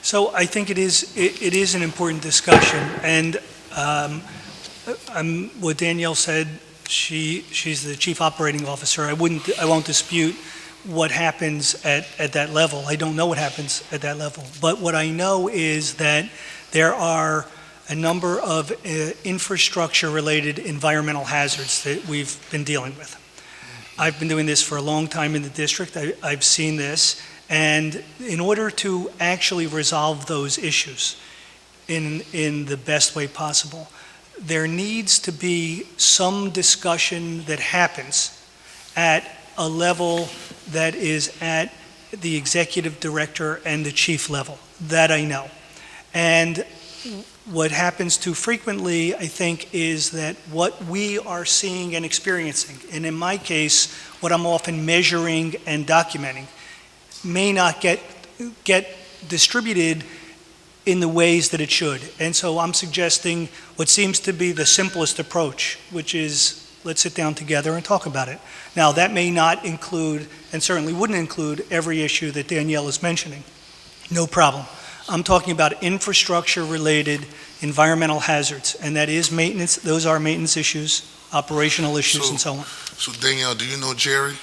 K: So I think it is an important discussion, and what Danielle said, she's the chief operating officer. I won't dispute what happens at that level. I don't know what happens at that level, but what I know is that there are a number of infrastructure-related environmental hazards that we've been dealing with. I've been doing this for a long time in the district. I've seen this, and in order to actually resolve those issues in the best way possible, there needs to be some discussion that happens at a level that is at the executive director and the chief level. That I know. And what happens too frequently, I think, is that what we are seeing and experiencing, and in my case, what I'm often measuring and documenting, may not get distributed in the ways that it should. And so I'm suggesting what seems to be the simplest approach, which is let's sit down together and talk about it. Now, that may not include, and certainly wouldn't include, every issue that Danielle is mentioning. No problem. I'm talking about infrastructure-related environmental hazards, and that is maintenance. Those are maintenance issues. operational issues and so on.
N: So Danielle, do you know Jerry?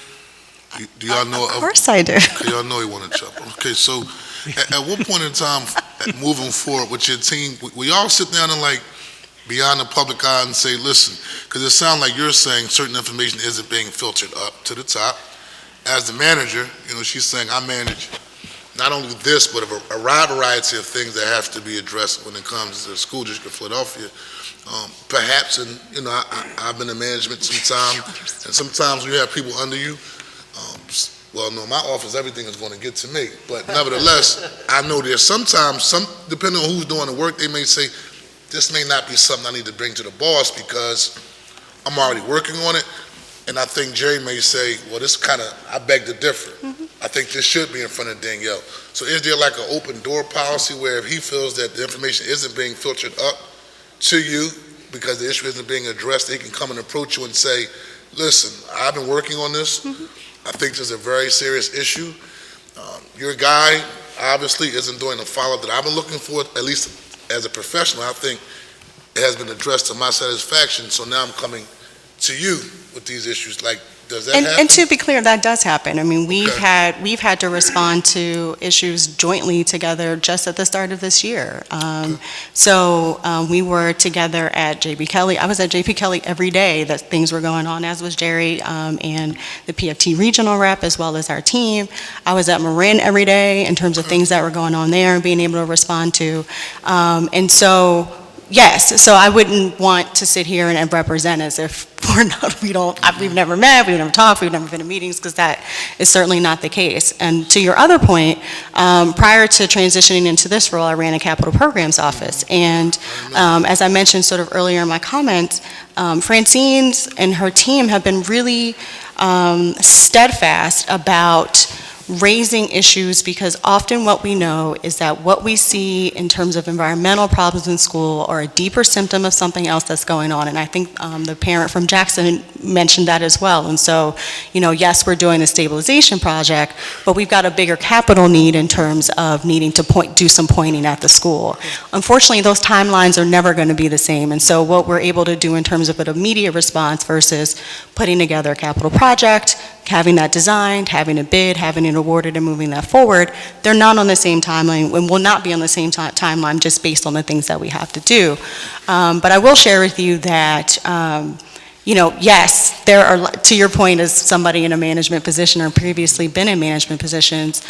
N: Do y'all know?
D: Of course I do.
N: Okay, y'all know he wanted to jump. Okay, so at one point in time, moving forward with your team, we all sit down and like beyond the public eye and say, listen, because it sounds like you're saying certain information isn't being filtered up to the top. As the manager, she's saying I manage not only this, but a wide variety of things that have to be addressed when it comes to the school district of Philadelphia. Perhaps, and I've been in management some time, and sometimes when you have people under you, well, no, my office, everything is going to get to me. But nevertheless, I know there's sometimes, depending on who's doing the work, they may say, this may not be something I need to bring to the boss because I'm already working on it. And I think Jerry may say, well, this I beg to differ. I think this should be in front of Danielle. So is there like an open door policy where if he feels that the information isn't being filtered up to you because the issue isn't being addressed, he can come and approach you and say, listen, I've been working on this. I think this is a very serious issue. Your guy obviously isn't doing the follow-up that I've been looking for, at least as a professional. I think it has been addressed to my satisfaction, so now I'm coming to you with these issues. Like, does that happen?
D: And to be clear, that does happen. I mean, we've had to respond to issues jointly together just at the start of this year. So we were together at J.B. Kelly. I was at J.B. Kelly every day that things were going on, as was Jerry and the PFT regional rep, as well as our team. I was at Marin every day in terms of things that were going on there and being able to respond to. And so, yes, so I wouldn't want to sit here and represent as if we've never met, we've never talked, we've never been in meetings, because that is certainly not the case. And to your other point, prior to transitioning into this role, I ran a capital programs office. And as I mentioned sort of earlier in my comments, Francine and her team have been really steadfast about raising issues, because often what we know is that what we see in terms of environmental problems in school are a deeper symptom of something else that's going on. And I think the parent from Jackson mentioned that as well. And so, yes, we're doing a stabilization project, but we've got a bigger capital need in terms of needing to do some pointing at the school. Unfortunately, those timelines are never going to be the same. And so what we're able to do in terms of an immediate response versus putting together a capital project, having that designed, having a bid, having it awarded, and moving that forward, they're not on the same timeline and will not be on the same timeline just based on the things that we have to do. But I will share with you that, yes, there are, to your point as somebody in a management position or previously been in management positions,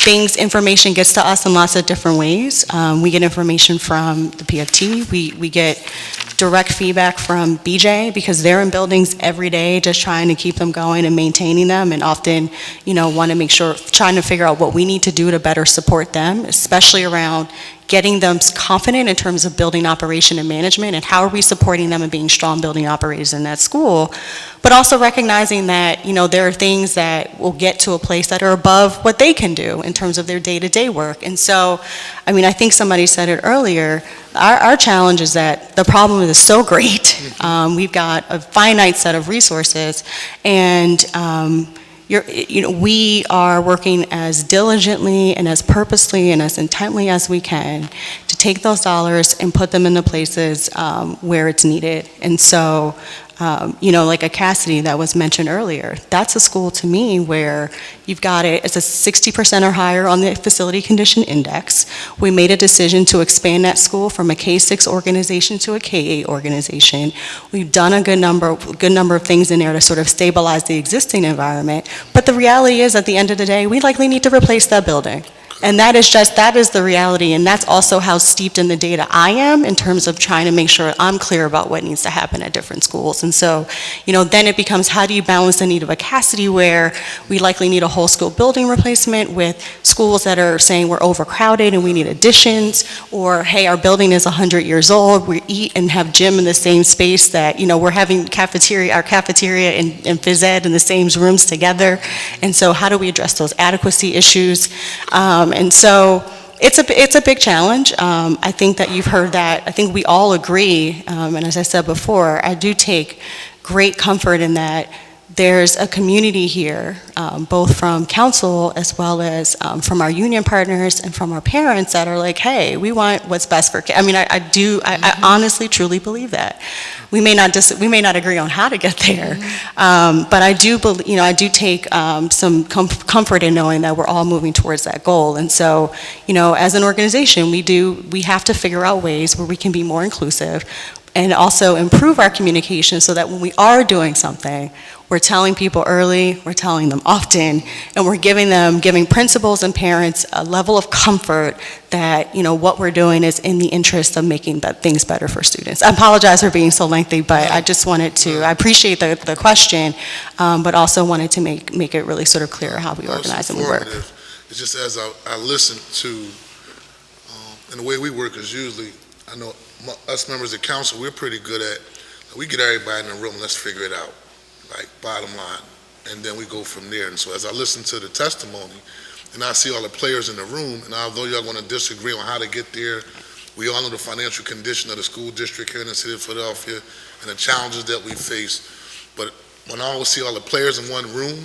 D: information gets to us in lots of different ways. We get information from the PFT. We get direct feedback from BJ, because they're in buildings every day just trying to keep them going and maintaining them, and often, want to make sure, trying to figure out what we need to do to better support them, especially around getting them confident in terms of building operation and management, and how are we supporting them and being strong building operators in that school, but also recognizing that, there are things that will get to a place that are above what they can do in terms of their day-to-day work. And so, I think somebody said it earlier, our challenge is that the problem is so great. We've got a finite set of resources, and we are working as diligently and as purposely and as intently as we can to take those dollars and put them in the places where it's needed. And so, like a Cassidy that was mentioned earlier, that's a school to me where you've got it's a 60% or higher on the facility condition index. We made a decision to expand that school from a K-6 organization to a K-8 organization. We've done a good number of things in there to sort of stabilize the existing environment. But the reality is, at the end of the day, we likely need to replace that building. And that is the reality, and that's also how steeped in the data I am in terms of trying to make sure I'm clear about what needs to happen at different schools. And so, then it becomes, how do you balance the need of a Cassidy where we likely need a whole school building replacement with schools that are saying we're overcrowded and we need additions, or hey, our building is 100 years old, we eat and have gym in the same space that, we're having our cafeteria and phys ed in the same rooms together. And so how do we address those adequacy issues? And so it's a big challenge. I think that you've heard that. I think we all agree, and as I said before, I do take great comfort in that there's a community here, both from council as well as from our union partners and from our parents that are like, hey, we want what's best for kids. I mean, I honestly, truly believe that. We may not agree on how to get there, but I do believe, I do take some comfort in knowing that we're all moving towards that goal. And so, as an organization, we have to figure out ways where we can be more inclusive and also improve our communication so that when we are doing something, we're telling people early, we're telling them often, and we're giving principals and parents a level of comfort that, what we're doing is in the interest of making things better for students. I apologize for being so lengthy, but I just wanted to, I appreciate the question, but also wanted to make it really sort of clear how we organize and we work.
N: It's just as I listen to, and the way we work is usually, I know us members of council, we're pretty good at, we get everybody in the room, let's figure it out, like bottom line, and then we go from there. And so as I listen to the testimony, and I see all the players in the room, and although y'all going to disagree on how to get there, we all know the financial condition of the school district here in the city of Philadelphia and the challenges that we face. But when I always see all the players in one room,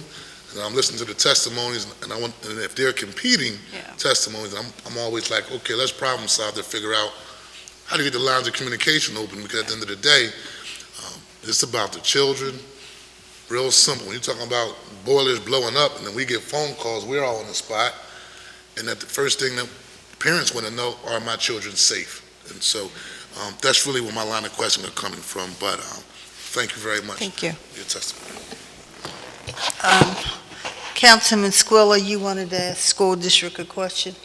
N: and I'm listening to the testimonies, and if they're competing testimonies, I'm always like, okay, let's problem solve to figure out how to get the lines of communication open, because at the end of the day, it's about the children. Real simple. When you're talking about boilers blowing up and then we get phone calls, we're all on the spot, and that the first thing that parents want to know, are my children safe? And so that's really where my line of questioning are coming from. But thank you very much.
D: Thank you.
N: For your testimony.
A: Councilman Squilla, you wanted to ask school district a question?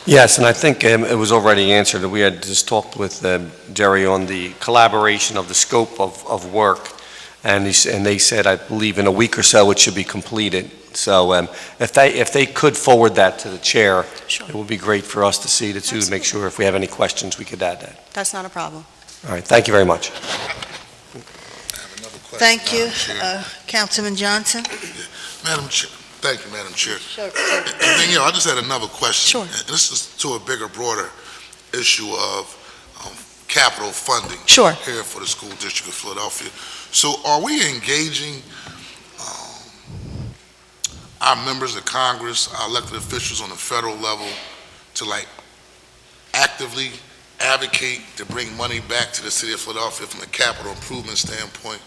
H: Yes, and I think it was already answered. We had just talked with Jerry on the collaboration of the scope of work, and they said, I believe in a week or so it should be completed. So if they could forward that to the chair,
D: Sure.
H: It would be great for us to see it too, to make sure if we have any questions we could add that.
D: That's not a problem.
H: All right, thank you very much.
N: I have another question,
A: Thank you.
N: Madam Chair.
A: Councilman Johnson?
N: Madam Chair. Thank you, Madam Chair.
A: Sure.
N: And then, I just had another question.
D: Sure.
N: And this is to a bigger, broader issue of capital funding.
D: Sure.
N: Here for the school district of Philadelphia. So are we engaging our members of Congress, our elected officials on the federal level to actively advocate to bring money back to the city of Philadelphia from a capital improvement standpoint?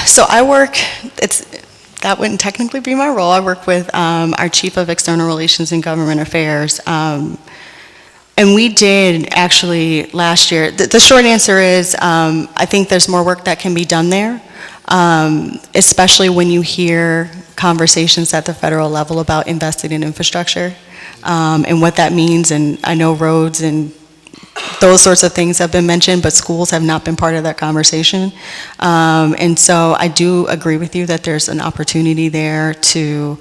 D: So I work, that wouldn't technically be my role. I work with our Chief of External Relations and Government Affairs. And we did actually last year, the short answer is I think there's more work that can be done there, especially when you hear conversations at the federal level about investing in infrastructure and what that means. And I know roads and those sorts of things have been mentioned, but schools have not been part of that conversation. And so I do agree with you that there's an opportunity there to,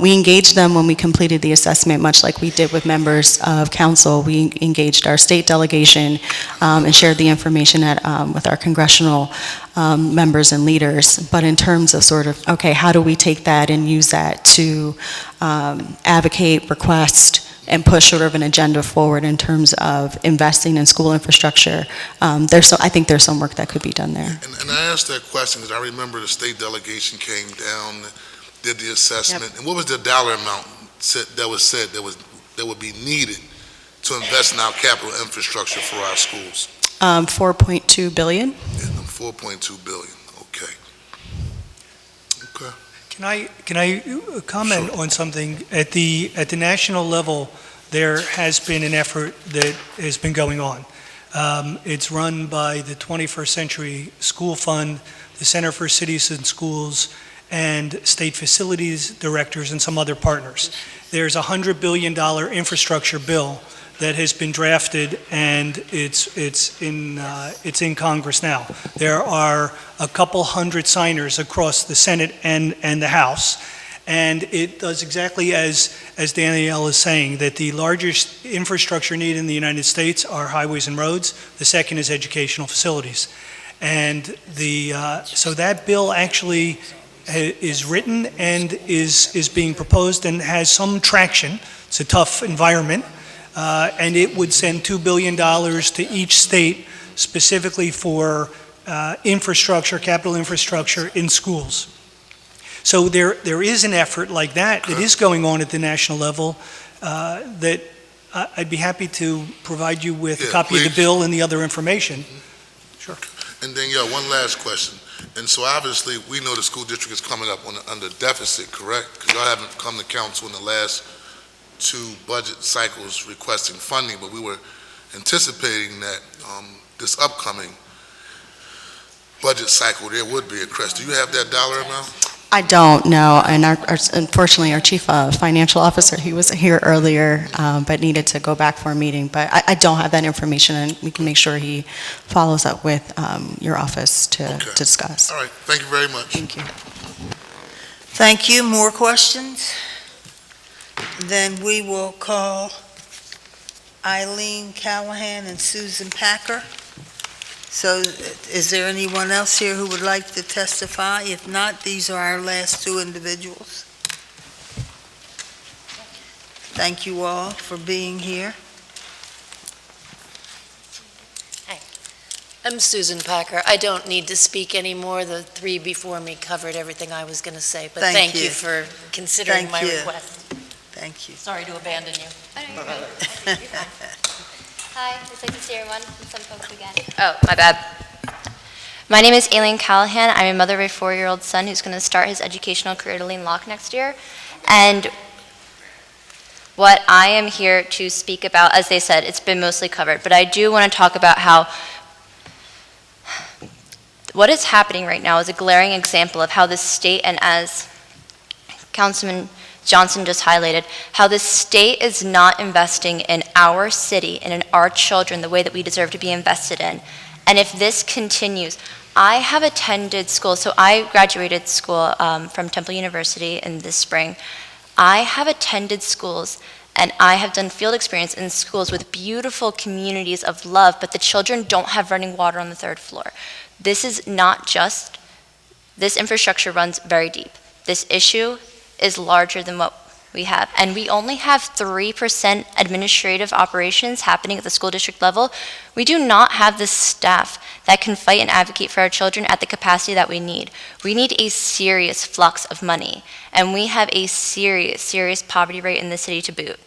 D: we engaged them when we completed the assessment, much like we did with members of council. We engaged our state delegation and shared the information with our congressional members and leaders. But in terms of sort of, okay, how do we take that and use that to advocate, request, and push sort of an agenda forward in terms of investing in school infrastructure. I think there's some work that could be done there.
N: And I asked that question because I remember the state delegation came down, did the assessment, and what was the dollar amount that was said that would be needed to invest in our capital infrastructure for our schools?
D: 4.2 billion.
N: Yeah, 4.2 billion. Okay.
K: Can I comment on something? At the national level, there has been an effort that has been going on. It's run by the 21st Century School Fund, the Center for Cities and Schools, and state facilities directors and some other partners. There's a $100 billion infrastructure bill that has been drafted, and it's in Congress now. There are a couple hundred signers across the Senate and the House, and it does exactly as Danielle is saying, that the largest infrastructure need in the United States are highways and roads. The second is educational facilities. And so that bill actually is written and is being proposed and has some traction. It's a tough environment. And it would send $2 billion to each state specifically for infrastructure, capital infrastructure in schools. So there is an effort like that is going on at the national level that I'd be happy to provide you with a copy of the bill and the other information. Sure.
N: And then, one last question. And so obviously, we know the school district is coming up under deficit, correct? Because y'all haven't come to council in the last 2 budget cycles requesting funding, but we were anticipating that this upcoming budget cycle, there would be a crest. Do you have that dollar amount?
D: I don't know, and unfortunately, our chief financial officer, he was here earlier, but needed to go back for a meeting, but I don't have that information, and we can make sure he follows up with your office to discuss.
N: All right, thank you very much.
D: Thank you.
A: Thank you. More questions? Then we will call Eileen Callahan and Susan Packer. So is there anyone else here who would like to testify? If not, these are our last 2 individuals. Thank you all for being here.
O: Hi. I'm Susan Packer. I don't need to speak anymore. The 3 before me covered everything I was going to say, but thank you for considering my request.
A: Thank you.
O: Sorry to abandon you.
P: Hi, it's like to see everyone and some folks again. Oh, my bad. My name is Aileen Callahan. I'm a mother of a 4-year-old son who's going to start his educational career to Lean Lock next year. And what I am here to speak about, as they said, it's been mostly covered, but I do want to talk about how what is happening right now is a glaring example of how the state, and as Councilman Johnson just highlighted, how the state is not investing in our city and in our children the way that we deserve to be invested in. And if this continues, I have attended school, so I graduated school from Temple University in this spring. I have attended schools and I have done field experience in schools with beautiful communities of love, but the children don't have running water on the 3rd floor. This is not just, this infrastructure runs very deep. This issue is larger than what we have. And we only have 3% administrative operations happening at the school district level. We do not have the staff that can fight and advocate for our children at the capacity that we need. We need a serious flux of money, and we have a serious poverty rate in the city to boot.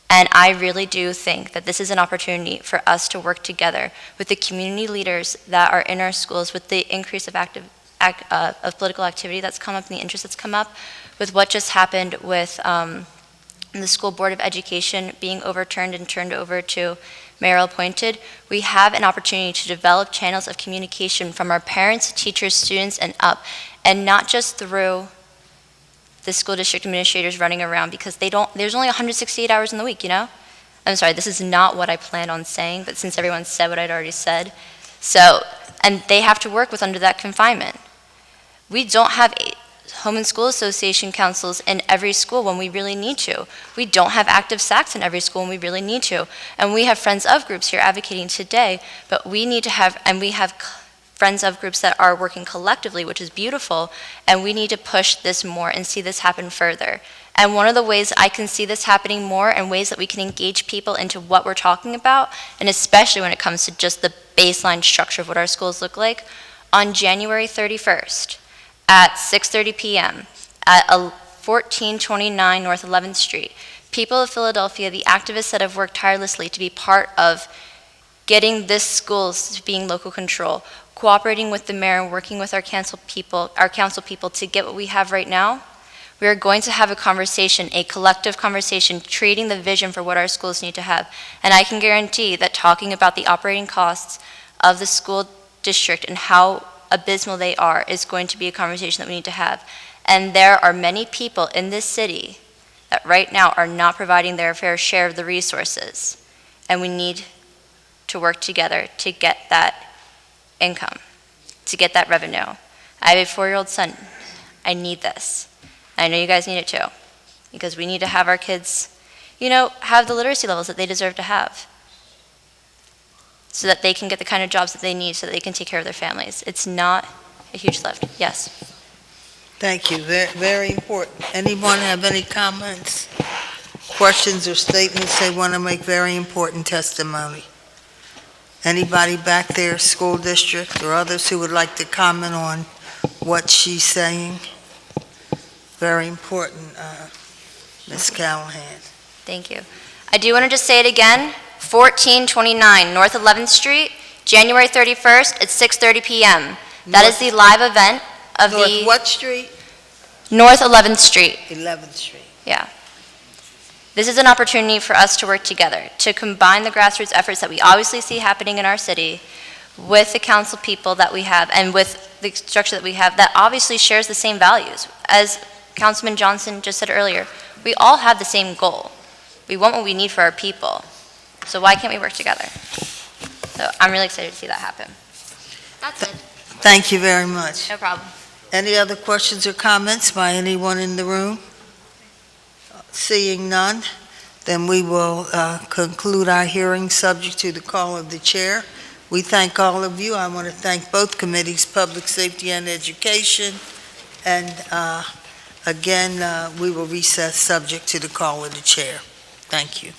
P: And I really do think that this is an opportunity for us to work together with the community leaders that are in our schools, with the increase of of political activity that's come up and the interest that's come up, with what just happened with the School Board of Education being overturned and turned over to mayoral appointed. We have an opportunity to develop channels of communication from our parents, teachers, students, and up, and not just through the school district administrators running around, because there's only 168 hours in the week, you know? I'm sorry, this is not what I planned on saying, but since everyone said what I'd already said, and they have to work with under that confinement. We don't have home and school association councils in every school when we really need to. We don't have active SACs in every school when we really need to. And we have friends of groups here advocating today, but we need to have, and we have friends of groups that are working collectively, which is beautiful, and we need to push this more and see this happen further. And one of the ways I can see this happening more, and ways that we can engage people into what we're talking about, and especially when it comes to just the baseline structure of what our schools look like, on January 31st, at 6:30 p.m. at 1429 North 11th Street. People of Philadelphia, the activists that have worked tirelessly to be part of getting this school to being local control, cooperating with the mayor and working with our council people to get what we have right now, we are going to have a conversation, a collective conversation, creating the vision for what our schools need to have. And I can guarantee that talking about the operating costs of the school district and how abysmal they are is going to be a conversation that we need to have. And there are many people in this city that right now are not providing their fair share of the resources. And we need to work together to get that income, to get that revenue. I have a 4-year-old son. I need this. I know you guys need it too, because we need to have our kids, have the literacy levels that they deserve to have, so that they can get the kind of jobs that they need, so that they can take care of their families. It's not a huge lift. Yes.
A: Thank you. Very, very important. Anyone have any comments, questions, or statements they want to make? Very important testimony. Anybody back there, school district, or others who would like to comment on what she's saying? Very important, Ms. Callahan.
P: Thank you. I do want to just say it again, 1429 North 11th Street, January 31st at 6:30 PM. That is the live event of
A: North what street?
P: North 11th Street.
A: 11th Street.
P: Yeah. This is an opportunity for us to work together, to combine the grassroots efforts that we obviously see happening in our city with the council people that we have and with the structure that we have that obviously shares the same values. As Councilman Johnson just said earlier, we all have the same goal. We want what we need for our people. So why can't we work together? So I'm really excited to see that happen. That's it.
A: Thank you very much.
P: No problem.
A: Any other questions or comments by anyone in the room? Seeing none, then we will conclude our hearing subject to the call of the chair. We thank all of you. I want to thank both committees, Public Safety and Education. And again, we will recess subject to the call of the chair. Thank you.